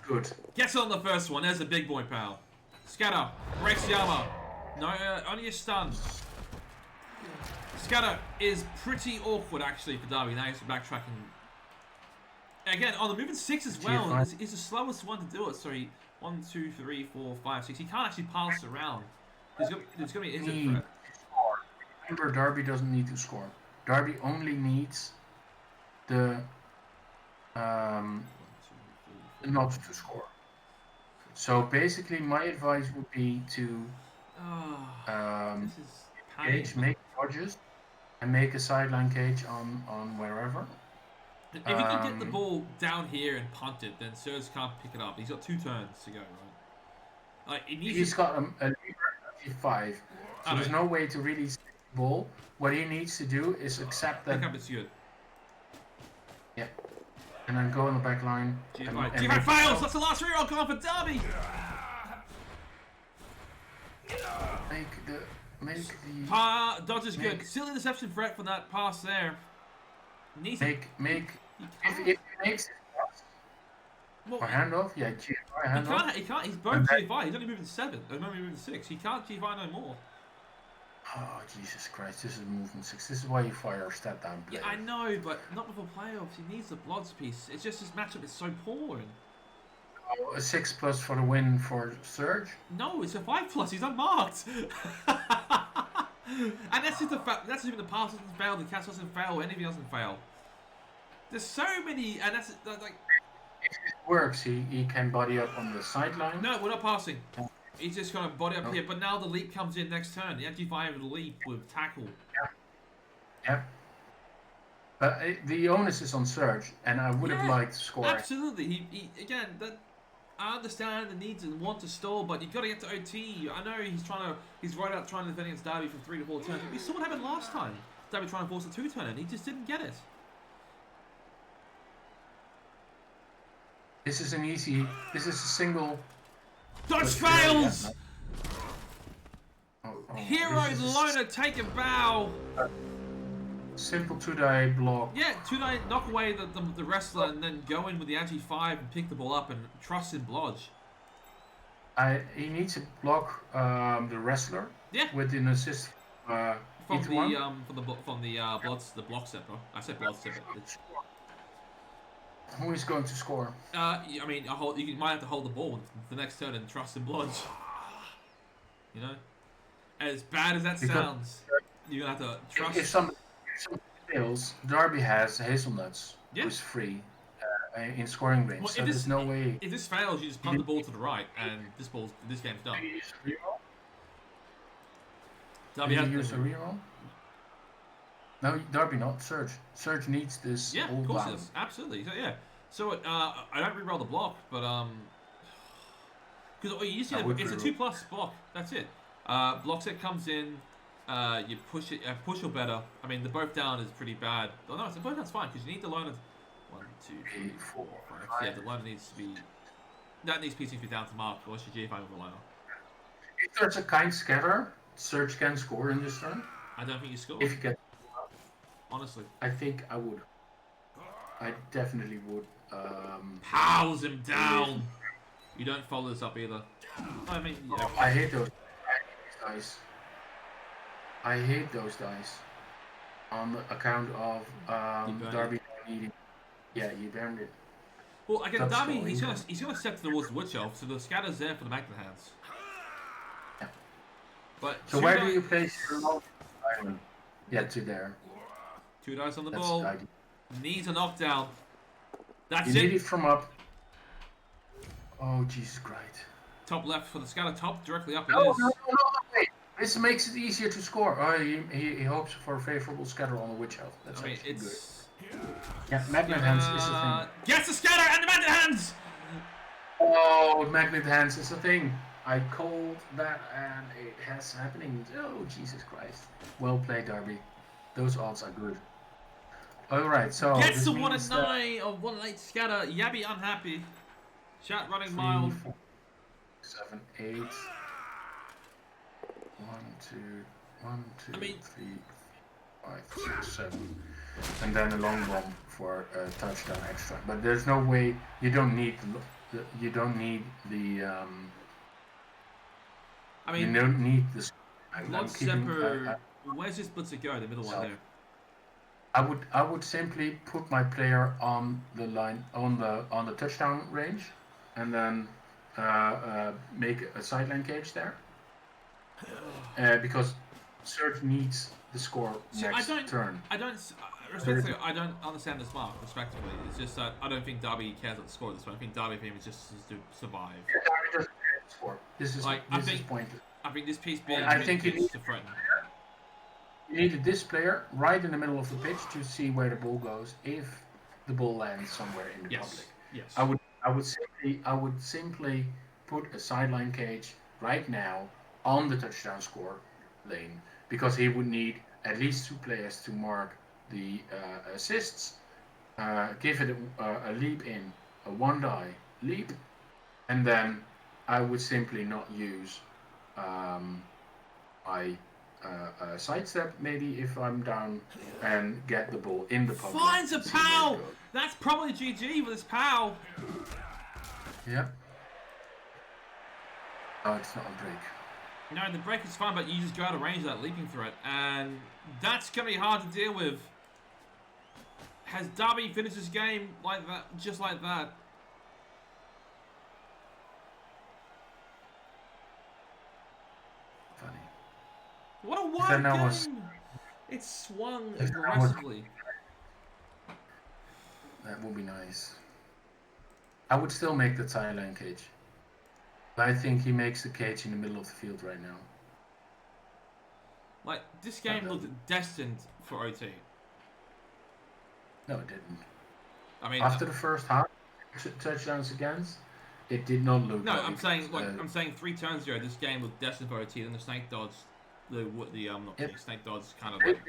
B: Good.
A: Gets on the first one. There's the big boy, pal. Scatter breaks the armor. No, only a stun. Scatter is pretty awkward actually for Darby. Now he's backtracking. Again, on the moving 6 as well. He's the slowest one to do it. So 1, 2, 3, 4, 5, 6. He can't actually pass around. There's gonna be an injured threat.
B: Remember, Darby doesn't need to score. Darby only needs the not to score. So basically, my advice would be to
A: This is
B: cage, make dodges, and make a sideline cage on wherever.
A: If he can get the ball down here and punt it, then Serj can't pick it up. He's got 2 turns to go, right? Like,
B: He's got a lever at 5, so there's no way to really see the ball. What he needs to do is accept that.
A: Pick up, it's good.
B: Yeah. And then go on the back line.
A: G5 fails! That's the last reroll gone for Darby!
B: Make the
A: Dodge is good. Still interception threat for that pass there. Needs
B: if he makes it pass or handoff, yeah, G5 handoff.
A: He can't. He's both G5. He's only moving 7. He's only moving 6. He can't G5 no more.
B: Oh Jesus Christ! This is movement 6. This is why you fire a step down player.
A: Yeah, I know, but not before playoffs. He needs the bloods piece. It's just his matchup is so poor.
B: Oh, a 6+ for the win for Serj.
A: No, it's a 5+. He's unmarked. And that's just the fact. That's even the pass doesn't fail. The catch doesn't fail. Anything doesn't fail. There's so many, and that's like.
B: If it works, he can body up on the sideline.
A: No, we're not passing. He's just going to body up here, but now the leap comes in next turn. The G5 with the leap with tackle.
B: Yeah. But the onus is on Serj, and I would have liked to score.
A: Absolutely. He again, I understand the needs and want to stall, but you've got to get to OT. I know he's right out trying to defend against Darby from 3 to 4 turns. We saw what happened last time. Darby trying to force a 2-turn, and he just didn't get it.
B: This is a single.
A: Dodge fails! Hero
B: this
A: loner take a bow.
B: Simple 2-die block.
A: Yeah, 2-die knock away the wrestler and then go in with the anti-5 and pick the ball up and trust in Blodge.
B: He needs to block the wrestler.
A: Yeah.
B: With an assist.
A: From the block set, bro. I said blood set.
B: Who is going to score?
A: I mean, you might have to hold the ball for the next turn and trust in Blodge. You know, as bad as that sounds, you're gonna have to trust.
B: If somebody fails, Darby has hazelnuts,
A: Yeah.
B: who's free in scoring range.
A: Well,
B: so there's no way.
A: If this fails, you just punt the ball to the right, and this game's done.
B: Do you use a reroll?
A: Darby
B: Do
A: has
B: you use a reroll? No, Darby not. Serj. Serj needs this.
A: Yeah,
B: all
A: of course
B: down.
A: it is. Absolutely. So yeah. So I don't reroll the block, but because you see it's a 2+ block. That's it. Block set comes in. You push it. Push or better. I mean, the both down is pretty bad. Oh no, the both down's fine because you need the loner. 1, 2, 3, 4, 5. Yeah, the loner needs to be. That needs PC to be down to mark. Or else your G5 with the loner.
B: If there's a kind scatter, Serj can score in this turn.
A: I don't think you score.
B: If you get.
A: Honestly.
B: I think I would. I definitely would.
A: Pows him down. You don't follow this up either. I mean, yeah.
B: I hate those dice. I hate those dice. On account of Darby needing. Yeah, you burned it.
A: Well, again,
B: That's
A: Darby,
B: fine.
A: he's gonna step towards the Witch Elf, so the scatter's there for the Magnet Hands.
B: Yeah.
A: But
B: So where do you place your island? Yeah, to there.
A: 2 dice on the
B: That's
A: ball.
B: the idea.
A: Needs a knockdown. That's
B: You
A: it.
B: need it from up. Oh, Jesus Christ.
A: Top left for the scatter. Top directly up.
B: No,
A: it is.
B: no, wait. This makes it easier to score. Oh, he hopes for a favorable scatter on the Witch Elf. That's
A: I mean,
B: actually
A: it's.
B: good. Yeah, Magnet Hands is a thing.
A: Gets the scatter and the Magnet Hands!
B: Oh, Magnet Hands is a thing. I called that and it has happening. Oh, Jesus Christ. Well played, Darby. Those odds are good. Alright, so.
A: Gets
B: this
A: the
B: means
A: 1 and
B: that
A: 9 of 1 late scatter. Yabby unhappy. Chat running
B: 3,
A: mild.
B: 4. 7, 8. 1, 2, 1, 2,
A: I mean-
B: 3, 5, 6, 7. And then a long bomb for a touchdown extra. But there's no way, you don't need you don't need the
A: I
B: you
A: mean,
B: don't need this.
A: Blood Sepper. Where's this blitzer go? The middle one there.
B: I would simply put my player on the line on the touchdown range, and then make a sideline cage there. Because Serj needs the score next turn.
A: Respectfully, I don't understand this mark. Respectively, it's just that I don't think Darby cares about the score at this point. I think Darby for him is just to survive.
B: Yeah, Darby doesn't care the score. This is pointless.
A: I think this piece being
B: I think you need
A: to threaten.
B: You needed this player right in the middle of the pitch to see where the ball goes if the ball lands somewhere in the public.
A: Yes.
B: I would simply put a sideline cage right now on the touchdown score lane, because he would need at least 2 players to mark the assists, give it a leap in, a 1-die leap, and then I would simply not use my sidestep maybe if I'm down, and get the ball in the public.
A: Finds a POW! That's probably GG with this POW.
B: Yeah. Oh, it's not a break.
A: No, the break is fine, but you just go out of range of that leaping threat, and that's going to be hard to deal with. Has Darby finished this game like that, just like that?
B: Funny.
A: What a wild game! It swung aggressively.
B: That would be nice. I would still make the sideline cage. But I think he makes the cage in the middle of the field right now.
A: Like, this game looked destined for OT.
B: No, it didn't.
A: I mean,
B: after the first half, touchdowns against, it did not look.
A: No,
B: like
A: I'm saying 3 turns ago, this game looked destined for OT. Then the snake dodge, snake dodge kind of like.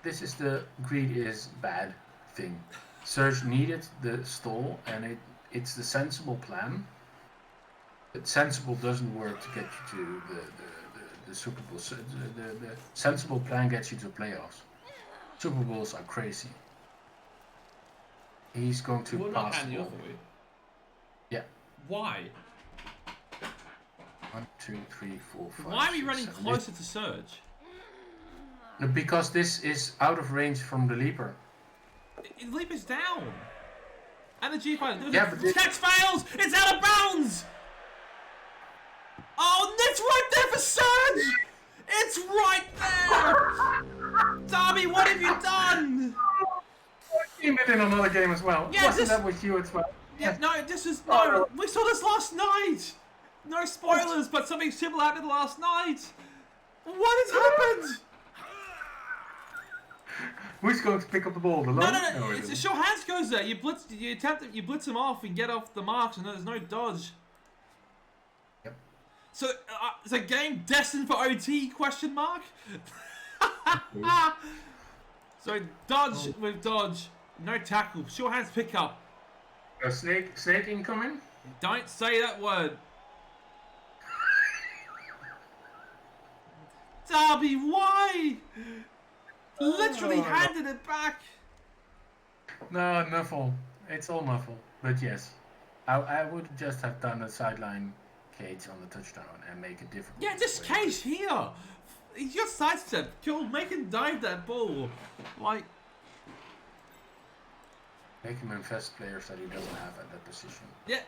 B: This is the greed is bad thing. Serj needed the stall, and it's the sensible plan. But sensible doesn't work to get you to the Super Bowl. The sensible plan gets you to playoffs. Super Bowls are crazy. He's going to pass the ball. Yeah.
A: Why?
B: 1, 2, 3, 4, 5.
A: Why are we
B: 6,
A: running
B: 7,
A: closer to Serj?
B: No, because this is out of range from the leaper.
A: The leap is down. And the G5.
B: Yeah, but
A: the catch fails! It's out of bounds! Oh, it's right there for Serj! It's right there! Darby, what have you done?
B: He did in another game as well.
A: Yeah,
B: Wasn't that with you as well?
A: Yeah, no, this is no. We saw this last night. No spoilers, but something similar happened last night. What has happened?
B: Who's going to pick up the ball? The
A: No. It's a sure hands goes there. You blitz him off and get off the marks, and there's no dodge.
B: Yep.
A: So it's a game destined for OT? Question mark. So dodge with dodge, no tackle. Sure hands pick up.
B: A snake incoming.
A: Don't say that word. Darby, why? Literally handed it back.
B: No, Nuffle. It's all Nuffle. But yes, I would just have done a sideline cage on the touchdown and make it difficult.
A: Yeah, this cage here. He's got sidestep. Cool, make him dive that ball. Like.
B: Make him invest players that he doesn't have at that position.
A: Yeah.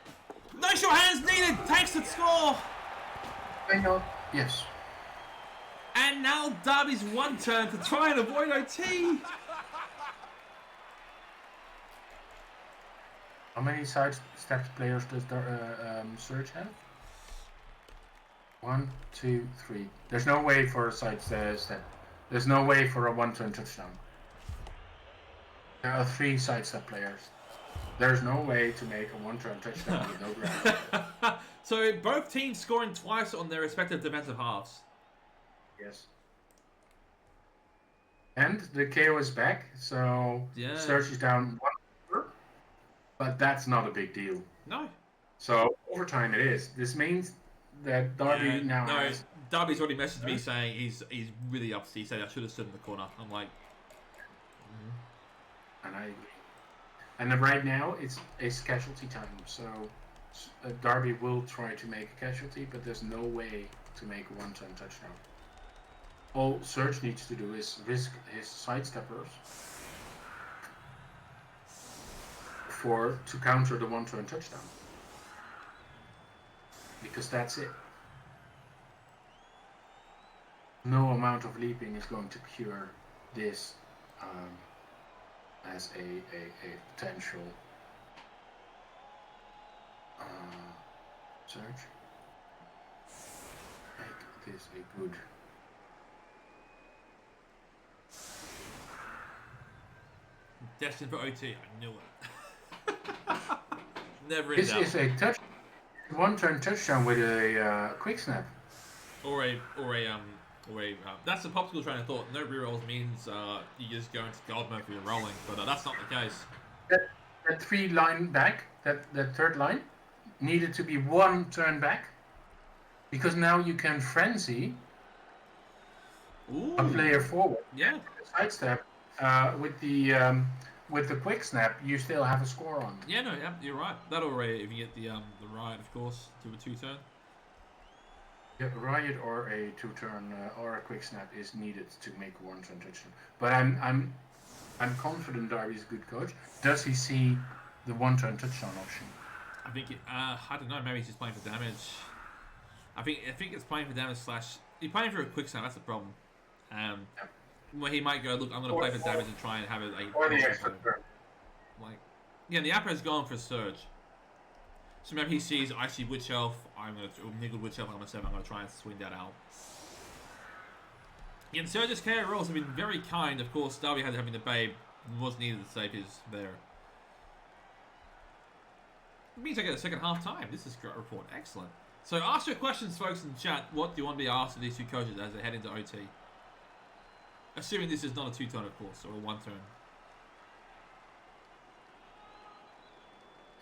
A: No sure hands needed. Takes the score.
B: I know. Yes.
A: And now Darby's one turn to try and avoid OT.
B: How many sidestep players does Serj have? 1, 2, 3. There's no way for a sidestep. There's no way for a one-turn touchdown. There are 3 sidestep players. There's no way to make a one-turn touchdown with no ground.
A: So both teams scoring twice on their respective defensive halves.
B: Yes. And the KO is back, so Serj is down 1, but that's not a big deal.
A: No.
B: So overtime it is. This means that Darby now has...
A: Darby's already messaged me saying he's really upset. He said I should have stood in the corner. I'm like...
B: And I agree. And then right now, it's casualty time. So Darby will try to make a casualty, but there's no way to make a one-turn touchdown. All Serj needs to do is risk his sidesteppers to counter the one-turn touchdown. Because that's it. No amount of leaping is going to cure this as a potential Serj. Make this a good...
A: Destined for OT. I knew it. Never in
B: This
A: doubt.
B: is a one-turn touchdown with a quick snap.
A: Or a that's the popsicle train of thought. No rerolls means you just go into God mode for your rolling, but that's not the case.
B: That three line back, that third line, needed to be one turn back, because now you can frenzy a player forward.
A: Yeah.
B: Sidestep with the quick snap, you still have a score on.
A: Yeah, no, yeah, you're right. That already, if you get the riot, of course, to a two-turn.
B: Yeah, a riot or a two-turn or a quick snap is needed to make a one-turn touchdown. But I'm confident Darby's a good coach. Does he see the one-turn touchdown option?
A: I think I don't know. Maybe he's just playing for damage. I think it's playing for damage / he's playing for a quick snap. That's the problem. Where he might go, look, I'm going to play for damage and try and have it
B: or the extra turn.
A: Like, yeah, the Appa's gone for Serj. So maybe he sees, I see Witch Elf, I'm going to niggle Witch Elf, I'm going to try and swing that out. Yeah, and Serj's KO rolls have been very kind. Of course, Darby had having the babe was needed to save his there. It means I get a second half time. This is a great report. Excellent. So ask your questions, folks, in the chat. What do you want to be asked of these two coaches as they head into OT? Assuming this is not a two-turn, of course, or a one-turn.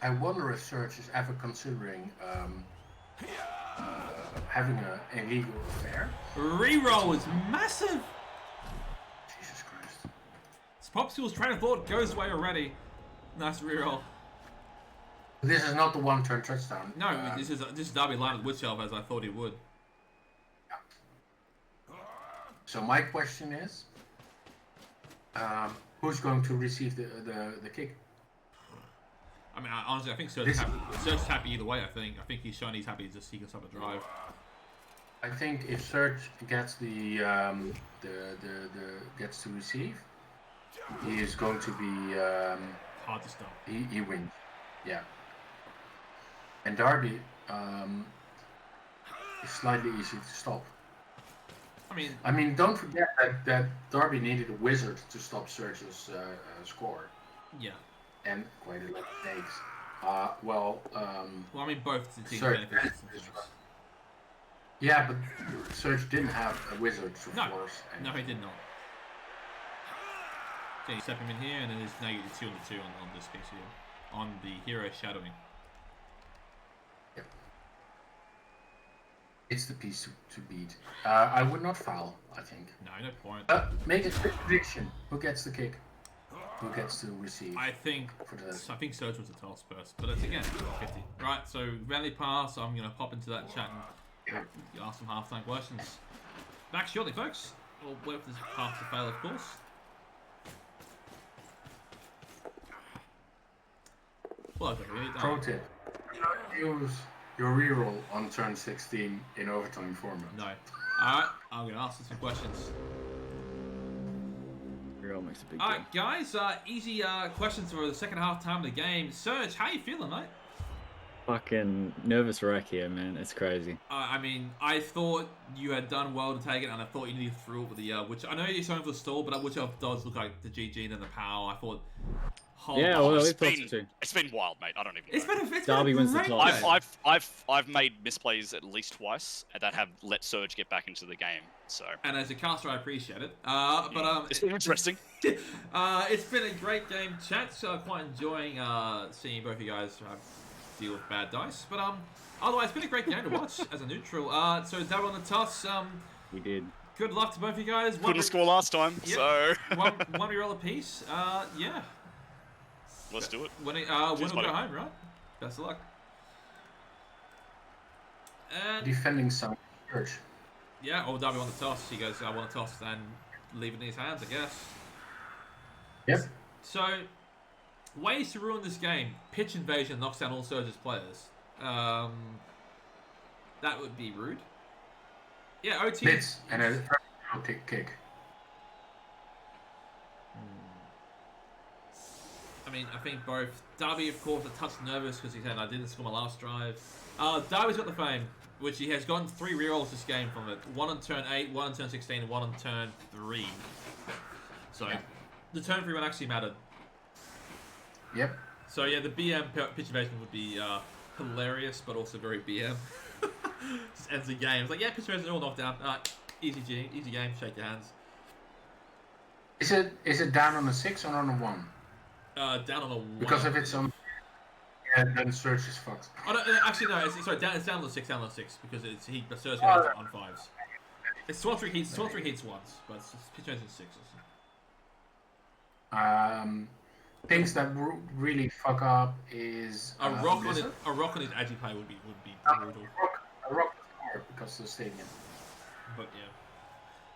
B: I wonder if Serj is ever considering having an illegal affair.
A: Reroll is massive!
B: Jesus Christ.
A: Popsicle's train of thought goes away already. Nice reroll.
B: This is not the one-turn touchdown.
A: No, this is Darby line with Witch Elf as I thought he would.
B: So my question is, who's going to receive the kick?
A: I mean, honestly, I think Serj's happy either way. I think he's shown he's happy just he can stop a drive.
B: I think if Serj gets gets to receive, he is going to be
A: hard to stop.
B: He wins, yeah. And Darby is slightly easy to stop. I mean, don't forget that Darby needed a wizard to stop Serj's score.
A: Yeah.
B: And quite a lot of mistakes. Well,
A: I mean, both the teams
B: Serj
A: benefit.
B: Yeah, but Serj didn't have a wizard to force.
A: No, he did not. So you step him in here, and then there's negative 2 on the 2 on this piece here. On the hero shadowing.
B: Yep. It's the piece to beat. I would not foul, I think.
A: No point.
B: Make a quick prediction. Who gets the kick? Who gets to receive?
A: I think Serj was the toss first, but it's again 50. Right, so rally pass. I'm gonna pop into that chat and ask some half-time questions. Back shortly, folks. We'll wait for this pass to fail, of course. Well,
B: Pro tip: use your reroll on turn 16 in overtime format.
A: No. Alright, I'm gonna ask you some questions.
C: Reroll makes a big
A: Alright, guys, easy questions for the second half time of the game. Serj, how you feeling, mate?
C: Fucking nervous wreck here, man. It's crazy.
A: I mean, I thought you had done well to take it, and I thought you needed to through it with the which I know you're showing for the stall, but which does look like the GG and then the power. I thought.
C: Yeah, well,
D: it's been wild, mate. I don't even know.
C: Darby wins the toss.
D: I've made misplays at least twice that have let Serj get back into the game. So.
A: And as a caster, I appreciate it. But
D: it's been interesting.
A: It's been a great game, chat. So quite enjoying seeing both of you guys deal with bad dice. But otherwise, it's been a great game to watch as a neutral. So that on the toss.
C: We did.
A: Good luck to both of you guys.
D: Couldn't score last time,
A: Yep.
D: so
A: one reroll apiece. Yeah.
D: let's do it.
A: Winner will go home, right? Best of luck. And
B: Defending some Serj.
A: yeah, Darby won the toss. He goes, I want to toss and leave it in his hands, I guess.
B: Yep.
A: So, ways to ruin this game. Pitch invasion knocks down all Serj's players. That would be rude. Yeah, OT.
B: Blitz and a kick.
A: I mean, I think both. Darby, of course, a touch nervous because he said, I didn't score my last drive. Darby's got the fame, which he has gotten 3 rerolls this game from it. 1 on turn 8, 1 on turn 16, and 1 on turn 3. So, the turn 3 one actually mattered.
B: Yep.
A: So, yeah, the BM pitch invasion would be hilarious, but also very BM. Just ends the game. It's like, yeah, pitch invasion all knocked down. Easy game, shake your hands.
B: Is it down on a 6 or on a 1?
A: Down on a 1.
B: Because if it's on, yeah, then Serj is fucked.
A: Oh, no, actually, no. It's down on the 6, because Serj goes on 5s. It's 3 heats once, but it's pitch invasion 6 or something.
B: Things that really fuck up is
A: A rock on his Agipay would be brutal.
B: A rock is hard because of the stadium.
A: But yeah.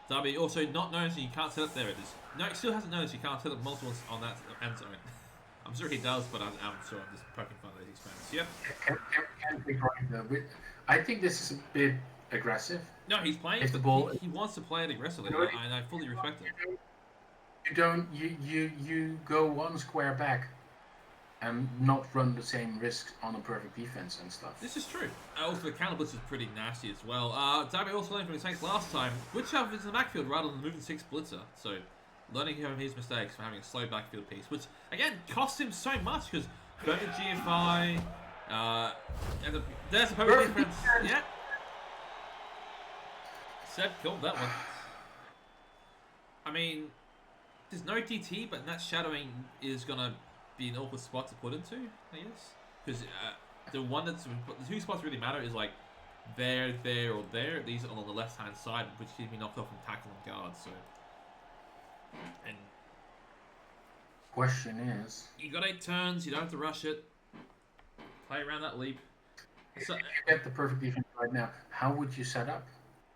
A: Darby also not noticing you can't set up. There it is. No, he still hasn't noticed you can't set up multiple on that end zone. I'm sure he does, but I'm sure I'm just poking fun at his experiments. Yep.
B: Can we right though? I think this is a bit aggressive.
A: No, he's playing.
B: If the ball,
A: he wants to play it aggressively, and I fully respect it.
B: You go 1 square back, and not run the same risks on a perfect defense and stuff.
A: This is true. Also, the counter blitz is pretty nasty as well. Darby also learned from his mistakes last time. Which is in the backfield rather than moving 6 blitzer. So, learning from his mistakes for having a slow backfield piece, which again cost him so much because perfect GFI. And there's a perfect defense. Yeah. Serj killed that one. I mean, there's no DT, but that shadowing is gonna be an awkward spot to put into, I guess, because the 2 spots really matter is like there, or there. These are on the left hand side, which keep me knocked off from tackle and guard. So, and
B: question is,
A: you got 8 turns. You don't have to rush it. Play around that leap.
B: If you get the perfect defense right now, how would you set up?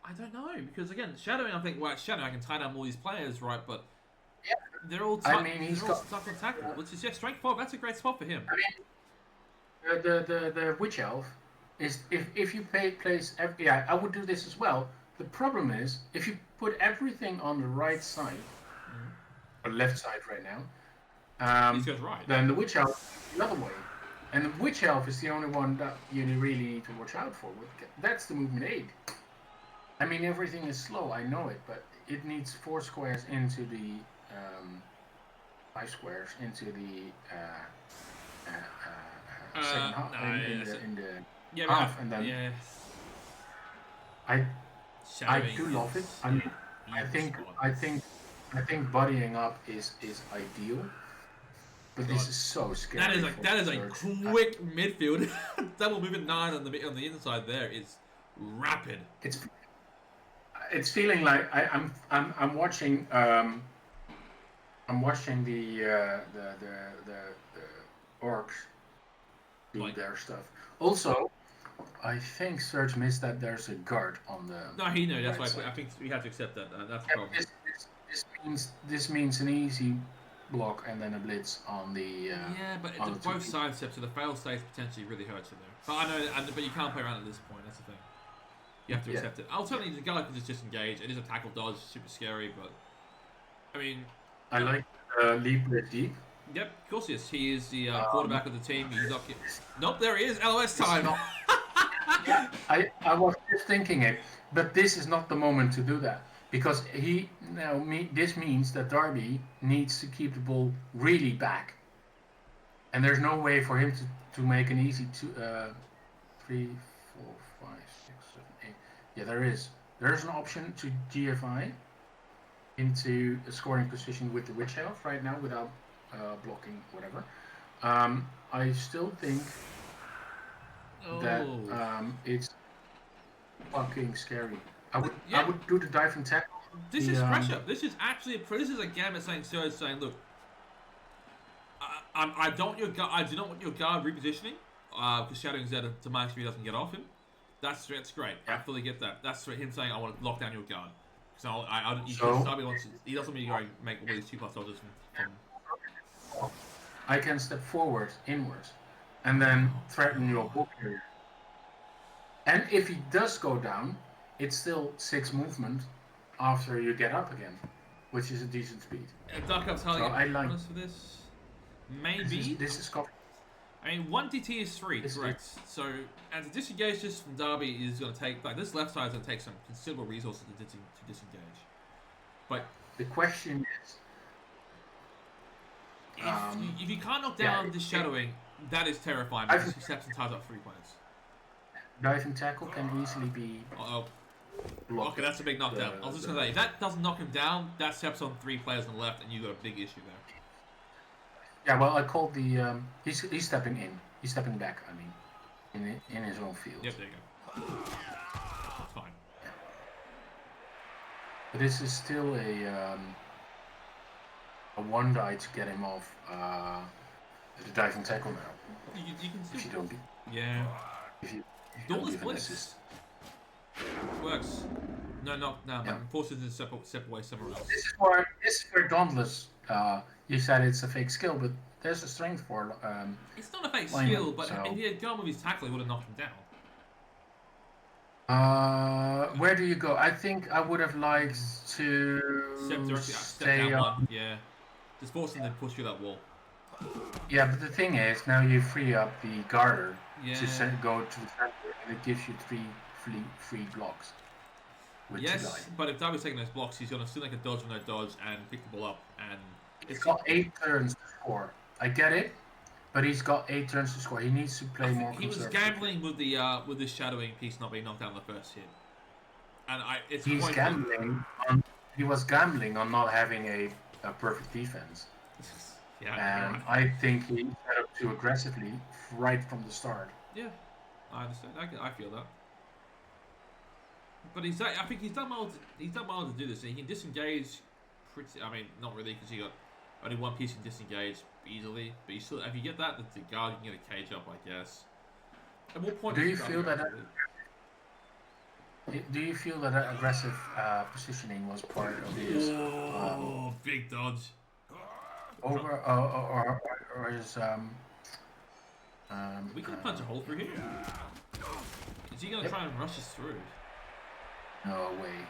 A: I don't know, because again, shadowing. I think, well, shadowing. I can tie down all these players, right? But
B: yeah,
A: they're all tough. He's all tough on tackle, which is strength 4. That's a great spot for him.
B: I mean, the witch elf is if you place every. Yeah, I would do this as well. The problem is if you put everything on the right side, or left side right now.
A: He goes right.
B: Then the witch elf the other way, and the witch elf is the only one that you really need to watch out for. That's the movement 8. I mean, everything is slow. I know it, but it needs 4 squares into the 5 squares into the second half in the half, and then I do love it. I mean, I think bodying up is ideal, but this is so scary.
A: That is a quick midfield. Double movement 9 on the inside. There is rapid.
B: It's feeling like I'm watching the orcs do their stuff. Also, I think Serj missed that there's a guard on the.
A: No, he knew. That's
B: right
A: why I think we have to accept that. That's the problem.
B: This means an easy block and then a blitz on the.
A: Yeah, but both side steps, so the fail states potentially really hurts you there. But I know, but you can't play around at this point. That's the thing. You have to accept it. Ultimately, the guy can just disengage. It is a tackle dodge, super scary, but I mean.
B: I like leap with deep.
A: Yep, of course he is. He is the quarterback of the team. He's up here. Nope, there he is. LOS time.
B: I was just thinking it, but this is not the moment to do that because this means that Darby needs to keep the ball really back, and there's no way for him to make an easy 3, 4, 5, 6, 7, 8. Yeah, there is. There's an option to GFI into a scoring position with the witch elf right now without blocking whatever. I still think that
A: Oh.
B: it's fucking scary. I would
A: Yeah.
B: I would do the diving tackle.
A: This is pressure. This is actually this is a gamut saying Serj saying, look, I don't want your guard. I do not want your guard repositioning because shadowing's there to make sure he doesn't get off him. That's great. I fully get that. That's him saying I want to lock down your guard. So Darby wants. He doesn't want me to go and make all these 2+ dodges from.
B: I can step forward, inwards, and then threaten your ball carrier. And if he does go down, it's still 6 movement after you get up again, which is a decent speed.
A: Dark Up's how I like for this. Maybe
B: this is covered.
A: I mean, 1 DT is 3, correct? So, and to disengage just from Darby is going to take, like, this left side is going to take some considerable resources to disengage. But
B: the question is,
A: if you can't knock down this shadowing, that is terrifying because he steps and ties up 3 players.
B: Diving tackle can easily be.
A: Okay, that's a big knockdown. I was just going to say, if that doesn't knock him down, that steps on 3 players on the left, and you've got a big issue there.
B: Yeah, well, I called the. He's stepping in. He's stepping back. I mean, in his own field.
A: Yep, there you go. That's fine.
B: Yeah. But this is still a 1 die to get him off the diving tackle now.
A: You can still.
B: If you don't.
A: Yeah.
B: If you
A: Dauntless Blitz works. No.
B: Yeah.
A: Forces to step away somewhere else.
B: This is where Dauntless. You said it's a fake skill, but there's a strength for.
A: It's not a fake
B: lineman,
A: skill, but
B: so.
A: if he had gone with his tackle, he would have knocked him down.
B: Where do you go? I think I would have liked to
A: step down
B: up.
A: 1. Yeah. Just force him to push through that wall.
B: Yeah, but the thing is, now you free up the garter
A: Yeah.
B: to go to the center, and it gives you 3 free blocks.
A: Yes, but if Darby's taking those blocks, he's going to still make a dodge with no dodge and pick the ball up. And
B: he's got 8 turns to score. I get it, but he's got 8 turns to score. He needs to play more
A: he was gambling with the shadowing piece not being knocked down the first hit. And he was gambling on not having a perfect defense. Yeah,
B: and I think he set up too aggressively right from the start.
A: Yeah, I understand. I feel that. But I think he's done well. He's done well to do this. And he can disengage. I mean, not really, because he got only 1 piece can disengage easily. But you still, if you get that, the guard can get a cage up, I guess. At what point
B: do you feel that? Do you feel that aggressive positioning was part of his?
A: Big dodge.
B: Or his
A: we can punch a hole through here. Is he gonna try and rush us through?
B: No way.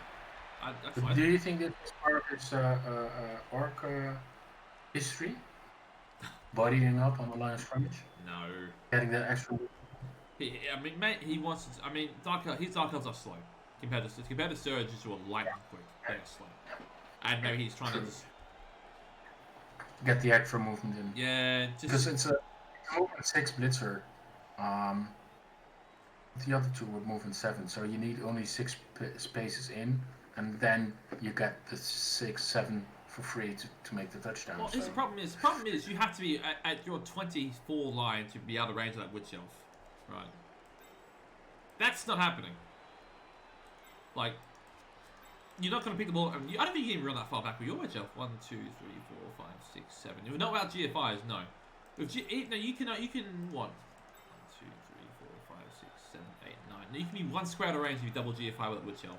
A: That's
B: Do you think that it's part of his orc history? Bodying up on the line of scrimmage?
A: No.
B: Getting that extra.
A: He wants to. I mean, his Dark Elves are slow compared to Serj, is lightning quick. They're slow, and maybe he's trying to just
B: get the extra movement in.
A: Yeah,
B: because it's a movement 6 blitzer. The other 2 would move in 7, so you need only 6 spaces in, and then you get the 6, 7 for free to make the touchdown.
A: Well, the problem is you have to be at your 24 line to be out of range of that witch elf, right? That's not happening. Like, you're not going to pick the ball. I don't think you can even run that far back with your witch elf. 1, 2, 3, 4, 5, 6, 7. You're not about GFIs, no. No, you can what? 1, 2, 3, 4, 5, 6, 7, 8, 9. No, you can be 1 square out of range if you double GFI with a witch elf.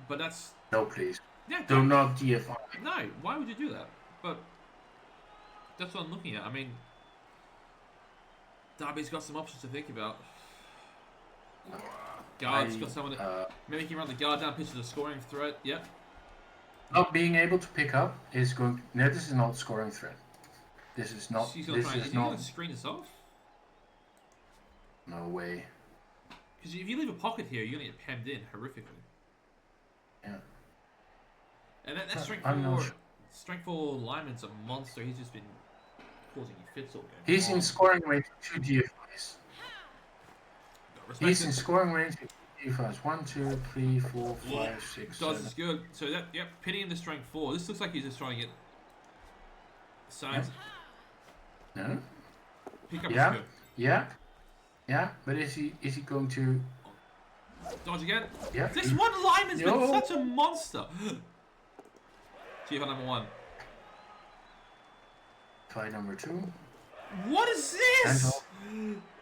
A: But that's
B: no, please.
A: Yeah,
B: do not GFI.
A: No, why would you do that? But that's what I'm looking at. I mean, Darby's got some options to think about. Guard's got someone that maybe he can run the guard down, pitch to the scoring threat. Yep.
B: Not being able to pick up is going. No, this is not scoring threat. This is not.
A: He's going to screen this off.
B: No way.
A: Because if you leave a pocket here, you're going to get pemmed in horrifically.
B: Yeah.
A: And that strength 4 lineman's a monster. He's just been causing you fits all game.
B: He's in scoring range of 2 GFIs. He's in scoring range of 2 GFIs. 1, 2, 3, 4, 5, 6.
A: Dodge is good. So pitting in the strength 4. This looks like he's just trying to get sides.
B: No.
A: Pick up
B: Yeah.
A: is good.
B: Yeah. Yeah, but is he going to?
A: Dodge again.
B: Yeah.
A: This one lineman's been
B: No.
A: such a monster. GFI number 1.
B: Try number 2.
A: What is this?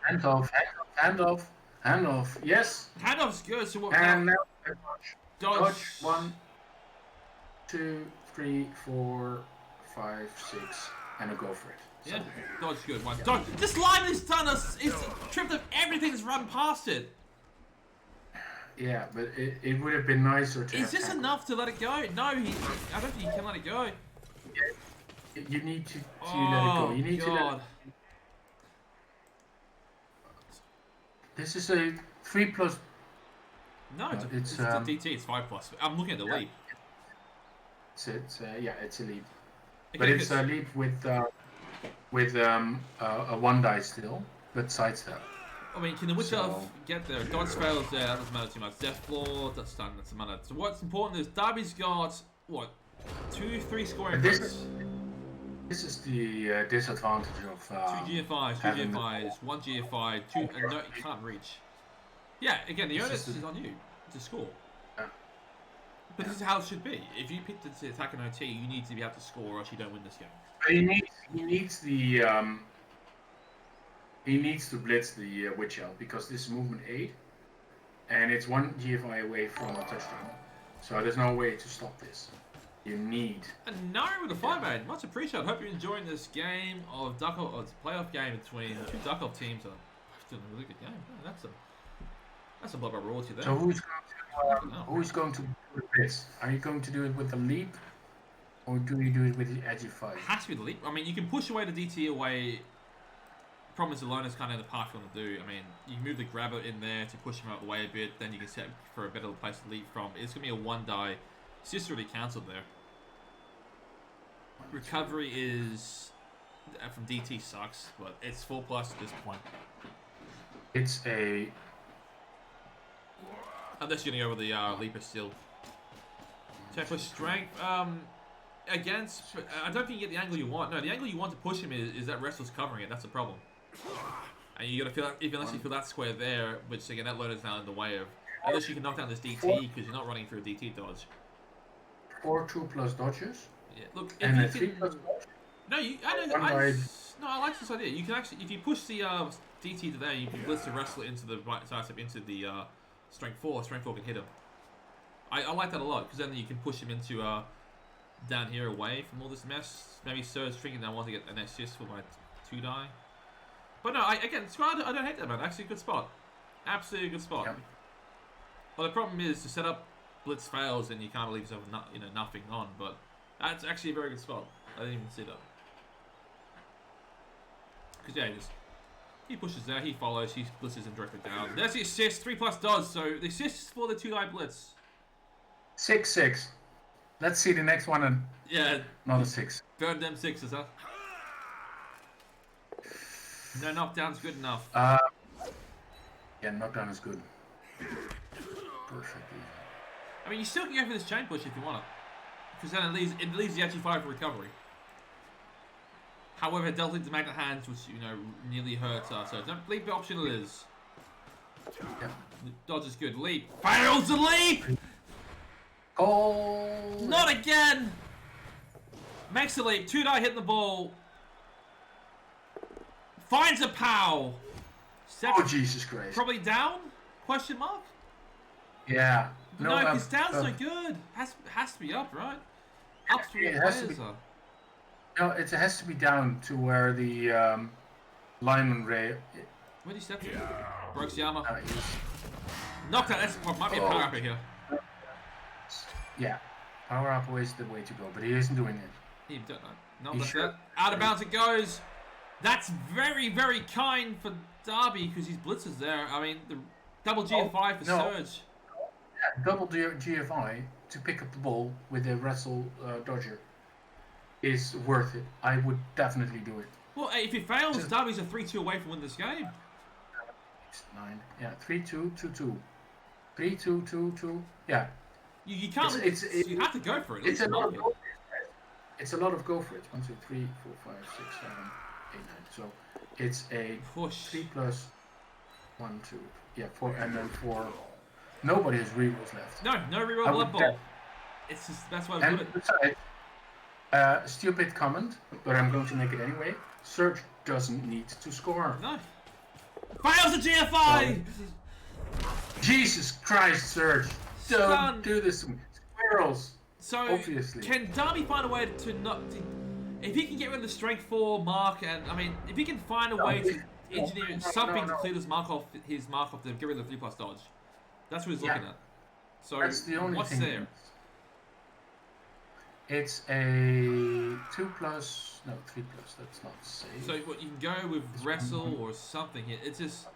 B: Hand off. Yes.
A: Handoff's good. So what?
B: And
A: Now,
B: now
A: dodge.
B: dodge. 1, 2, 3, 4, 5, 6, and a go for it. So,
A: Yeah, dodge good one. Dodge. This lineman has done us. It's tripped up everything that's run past it.
B: yeah, but it would have been nicer to.
A: Is
B: have
A: this
B: tackled.
A: enough to let it go? No, I don't think he can let it go.
B: You need to let it
A: Oh
B: go. You need to let.
A: God.
B: This is a 3+.
A: No, it's
B: It's,
A: a DT. It's 5+. I'm looking at the leap.
B: It's a leap,
A: Okay,
B: but it's
A: good.
B: a leap with a 1 die still, but sidestep.
A: I mean, can the Witch Elf
B: So-
A: get there? Dodge fails there, that doesn't matter too much. Death Floor, that's done, that's matter. So what's important is Darby's got, what, 2, 3 scoring
B: This
A: points?
B: This is the disadvantage of
A: 2 GFIs, 2
B: having-
A: GFIs, 1 GFI, 2, and no, you can't reach. Yeah, again, the
B: This
A: onus
B: is
A: is on you to score.
B: Yeah.
A: But this is how it should be. If you pick the attack in OT, you need to be able to score or else you don't win this game.
B: But he needs to blitz the Witch Elf because this is movement 8, and it's 1 GFI away from a touchdown. So there's no way to stop this. You need.
A: And Nari with a 5-8. Much appreciated. Hope you're enjoying this game of Duck Elf, it's a playoff game between 2 Duck Elf teams. It's doing a really good game. Yeah, that's a block of royalty there.
B: So who's going to do the blitz? Are you going to do it with the leap, or do you do it with the edgify?
A: It has to be the leap. I mean, you can push away the DT away. Problem is, alone is kind of the path you want to do. I mean, you can move the grabber in there to push him out of the way a bit. Then you can set for a better place to leap from. It's going to be a 1 die. It's just already cancelled there. Recovery is from DT sucks, but it's 4+ at this point.
B: It's a.
A: Unless you're going to go with the leaper still. Check for strength. Against, I don't think you get the angle you want. No, the angle you want to push him is that wrestler's covering it. That's the problem. And you got to feel that, unless you feel that square there, which again that loader's now in the way of. Unless you can knock down this DT because you're not running through a DT dodge.
B: 4 2+ dodges.
A: Yeah, look, if
B: And a
A: you
B: 3+
A: can.
B: dodge.
A: No, I like this idea. You can actually, if you push the DT to there, you can blitz the wrestler into the right side step into the strength 4. Strength 4 can hit him. I like that a lot because then you can push him into down here away from all this mess. Maybe Serj thinking I want to get an assist for my 2 die. But no, again, squad, I don't hate that, man. Actually, a good spot. Absolutely a good spot.
B: Yep.
A: But the problem is to set up blitz fails and you can't leave yourself nothing on. But that's actually a very good spot. I didn't even see that. Because yeah, he pushes there, he follows, he blitzes him directly down. There's the assist, 3+ does. So the assist is for the 2 die blitz.
B: 6-6. Let's see the next one and
A: Yeah,
B: not a 6.
A: burn them 6s, huh? No knockdown's good enough.
B: Yeah, knockdown is good. Perfectly.
A: I mean, you still can go for this chain push if you want it. Because then it leaves the edgy 5 for recovery. However, it does lead to magnet hands, which, nearly hurts us. So don't leap optional is.
B: Yeah.
A: Dodge is good. Leap. Fails the leap!
B: Oh!
A: Not again! Makes the leap. 2 die hitting the ball. Finds a pow.
B: Oh, Jesus Christ.
A: Probably down? Question mark?
B: Yeah.
A: No, because down's no good. Has to be up, right? Up 3
B: it has to
A: players.
B: be. No, it has to be down to where the lineman ray.
A: Where did he step to? Breaks the armor.
B: He's-
A: Knockdown. That's might be a power up here.
B: yeah. Power up is the way to go, but he isn't doing it.
A: He don't know. No,
B: He
A: that's
B: should.
A: that. Out of bounds it goes. That's very, very kind for Darby because his blitzes there. I mean, the double GFI for
B: no.
A: Serj.
B: Yeah, double GFI to pick up the ball with a wrestle dodger is worth it. I would definitely do it.
A: Well, if it fails, Darby's a 3-2 away from winning this game.
B: 9. Yeah, 3-2, 2-2. 3-2, 2-2. Yeah.
A: You can't. You have to go for it.
B: It's a lot of go for it. It's a lot of go for it. 1, 2, 3, 4, 5, 6, 7, 8, 9. So it's a
A: Push.
B: 3+. 1, 2, yeah, 4, and then 4. Nobody has rerolls left.
A: No reroll
B: I
A: blood
B: would
A: bowl. It's just that's why I
B: And
A: put it.
B: besides, stupid comment, but I'm going to make it anyway. Serj doesn't need to score.
A: No. Fails the GFI.
B: Jesus Christ, Serj! Don't
A: Son.
B: do this to me. Squirrels.
A: So
B: Obviously.
A: can Darby find a way to not? If he can get rid of the strength 4 mark, and I mean, if he can find a way to engineer something to clear his mark off to get rid of the 3+ dodge, that's what he's looking at. So
B: That's the only
A: what's
B: thing.
A: there?
B: It's a 2+, no 3+. That's not safe.
A: So what you can go with wrestle or something here. It's just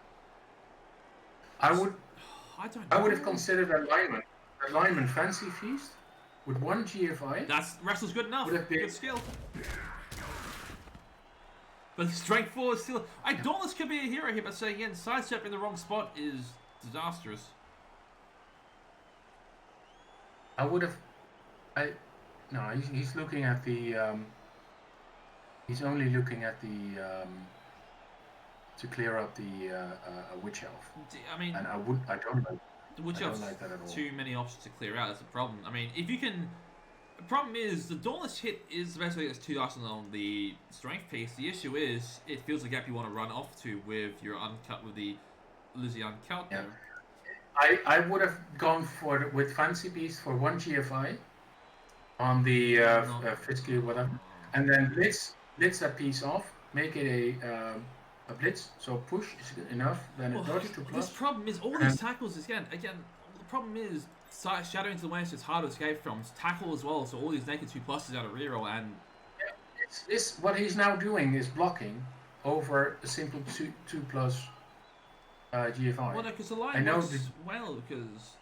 B: I would
A: know.
B: have considered alignment fancy feast with 1 GFI.
A: That's wrestle's good enough.
B: Would have been-
A: Good skill. But strength 4 is still. Dauntless could be a hero here, but saying again, sidestep in the wrong spot is disastrous.
B: I would have. No, he's looking at the. He's only looking at the. To clear up the witch elf.
A: I mean,
B: And I don't like.
A: the witch
B: I don't
A: elf's
B: like that at all.
A: too many options to clear out. That's the problem. I mean, if you can. The problem is the Dauntless hit is basically it's 2 dice on the strength piece. The issue is it feels the gap you want to run off to with your uncut with the Lizzie uncut.
B: Yeah.
A: There.
B: I would have gone with fancy beast for 1 GFI on the fiscal whatever, and then blitz that piece off, make it a blitz. So push is good enough. Then a dodge 2+.
A: This problem is all these tackles is again. The problem is shadow into the waist is hard to escape from. It's tackle as well, so all these naked 2+s out of reroll and.
B: It's what he's now doing is blocking over a simple 2+ GFI.
A: Well, no, because the line works well because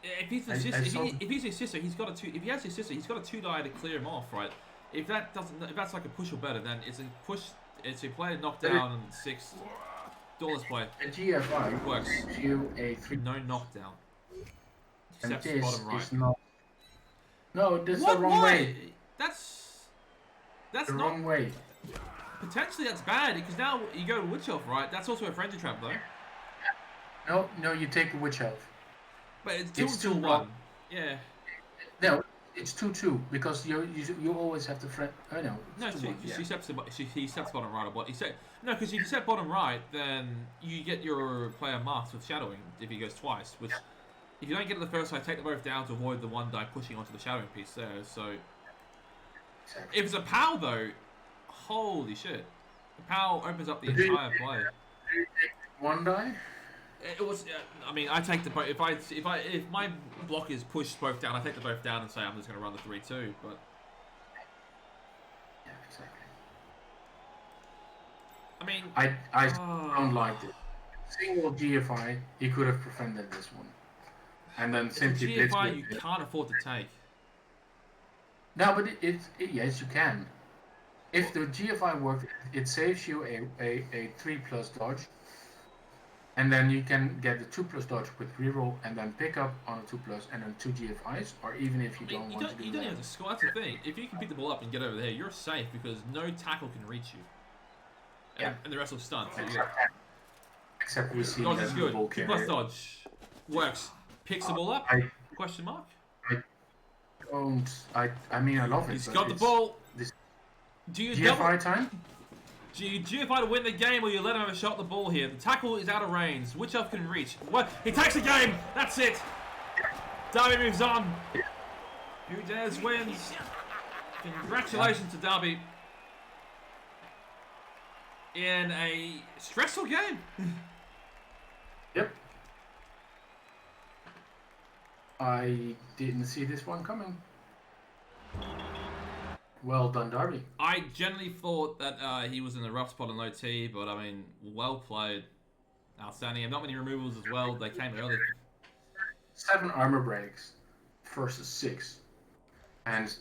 A: if he's a sister, if he's a sister, he's got a 2. If he has a sister, he's got a 2 die to clear him off, right? If that's like a push or better, then it's a push. It's a play knockdown and 6. Dauntless play.
B: A GFI
A: Works.
B: gives you a 3.
A: No knockdown.
B: And
A: Except
B: this
A: bottom right.
B: is not. No, that's
A: What?
B: the wrong way.
A: That's
B: The
A: not
B: wrong way.
A: potentially that's bad because now you go to Witch Elf, right? That's also a frenzy trap though.
B: No, you take the witch elf.
A: But it's
B: It's
A: 2
B: too
A: 1.
B: wrong.
A: Yeah.
B: No, it's 2-2 because you always have to friend. I know.
A: No,
B: it's 2-1, yeah.
A: he steps bottom right or bottom. No, because if you set bottom right, then you get your player marked with shadowing if he goes twice. Which, if you don't get it the first time, take them both down to avoid the 1 die pushing onto the shadowing piece there. So,
B: Exactly.
A: if it's a POW though, holy shit, the POW opens up the entire play.
B: 1 die.
A: It was. I mean, I take the both. If my block is pushed both down, I take the both down and say I'm just going to run the 3-2. But
B: Yeah, exactly.
A: I mean,
B: I don't like it. Single GFI, he could have prevented this one, and then
A: it's a
B: simply blitz
A: GFI
B: with
A: you
B: it.
A: can't afford to take.
B: No, but yes, you can. If the GFI worked, it saves you a 3+ dodge, and then you can get the 2+ dodge with reroll, and then pick up on a 2+ and then 2 GFIs, or even if you don't want to do
A: You don't
B: that.
A: have to score. That's the thing. If you can pick the ball up and get over there, you're safe because no tackle can reach you. And,
B: Yeah.
A: and the rest will stunt. So
B: Except we see
A: dodge
B: that
A: is
B: the
A: good.
B: ball
A: 2+
B: carrier
A: dodge works. Picks the ball up. Question mark.
B: I mean, I love it.
A: He's
B: but
A: got the
B: it's
A: ball.
B: this
A: Do you
B: GFI time?
A: Do you GFI to win the game or you let him have a shot at the ball here? The tackle is out of range. Which elf can reach? What? He takes the game. That's it. Darby moves on. Who dares wins. Congratulations to Darby. In a stressful game.
B: Yep. I didn't see this one coming. Well done, Darby.
A: I generally thought that he was in a rough spot in low T, but I mean, well played. Outstanding. And not many removals as well. They came early.
B: 7 armor breaks versus 6. And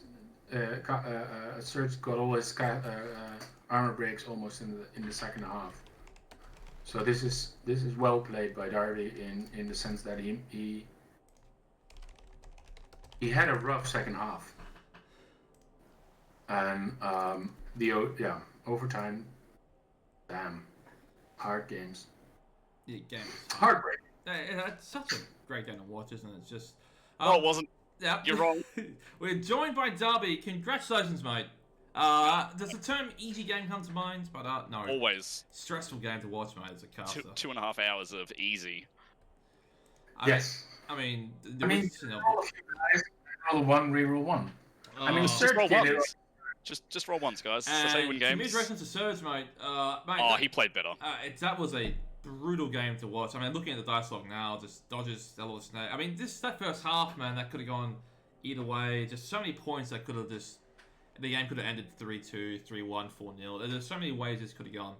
B: Serj got all his armor breaks almost in the second half. So this is well played by Darby in the sense that he had a rough second half. And overtime, damn, hard games.
A: Yeah, game.
B: Heartbreaking.
A: It's such a great game to watch, isn't it? It's just.
D: No, it wasn't.
A: Yeah,
D: You're wrong.
A: We're joined by Darby. Congratulations, mate. Does the term easy game come to mind? But no.
D: Always.
A: Stressful game to watch, mate, as a caster.
D: 2.5 hours of easy.
B: Yes.
A: I mean,
B: all of you guys roll 1, reroll 1. I mean,
D: Just roll
B: Serj did it.
D: ones. Just roll ones, guys. That's how you win games.
A: Congratulations to Serj, mate.
D: Oh, he played better.
A: That was a brutal game to watch. I mean, looking at the dice log now, just dodges, a lot of snake. I mean, that first half, man, that could have gone either way. Just so many points that could have just... The game could have ended 3-2, 3-1, 4-0. There's so many ways this could have gone.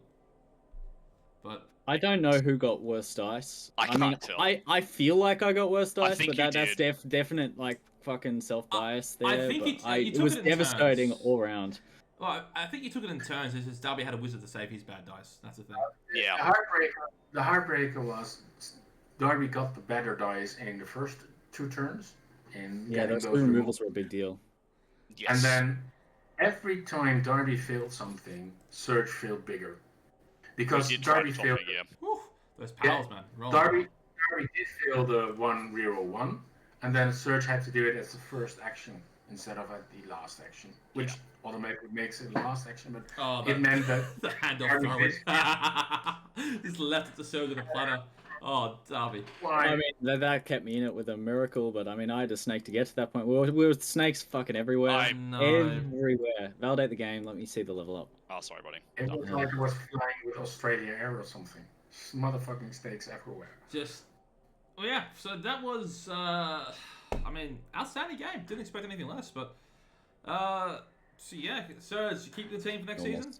A: But...
C: I don't know who got worse dice.
D: I can't tell.
C: I feel like I got worse dice,
D: think
C: but
D: you
C: that's definite, like, fucking self-bias there.
A: I think
C: it was devastating all round.
A: Well, I think you took it in turns. It's just Darby had a wizard to save his bad dice. That's the thing.
D: Yeah.
B: The heartbreaker was Darby got the better dice in the first 2 turns.
C: Yeah, those 2 removals were a big deal.
D: Yes.
B: And then every time Darby failed something, Serj failed bigger. Because Darby failed.
D: Yeah.
A: Whew, those pals, man.
B: Darby did fail the 1 reroll 1, and then Serj had to do it as the first action instead of at the last action, which automatically makes it the last action, but it meant that
A: the handoff throwing. He's left it to Serj in a platter. Oh, Darby.
C: I mean, that kept me in it with a miracle, but I mean, I had a snake to get to that point. We were with snakes fucking everywhere.
A: I know.
C: Everywhere. Validate the game. Let me see the level up.
D: Oh, sorry, buddy.
B: It looked like it was flying with Australia Air or something. Motherfucking snakes everywhere.
A: Just... Well, yeah, so that was... I mean, outstanding game. Didn't expect anything less, but... So yeah, Serj, you keep the team for next season?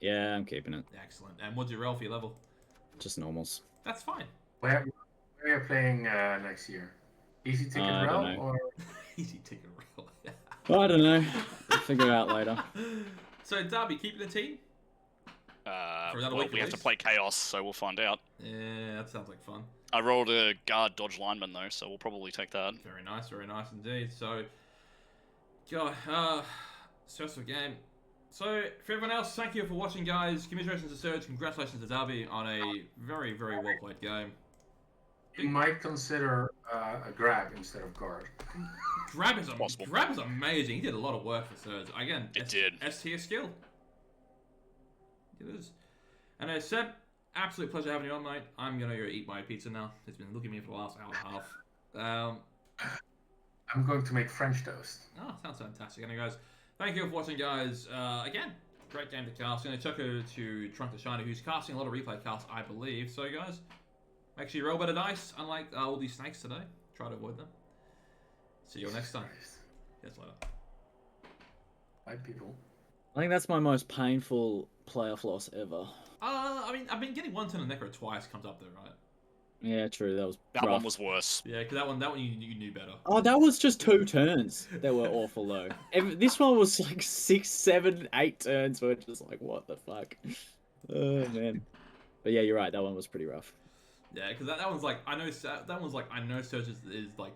C: Yeah, I'm keeping it.
A: Excellent. And what's your rel for your level?
C: Just normals.
A: That's fine.
B: Where are you playing next year? Easy ticket rel or
A: easy ticket rel?
C: I don't know. We'll figure it out later.
A: So Darby, keeping the team? For another
D: Well,
A: week
D: we have to play chaos, so we'll find out.
A: Yeah, that sounds like fun.
D: I rolled a guard dodge lineman though, so we'll probably take that.
A: Very nice indeed. So, God, stressful game. So, for everyone else, thank you for watching, guys. Commiserations to Serj, congratulations to Darby on a very, very well played game.
B: you might consider a grab instead of guard.
A: Grab is amazing. He did a lot of work for Serj. Again,
D: It did.
A: S tier skill. It is. And Seb, absolute pleasure having you on, mate. I'm gonna go eat my pizza now. It's been looking at me for the last hour and a half.
B: I'm going to make French toast.
A: Oh, sounds fantastic. Anyway, guys, thank you for watching, guys. Again, great game to cast. Gonna chuck over to Trunk the Shiner, who's casting a lot of replay casts, I believe. So, guys, make sure you roll better dice, unlike all these snakes today. Try to avoid them. See you all next time. Yes, later.
B: Bye, people.
C: I think that's my most painful playoff loss ever.
A: I mean, I've been getting 1 turn of Necro twice comes up there, right?
C: Yeah, true. That was
D: That
C: rough.
D: one was worse.
A: Yeah, because that one you knew better.
C: Oh, that was just 2 turns that were awful, though. This one was like 6, 7, 8 turns were just like, what the fuck? Oh, man. But yeah, you're right. That one was pretty rough.
A: Yeah, because that one's like, I know Serj is like